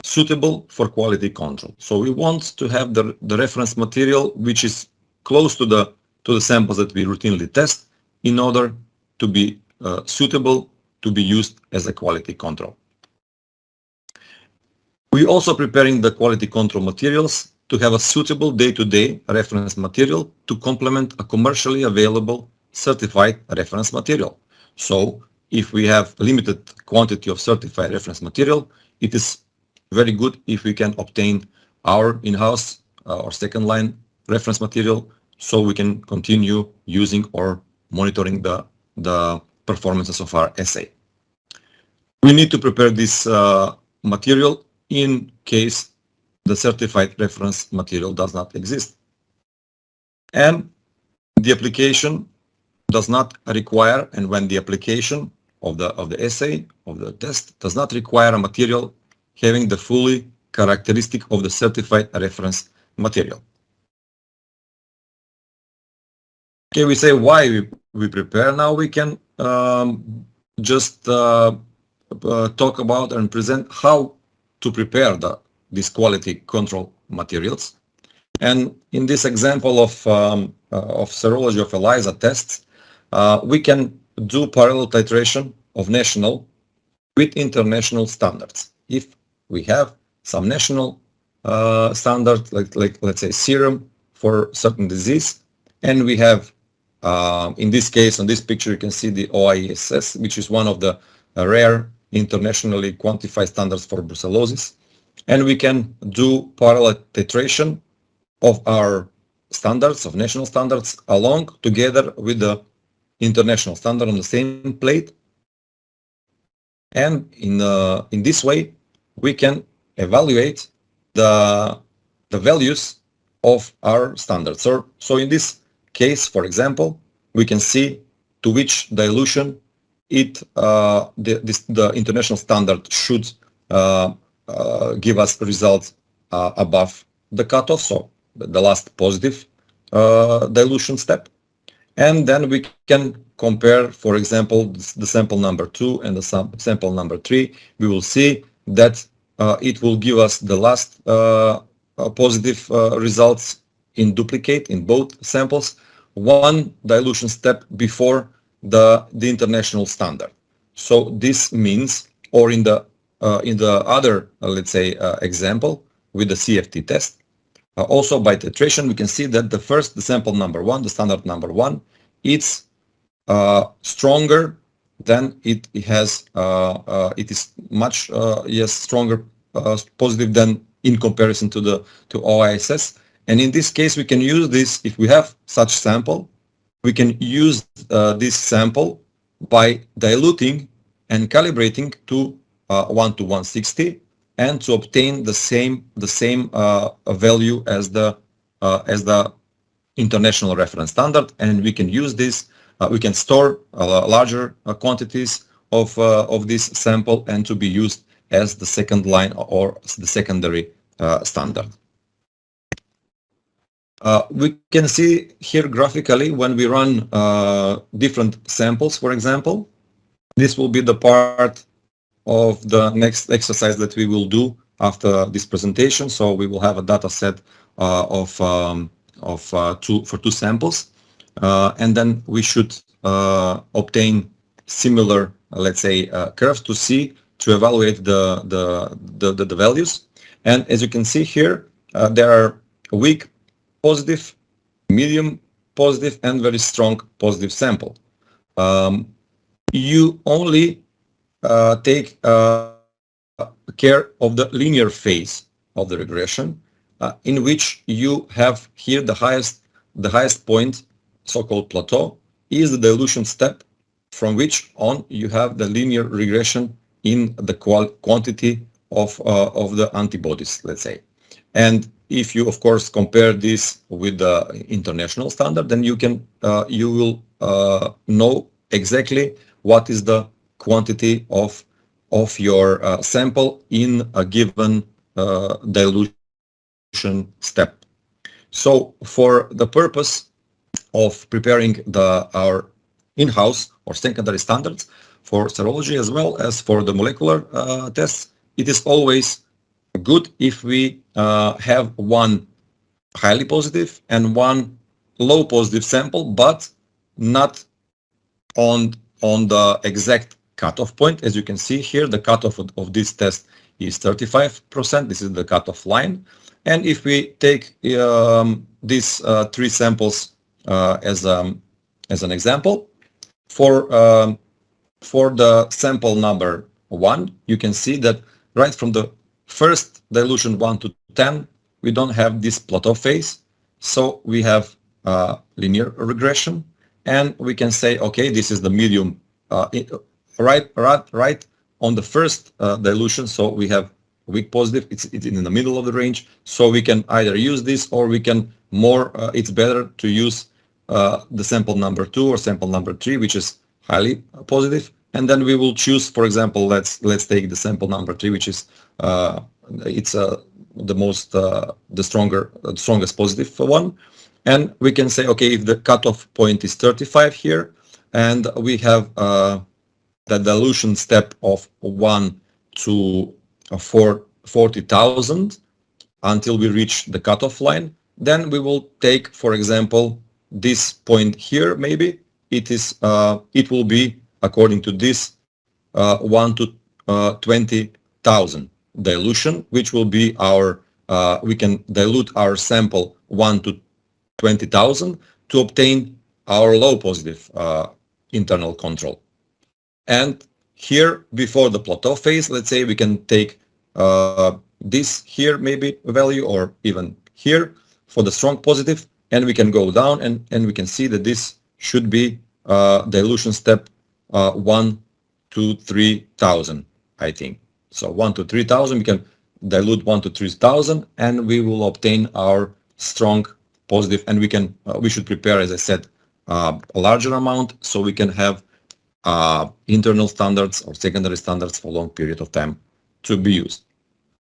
suitable for quality control. So we want to have the reference material which is close to the samples that we routinely test in order to be suitable to be used as a quality control. We also preparing the quality control materials to have a suitable day-to-day reference material to complement a commercially available certified reference material. So if we have limited quantity of certified reference material, it is very good if we can obtain our in-house or second line reference material so we can continue using or monitoring the performances of our assay. We need to prepare this material in case the certified reference material does not exist. And the application does not require, and when the application of the assay, of the test, does not require a material having the fully characteristic of the certified reference material. Okay, we say why we prepare. Now we can just talk about and present how to prepare these quality control materials. And in this example of serology of ELISA tests, we can do parallel titration of national with international standards. If we have some national standard, like let's say serum for certain disease, and we have, in this case, on this picture, you can see the OISS, which is one of the rare internationally quantified standards for brucellosis. And we can do parallel titration of our standards, of national standards, along together with the international standard on the same plate. And in this way, we can evaluate the values of our standards. So in this case, for example, we can see to which dilution the international standard should give us results above the cutoff, so the last positive dilution step. And then we can compare, for example, the sample number 2 and the sample number 3. We will see that it will give us the last positive results in duplicate in both samples, one dilution step before the international standard. So this means, or in the other, let's say, example with the CFT test, also by titration, we can see that the sample number 1, the standard number 1, it's stronger than it has. It is much stronger positive than in comparison to OISS, And in this case, we can use this, if we have such sample, we can use this sample by diluting and calibrating to 1 to 160 and to obtain the same value as the international reference standard. And we can use this, we can store larger quantities of this sample and to be used as the second line or the secondary standard. We can see here graphically when we run different samples, for example. This will be the part of the next exercise that we will do after this presentation. So we will have a data set for two samples, and then we should obtain similar, let's say, curves to evaluate the values. And as you can see here, there are weak positive, medium positive, and very strong positive sample. You only take care of the linear phase of the regression, in which you have here the highest point, so-called plateau, is the dilution step, from which on you have the linear regression in the quantity of the antibodies, let's say. And if you, of course, compare this with the international standard, then you will know exactly what is the quantity of your sample in a given dilution step. So for the purpose of preparing our in-house or secondary standards for serology as well as for the molecular tests, it is always good if we have one highly positive and one low positive sample, but not on the exact cutoff point. As you can see here, the cutoff of this test is 35%. This is the cutoff line. And if we take these three samples as an example, for the sample number 1, you can see that right from the first dilution 1 to 10, we don't have this plateau phase. So we have linear regression, and we can say, okay, this is the medium right on the first dilution. So we have weak positive, it's in the middle of the range. So we can either use this, or we can it's better to use the sample number 2 or sample number 3, which is highly positive. And then we will choose, for example, let's take the sample number 3, which is the strongest positive one. And we can say, okay, if the cutoff point is 35 here, and we have the dilution step of 1 to 40,000 until we reach the cutoff line, then we will take, for example, this point here. Maybe it will be according to this 1 to 20,000 dilution, which will be our we can dilute our sample 1 to 20,000 to obtain our low positive internal control. And here, before the plateau phase, let's say we can take this here maybe value, or even here for the strong positive, and we can go down and we can see that this should be dilution step 1 to 3,000, I think. So 1 to 3,000, we can dilute 1 to 3,000, and we will obtain our strong positive. And we should prepare, as I said, a larger amount, so we can have internal standards or secondary standards for a long period of time to be used.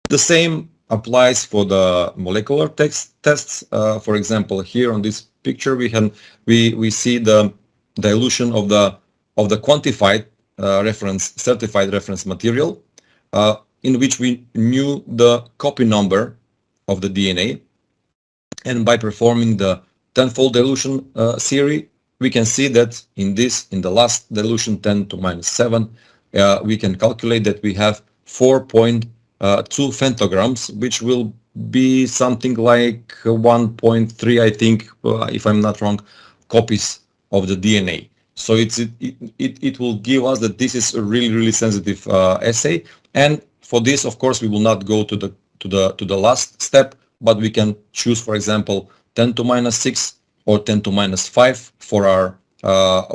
The same applies for the molecular tests. For example, here on this picture, we see the dilution of the quantified certified reference material, in which we knew the copy number of the DNA, and by performing the tenfold dilution series, we can see that in the last dilution 10 to minus 7, we can calculate that we have 4.2 femtograms, which will be something like 1.3, I think, if I'm not wrong, copies of the DNA. So it will give us that this is a really sensitive assay. And for this, of course, we will not go to the last step, but we can choose, for example, 10 to minus 6 or 10 to minus 5 for our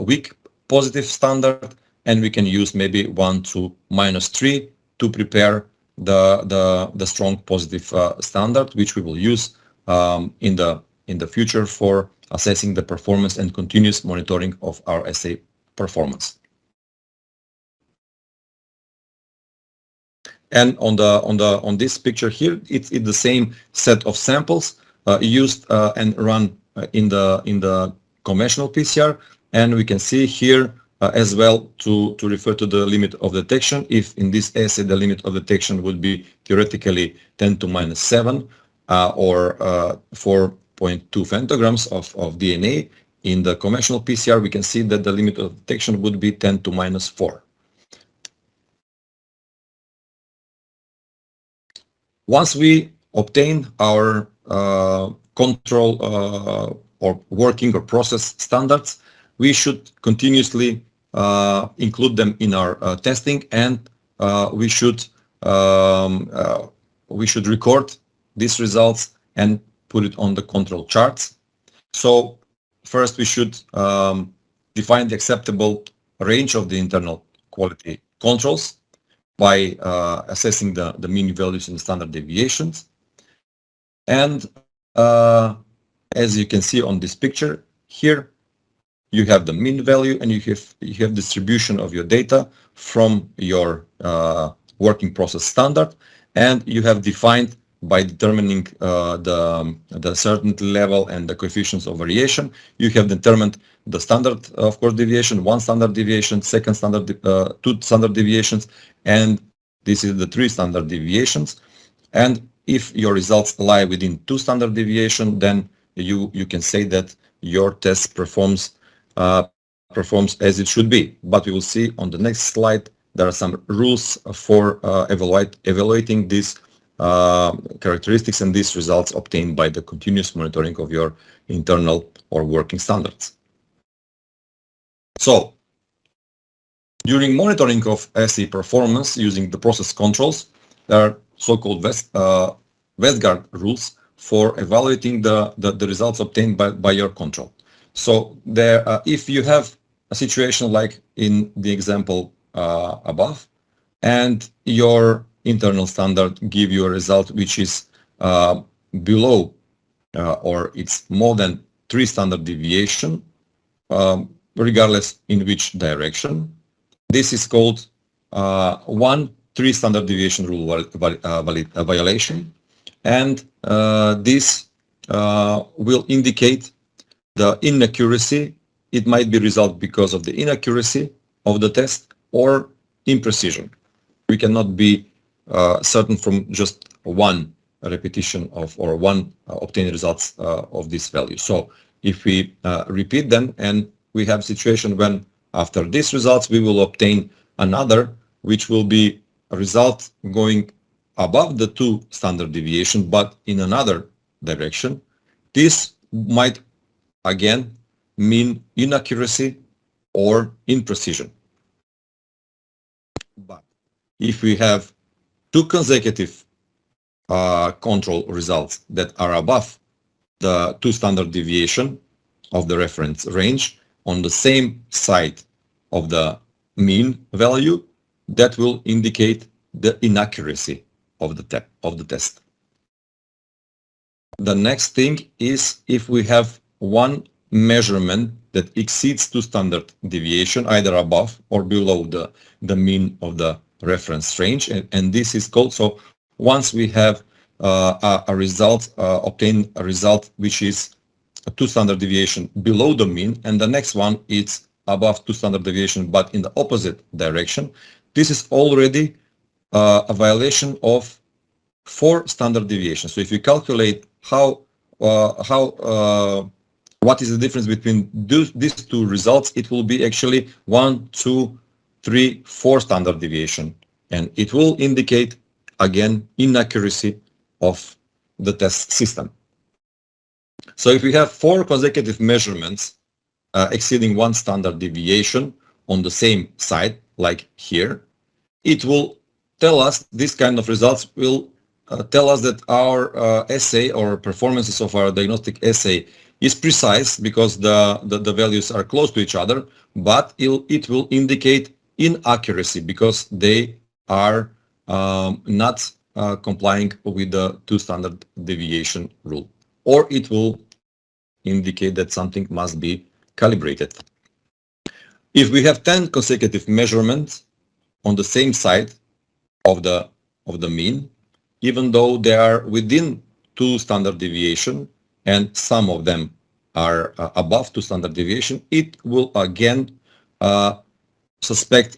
weak positive standard, and we can use maybe 1 to minus 3 to prepare the strong positive standard, which we will use in the future for assessing the performance and continuous monitoring of our assay performance. And on this picture here, it's the same set of samples used and run in the conventional PCR, and we can see here as well to refer to the limit of detection. If in this assay the limit of detection would be theoretically 10 to minus 7 or 4.2 femtograms of DNA, in the conventional PCR we can see that the limit of detection would be 10 to minus 4. Once we obtain our control or working or process standards, we should continuously include them in our testing, and we should record these results and put it on the control charts. So first we should define the acceptable range of the internal quality controls by assessing the mean values and standard deviations. And as you can see on this picture here, you have the mean value and you have distribution of your data from your working process standard, and you have defined by determining the certainty level and the coefficients of variation. You have determined the standard, of course, deviation, 1 standard deviation, second standard, 2 standard deviations, and this is the 3 standard deviations. And if your results lie within 2 standard deviation, then you can say that your test performs as it should be. But we will see on the next slide there are some rules for evaluating these characteristics and these results obtained by the continuous monitoring of your internal or working standards. So, during monitoring of assay performance using the process controls, there are so-called Westgard rules for evaluating the results obtained by your control. So, if you have a situation like in the example above, and your internal standard give you a result which is below or it's more than 3 standard deviation, regardless in which direction. This is called 3 standard deviation rule violation, and this will indicate the inaccuracy. It might be result because of the inaccuracy of the test or imprecision. We cannot be certain from just one repetition of or one obtained results of this value. So if we repeat them and we have situation when after these results we will obtain another which will be a result going above the 2 standard deviation but in another direction, this might again mean inaccuracy or imprecision. But if we have 2 consecutive control results that are above the 2 standard deviation of the reference range on the same side of the mean value, that will indicate the inaccuracy of the test. The next thing is if we have one measurement that exceeds 2 standard deviation, either above or below the mean of the reference range, and this is called, so once we have a result, obtain a result which is a 2 standard deviation below the mean, and the next one is above 2 standard deviation but in the opposite direction, this is already a violation of 4 standard deviations. So if you calculate what is the difference between these 2 results, it will be actually 1, 2, 3, 4 standard deviation, and it will indicate again inaccuracy of the test system. So if we have 4 consecutive measurements exceeding 1 standard deviation on the same side, like here, it will tell us this kind of results will tell us that our assay or performances of our diagnostic assay is precise because the values are close to each other, but it will indicate inaccuracy because they are not complying with the 2 standard deviation rule, or it will indicate that something must be calibrated. If we have 10 consecutive measurements on the same side of the mean, even though they are within 2 standard deviation and some of them are above 2 standard deviation, it will again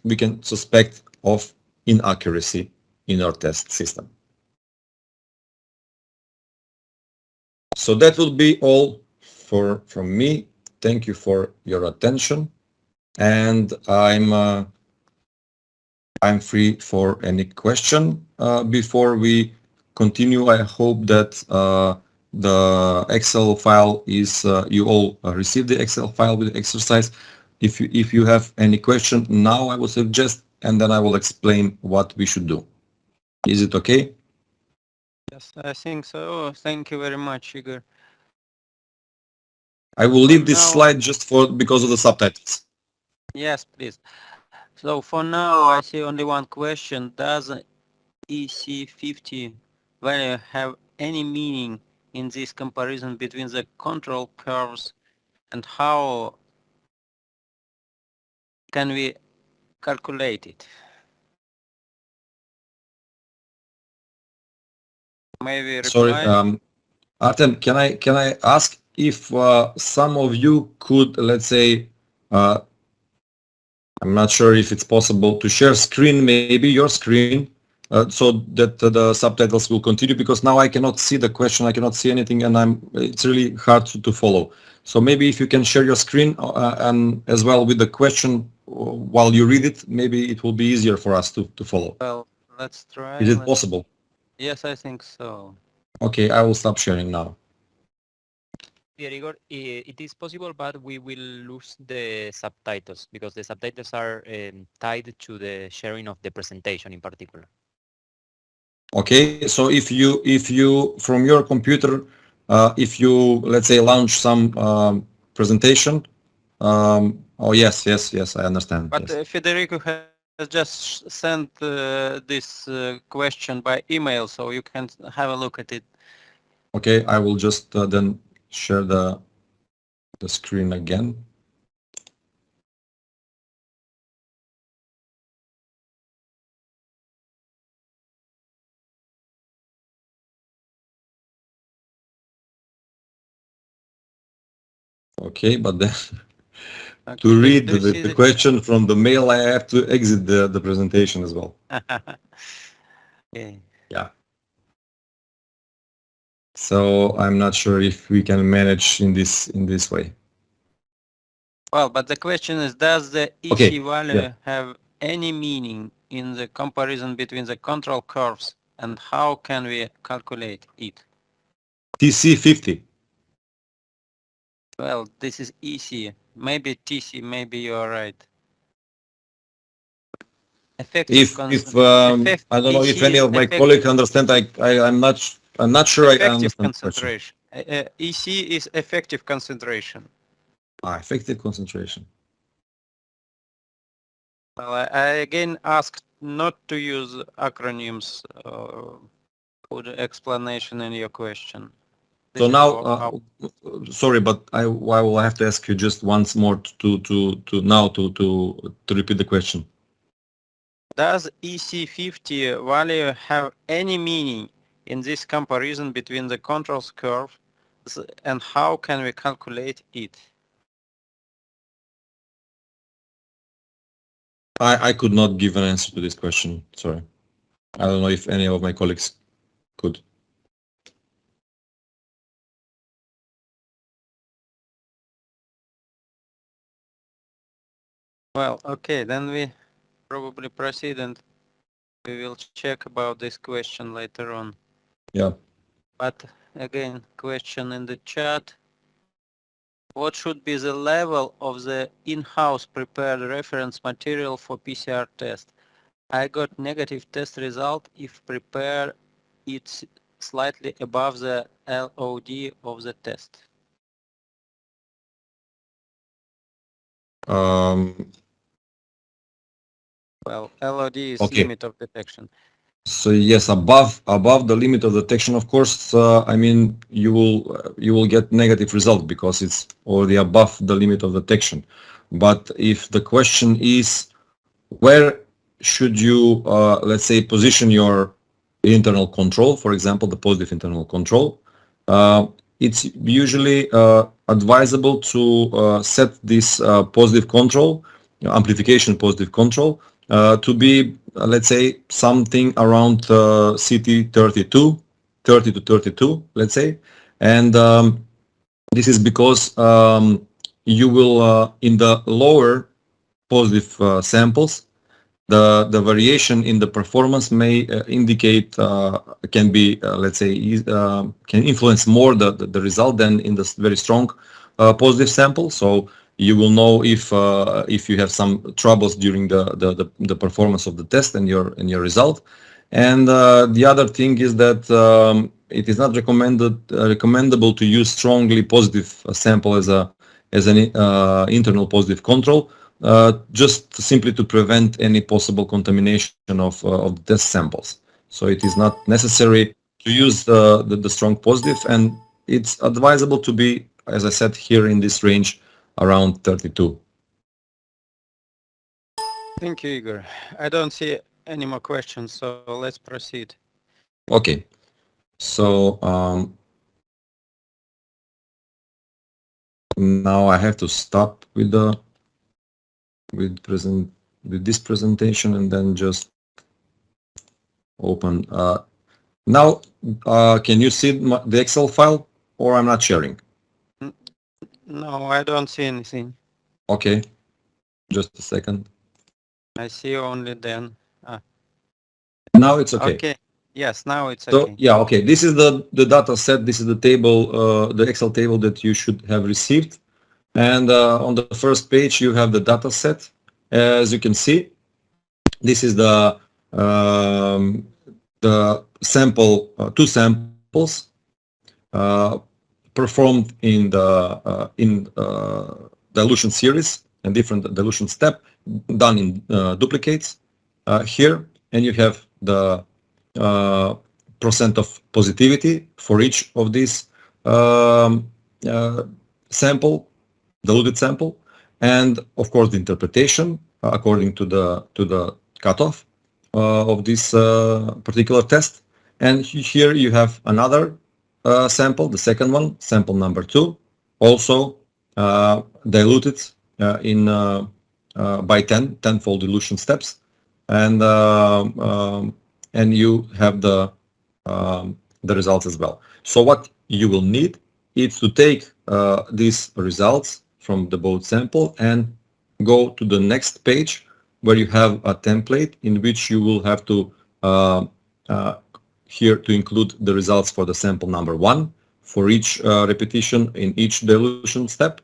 we can suspect of inaccuracy in our test system. So that will be all from me. Thank you for your attention, and I'm free for any question. Before we continue, I hope that the Excel file is you all received the Excel file with the exercise. If you have any question now, I will suggest, and then I will explain what we should do. Is it okay? Yes, I think so. Thank you very much, Igor. I will leave this now- slide just because of the subtitles. Yes, please. So for now, I see only one question. Does EC50 value have any meaning in this comparison between the control curves, and how can we calculate it? Maybe reply. Sorry, Artem, can I ask if some of you could, let's say, I'm not sure if it's possible to share screen, maybe your screen, so that the subtitles will continue, because now I cannot see the question, I cannot see anything, and it's really hard to follow. So maybe if you can share your screen and as well with the question while you read it, maybe it will be easier for us to follow. Well, let's try. Is it possible? Yes, I think so. Okay, I will stop sharing now. Yeah, Igor, it is possible, but we will lose the subtitles because the subtitles are tied to the sharing of the presentation in particular. Okay, so if you from your computer, if you, let's say, launch some presentation, oh yes, I understand. But yes. Federico has just sent this question by email, so you can have a look at it. Okay, I will just then share the screen again. Okay, but then Okay, to read do you see the question from the mail, I have to exit the presentation as well. Okay. Yeah. So I'm not sure if we can manage in this way. Well, but the question is, does the EC Okay, value yeah. have any meaning in the comparison between the control curves, and how can we calculate it? TC50. Well, this is EC. Maybe TC, maybe you are right. If I don't know if any of my colleagues understand, I'm not sure I effective understand the question. concentration. EC is effective concentration. Effective concentration. Well, I again asked not to use acronyms for the explanation in your question. So This is now, sorry, but I will have to ask you just once more to repeat the question. Does EC50 value have any meaning in this comparison between the controls curve, and how can we calculate it? I could not give an answer to this question. Sorry. I don't know if any of my colleagues could. Well, okay, then we probably proceed, and we will check about this question later on. Yeah. But again, question in the chat. What should be the level of the in-house prepared reference material for PCR test? I got negative test result if prepared it's slightly above the LOD of the test. Well, LOD is Okay. limit of detection. So yes, above the limit of detection, of course, I mean you will get negative result because it's already above the limit of detection. But if the question is where should you let's say position your internal control, for example, the positive internal control, it's usually advisable to set this positive control, amplification positive control, to be, let's say, something around CT 30 to 32, let's say. And this is because you will, in the lower positive samples, the variation in the performance may indicate, can be, let's say, can influence more the result than in the very strong positive sample. So you will know if you have some troubles during the performance of the test and your result. And the other thing is that it is not recommendable to use strongly positive sample as an internal positive control, just simply to prevent any possible contamination of the test samples. So it is not necessary to use the strong positive, and it's advisable to be, as I said, here in this range around 32. Thank you, Igor. I don't see any more questions, so let's proceed. Okay, so now I have to stop with this presentation and then just open. Now, can you see the Excel file, or I'm not sharing? No, I don't see anything. Okay, just a second. I see only then. Now it's okay. Okay. Yes, now it's So okay. yeah, okay. This is the data set. This is the table, the Excel table that you should have received. And on the first page, you have the data set. As you can see, this is the sample, two samples performed in the dilution series and different dilution step done in duplicates here, and you have the percent of positivity for each of these sample, diluted sample, and of course the interpretation according to the cutoff of this particular test. And here you have another sample, the second one, sample number 2, also diluted in by 10-fold dilution steps, and you have the results as well. So what you will need is to take these results from the both sample and go to the next page where you have a template in which you will have to here to include the results for the sample number 1 for each repetition in each dilution step,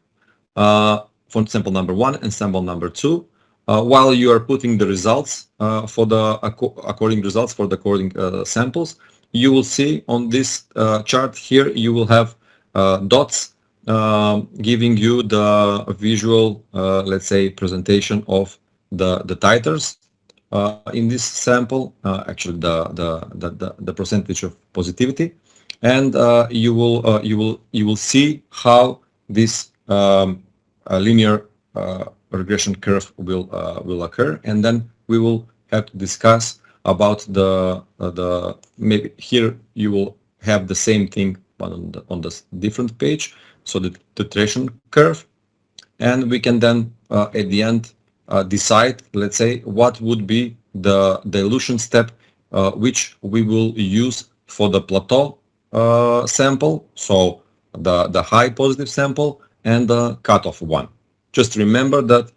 for sample number 1 and sample number 2. While you are putting the results for the according results for the according samples, you will see on this chart here you will have dots giving you the visual, let's say, presentation of the titers in this sample, actually the percentage of positivity, and you will see how this linear regression curve will occur, and then we will have to discuss about the maybe here you will have the same thing but on the different page, so the titration curve, and we can then at the end decide, let's say, what would be the dilution step which we will use for the plateau sample, so the high positive sample and the cutoff one. Just remember that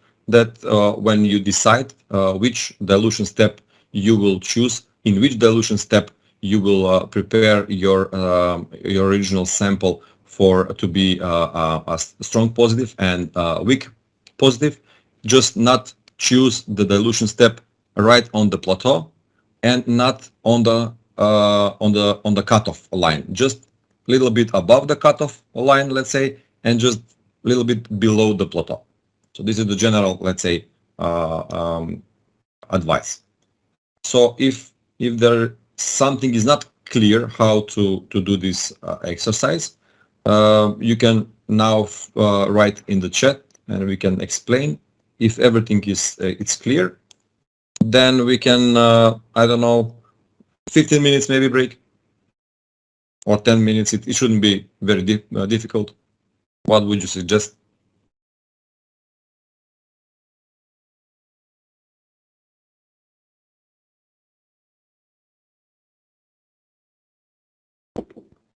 when you decide which dilution step you will choose, in which dilution step you will prepare your original sample for to be a strong positive and weak positive, just not choose the dilution step right on the plateau and not on the on the cutoff line, just a little bit above the cutoff line, let's say, and just a little bit below the plateau. So this is the general, let's say, advice. So if there something is not clear how to do this exercise, you can now write in the chat, and we can explain. If everything is it's clear, then we can I don't know, 15 minutes maybe break, or 10 minutes. It shouldn't be very difficult. What would you suggest?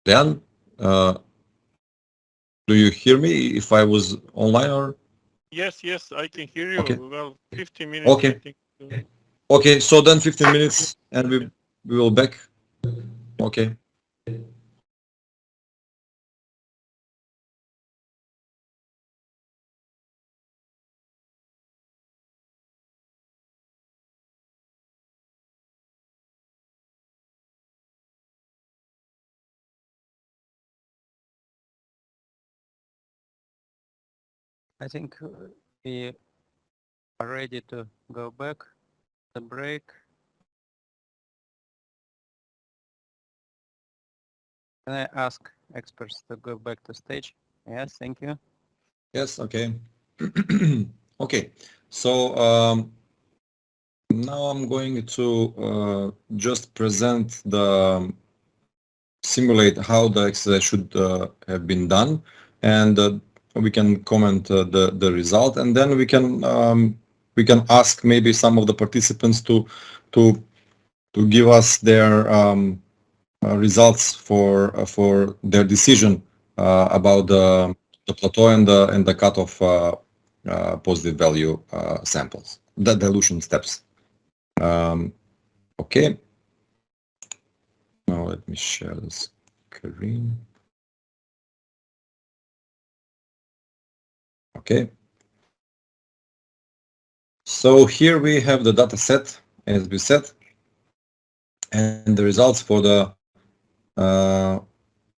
Dan, do you hear me if I was online or? Yes, I can hear you. Okay. Well, 15 minutes. Okay. I think. Okay, so then 15 minutes and we will back. Okay. I think we are ready to go back. The break. Can I ask experts to go back to stage? Yes, thank you. Yes, okay. Okay, so now I'm going to just present the simulate how the exercise should have been done, and we can comment the result, and then we can ask maybe some of the participants to give us their results for their decision about the plateau and the cutoff positive value samples, the dilution steps. Okay. Now let me share the screen. Okay. So here we have the data set, as we said, and the results for the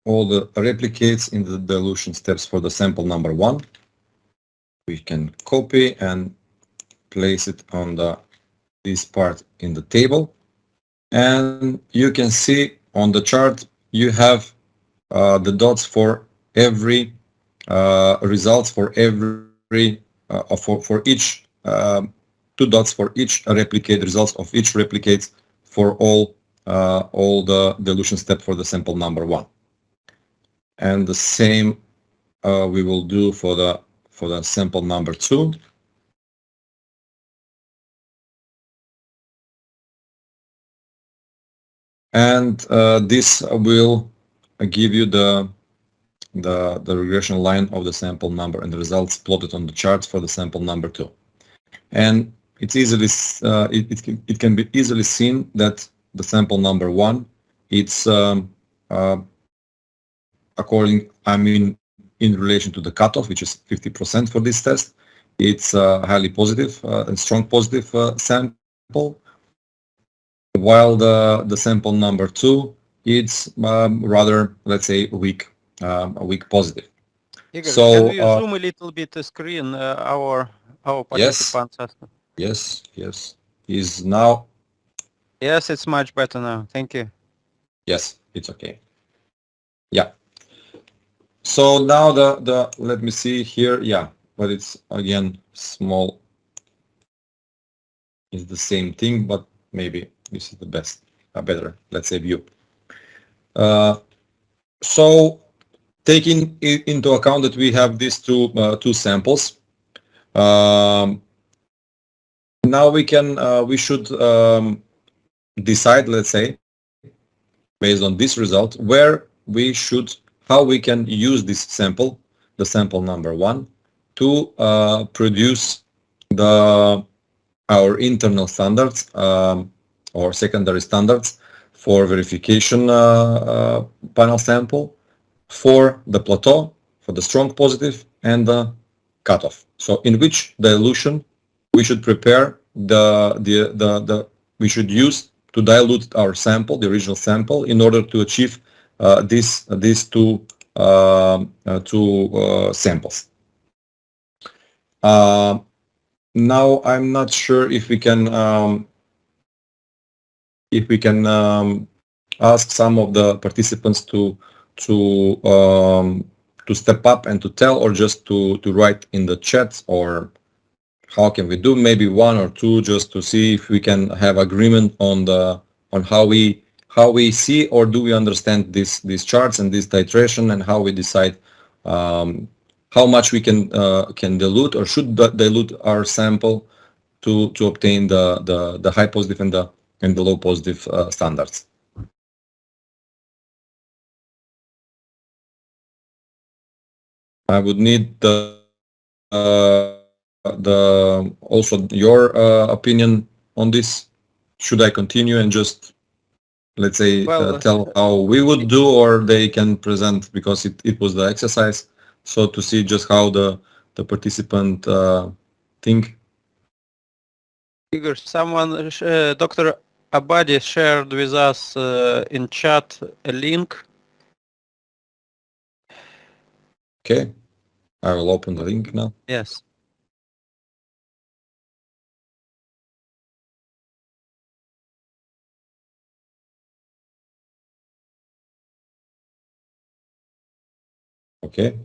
all the replicates in the dilution steps for the sample number 1. We can copy and place it on this part in the table, and you can see on the chart you have the dots for every results for every for each 2 dots for each replicate, results of each replicates for all the dilution step for the sample number 1, and the same we will do for the sample number 2. And this will give you the regression line of the sample number and the results plotted on the charts for the sample number 2. And it's easily it can be easily seen that the sample number 1, it's according, I mean, in relation to the cutoff, which is 50% for this test, it's highly positive and strong positive sample, while the sample number 2, it's rather, let's say, weak positive. Igor, So, can we zoom a little bit the screen? Our participants. Yes. Is now. Yes, it's much better now. Thank you. Yes, it's okay. Yeah. So now the let me see here. Yeah, but it's again small. It's the same thing, but maybe this is the best, better, let's say, view. So taking into account that we have these two samples, now we should decide, let's say, based on this result, how we can use this sample, the sample number 1, to produce our internal standards or secondary standards for verification panel sample for the plateau, for the strong positive, and the cutoff. So in which dilution we should prepare we should use dilute our sample, the original sample, in order to achieve these two samples. Now I'm not sure if we can ask some of the participants to step up and to tell, or just to write in the chat, or how can we do? Maybe one or two, just to see if we can have agreement on how we see, or do we understand these charts and this titration, and how we decide how much we can dilute or should dilute our sample to obtain the high positive and the low positive standards. I would need also your opinion on this. Should I continue and just, let's say, tell how we would do, or they can present, because it was the exercise, so to see just how the participant think. Igor, someone, Dr. Abadi shared with us in chat a link. Okay, I will open the link now. Yes. Okay.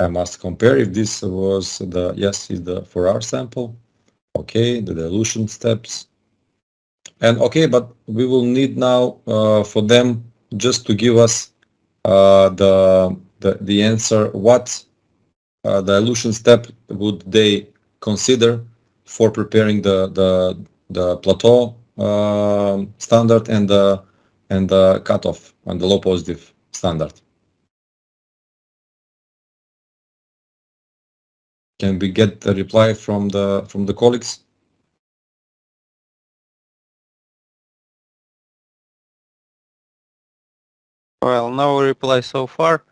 I must compare if this was the, yes, is the for our sample. Okay, the dilution steps. And okay, but we will need now for them just to give us the answer. What dilution step would they consider for preparing the plateau standard and the cutoff and the low positive standard? Can we get a reply from the colleagues? Well, no reply so far.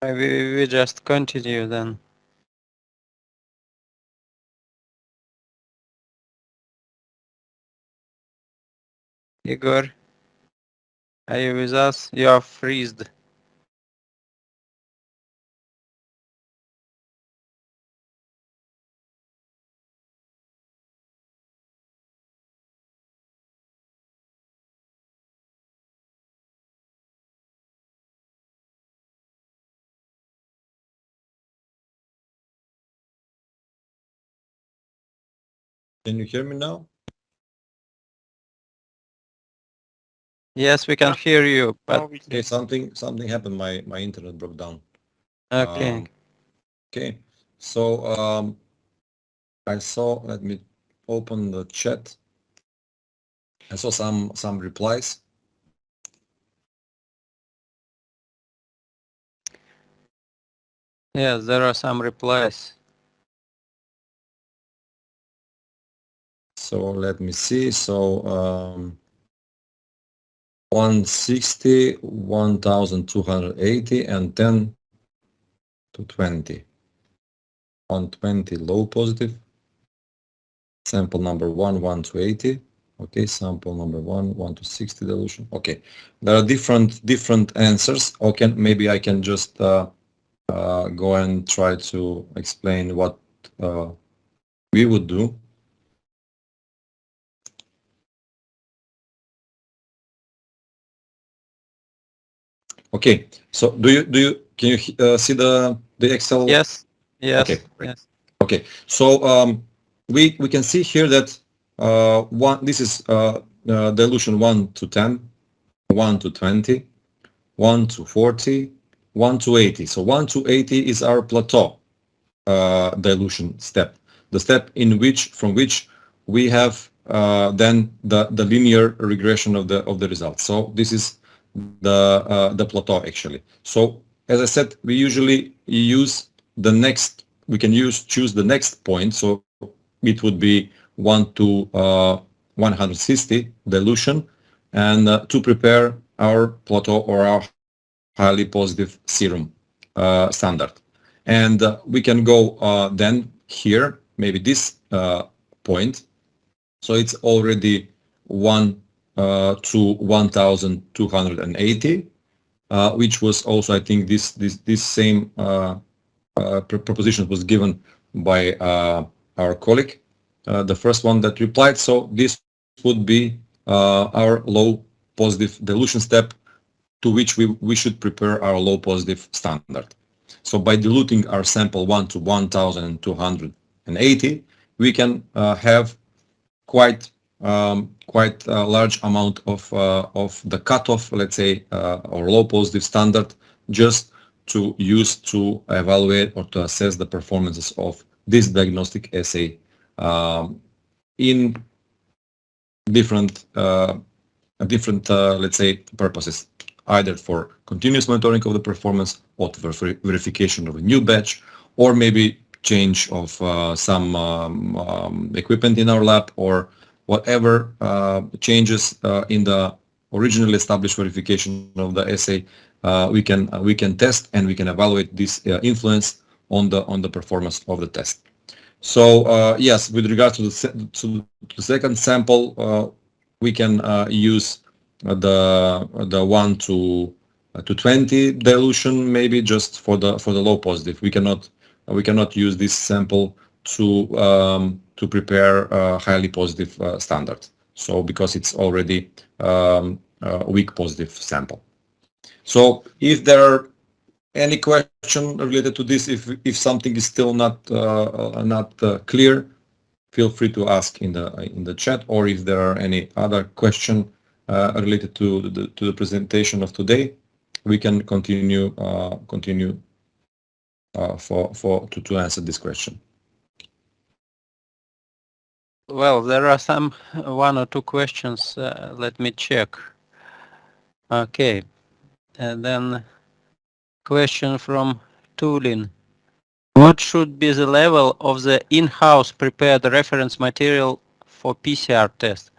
Maybe we just continue then. Igor, are you with us? You are freezed. Can you hear me now? Yes, we can hear you, but Okay, something happened. My internet broke down. okay. Okay, so I saw. Let me open the chat. I saw some replies. Yes, there are some replies. So let me see. So 160, 1,280, and 10 to 20. 120 low positive. Sample number 1 to 80. Okay, sample number 1 to 60 dilution. Okay, there are different answers. Okay, maybe I can just go and try to explain what we would do. Okay, so can you see the Excel? Yes. Yes. Okay. Yes. Okay, so we can see here that this is dilution 1 to 10, 1 to 20, 1 to 40, 1 to 80. So 1 to 80 is our plateau dilution step, the step from which we have then the linear regression of the results. So this is the plateau actually. So as I said, we usually use the next. We can choose the next point. So it would be 1 to 160 dilution, and to prepare our plateau or our highly positive serum standard. And we can go then here, maybe this point. So it's already 1 to 1,280, which was also, I think, this same proposition was given by our colleague, the first one that replied. So this would be our low positive dilution step, to which we should prepare our low positive standard. So by diluting our sample 1 to 1,280, we can have quite a large amount of the cutoff, let's say, or low positive standard, just to use to evaluate or to assess the performances of this diagnostic assay in different let's say, purposes, either for continuous monitoring of the performance, or for verification of a new batch, or maybe change of some equipment in our lab, or whatever changes in the originally established verification of the assay, we can test and we can evaluate this influence on the performance of the test. So yes, with regard to the second sample, we can use the 1 to 20 dilution, maybe just for the low positive. We cannot use this sample to prepare a highly positive standard. So because it's already a weak positive sample. So if there are any question related to this, if something is still not clear, feel free to ask in the chat, or if there are any other question related to the presentation of today, we can continue to answer this question. Well, there are some 1 or 2 questions. Let me check. Okay, and then question from Tulin. What should be the level of the in-house prepared reference material for PCR test?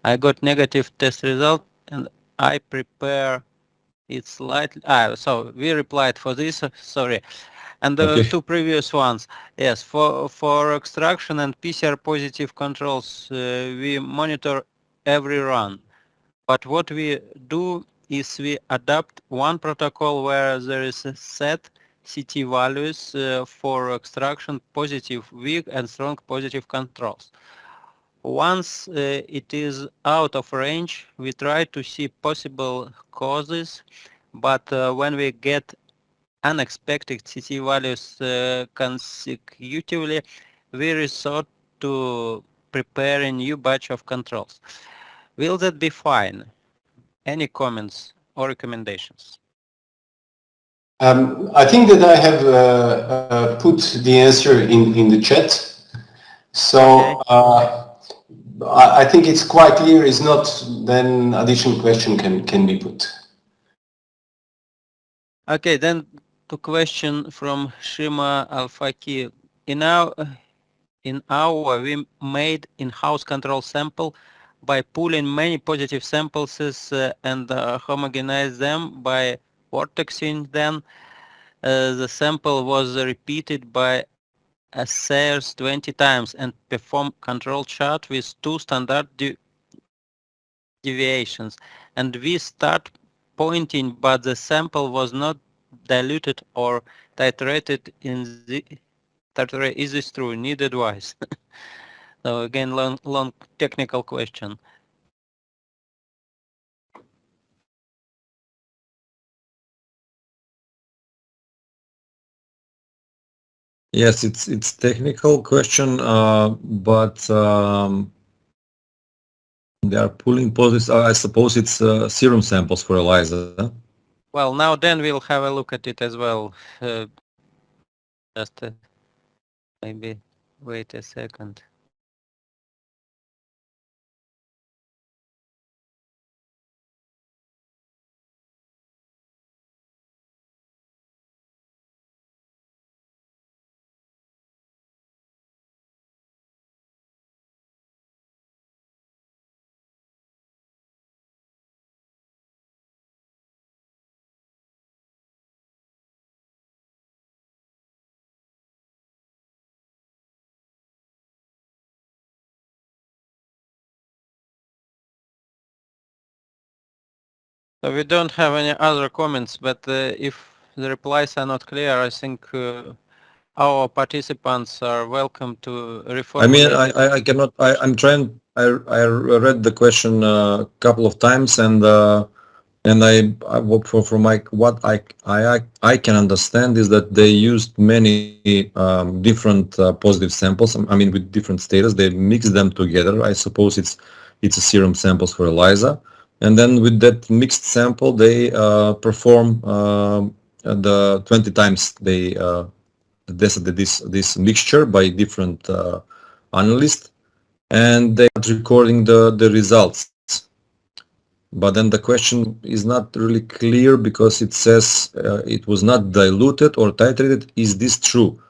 I got negative test result and I prepare it slightly. So we replied for this. Sorry. And the Okay. 2 previous ones, yes, for extraction and PCR positive controls, we monitor every run. But what we do is we adapt one protocol where there is a set CT values for extraction, positive, weak, and strong positive controls. Once it is out of range, we try to see possible causes, but when we get unexpected CT values consecutively, we resort to prepare a new batch of controls. Will that be fine? Any comments or recommendations? I think that I have put the answer in the chat. So I think it's quite clear. It's not, then additional question can be put. Okay, then to question from Shima Al-Faki. In our we made in-house control sample by pooling many positive samples and homogenize them by vortexing. Then the sample was repeated by assayers 20 times and perform control chart with 2 standard deviations. And we start pointing, but the sample was not diluted or titrated in the titrate. Is this true? Need advice. So again, long technical question. Yes, it's technical question, but they are pulling positives. I suppose it's serum samples for ELISA. Well, now then we'll have a look at it as well. Just maybe wait a second. So we don't have any other comments, but if the replies are not clear, I think our participants are welcome to reformulate. I mean, I cannot. I'm trying. I read the question a couple of times, and I from what I can understand is that they used many different positive samples. I mean, with different status, they mix them together. I suppose it's a serum samples for ELISA, and then with that mixed sample, they perform the 20 times they tested this mixture by different analysts, and they are recording the results. But then the question is not really clear because it says it was not diluted or titrated. Is this true?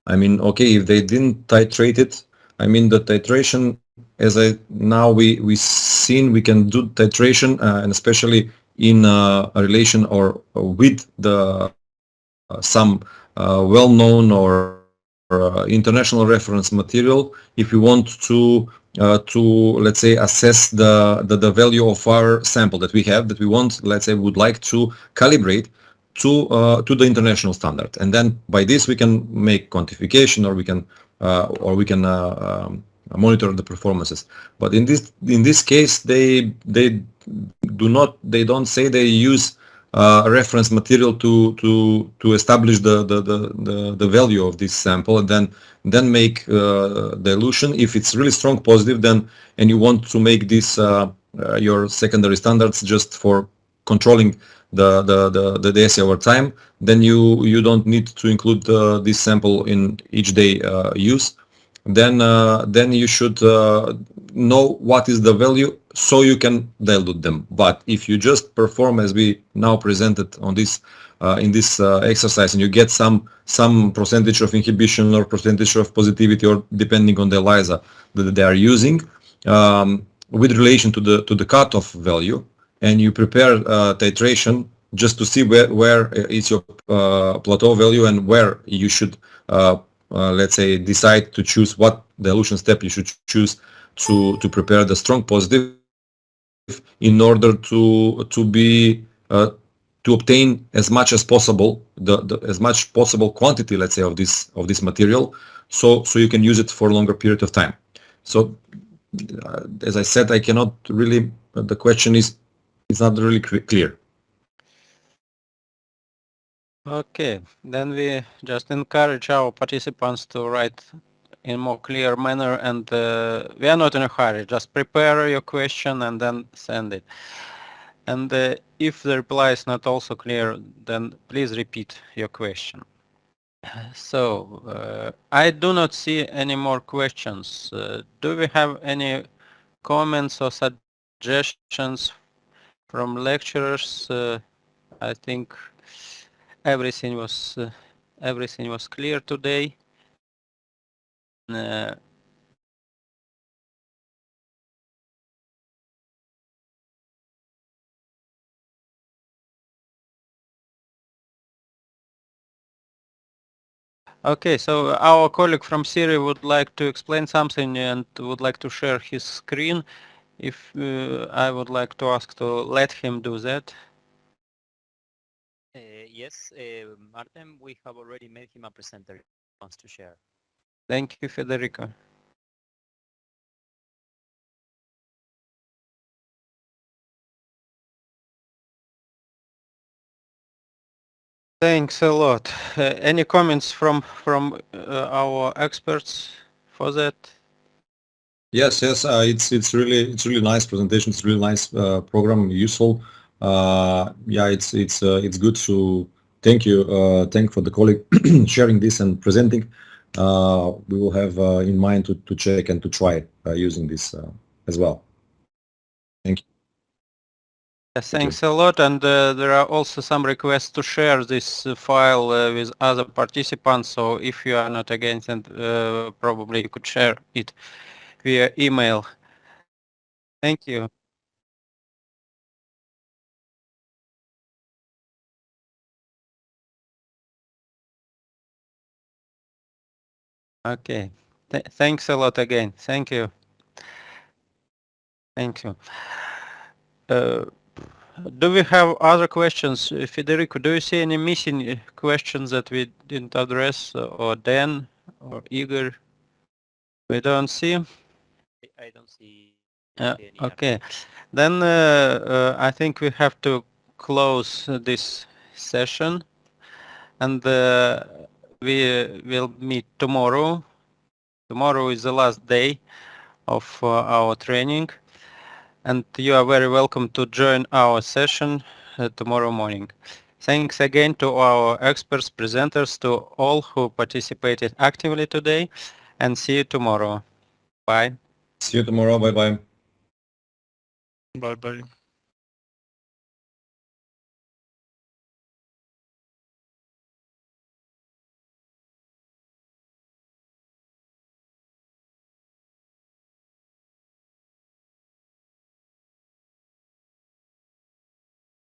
I mean, okay, if they didn't titrate it, I mean the titration, as I now we seen we can do titration and especially in a relation or with the some well-known or international reference material if we want to let's say assess the value of our sample that we have that we want, let's say, would like to calibrate to the international standard, and then by this we can make quantification or we can monitor the performances. But in this case they don't say they use reference material to establish the value of this sample and then make dilution. If it's really strong positive, then and you want to make this your secondary standards just for controlling the assay over time, then you don't need to include this sample in each day use. Then you should know what is the value so you can dilute them. But if you just perform as we now presented on this in this exercise and you get some percentage of inhibition or percentage of positivity or depending on the ELISA that they are using with relation to the cutoff value, and you prepare titration just to see where is your plateau value and where you should let's say decide to choose what dilution step you should choose to prepare the strong positive in order to be to obtain as much as possible as much possible quantity, let's say, of this material, so you can use it for a longer period of time. So as I said, I cannot really, the question is it's not really clear. Okay, then we just encourage our participants to write in more clear manner, and we are not in a hurry. Just prepare your question and then send it. And if the reply is not also clear, then please repeat your question. So I do not see any more questions. Do we have any comments or suggestions from lecturers? I think everything was clear today. Okay, so our colleague from Syria would like to explain something and would like to share his screen. If I would like to ask to let him do that. Yes, Martin, we have already made him a presenter. He wants to share. Thank you, Federico. Thanks a lot. Any comments from our experts for that? Yes, it's really nice presentation. It's really nice program, useful. Yeah, it's good to thank for the colleague sharing this and presenting. We will have in mind to check and to try using this as well. Thank you. Yes, thanks a lot, and there are also some requests to share this file with other participants, so if you are not against it, probably you could share it via email. Thank you. Okay, thanks a lot again. Thank you. Thank you. Do we have other questions? Federico, do you see any missing questions that we didn't address, or Dan, or Igor? We don't see. I don't see Yeah, any okay. Then I think we have to close this session, and we will meet tomorrow. Tomorrow is the last day of our training, and you are very welcome to join our session tomorrow morning. Thanks again to our experts, presenters, to all who participated actively today, and see you tomorrow. Bye. See you tomorrow. Bye bye. Bye bye.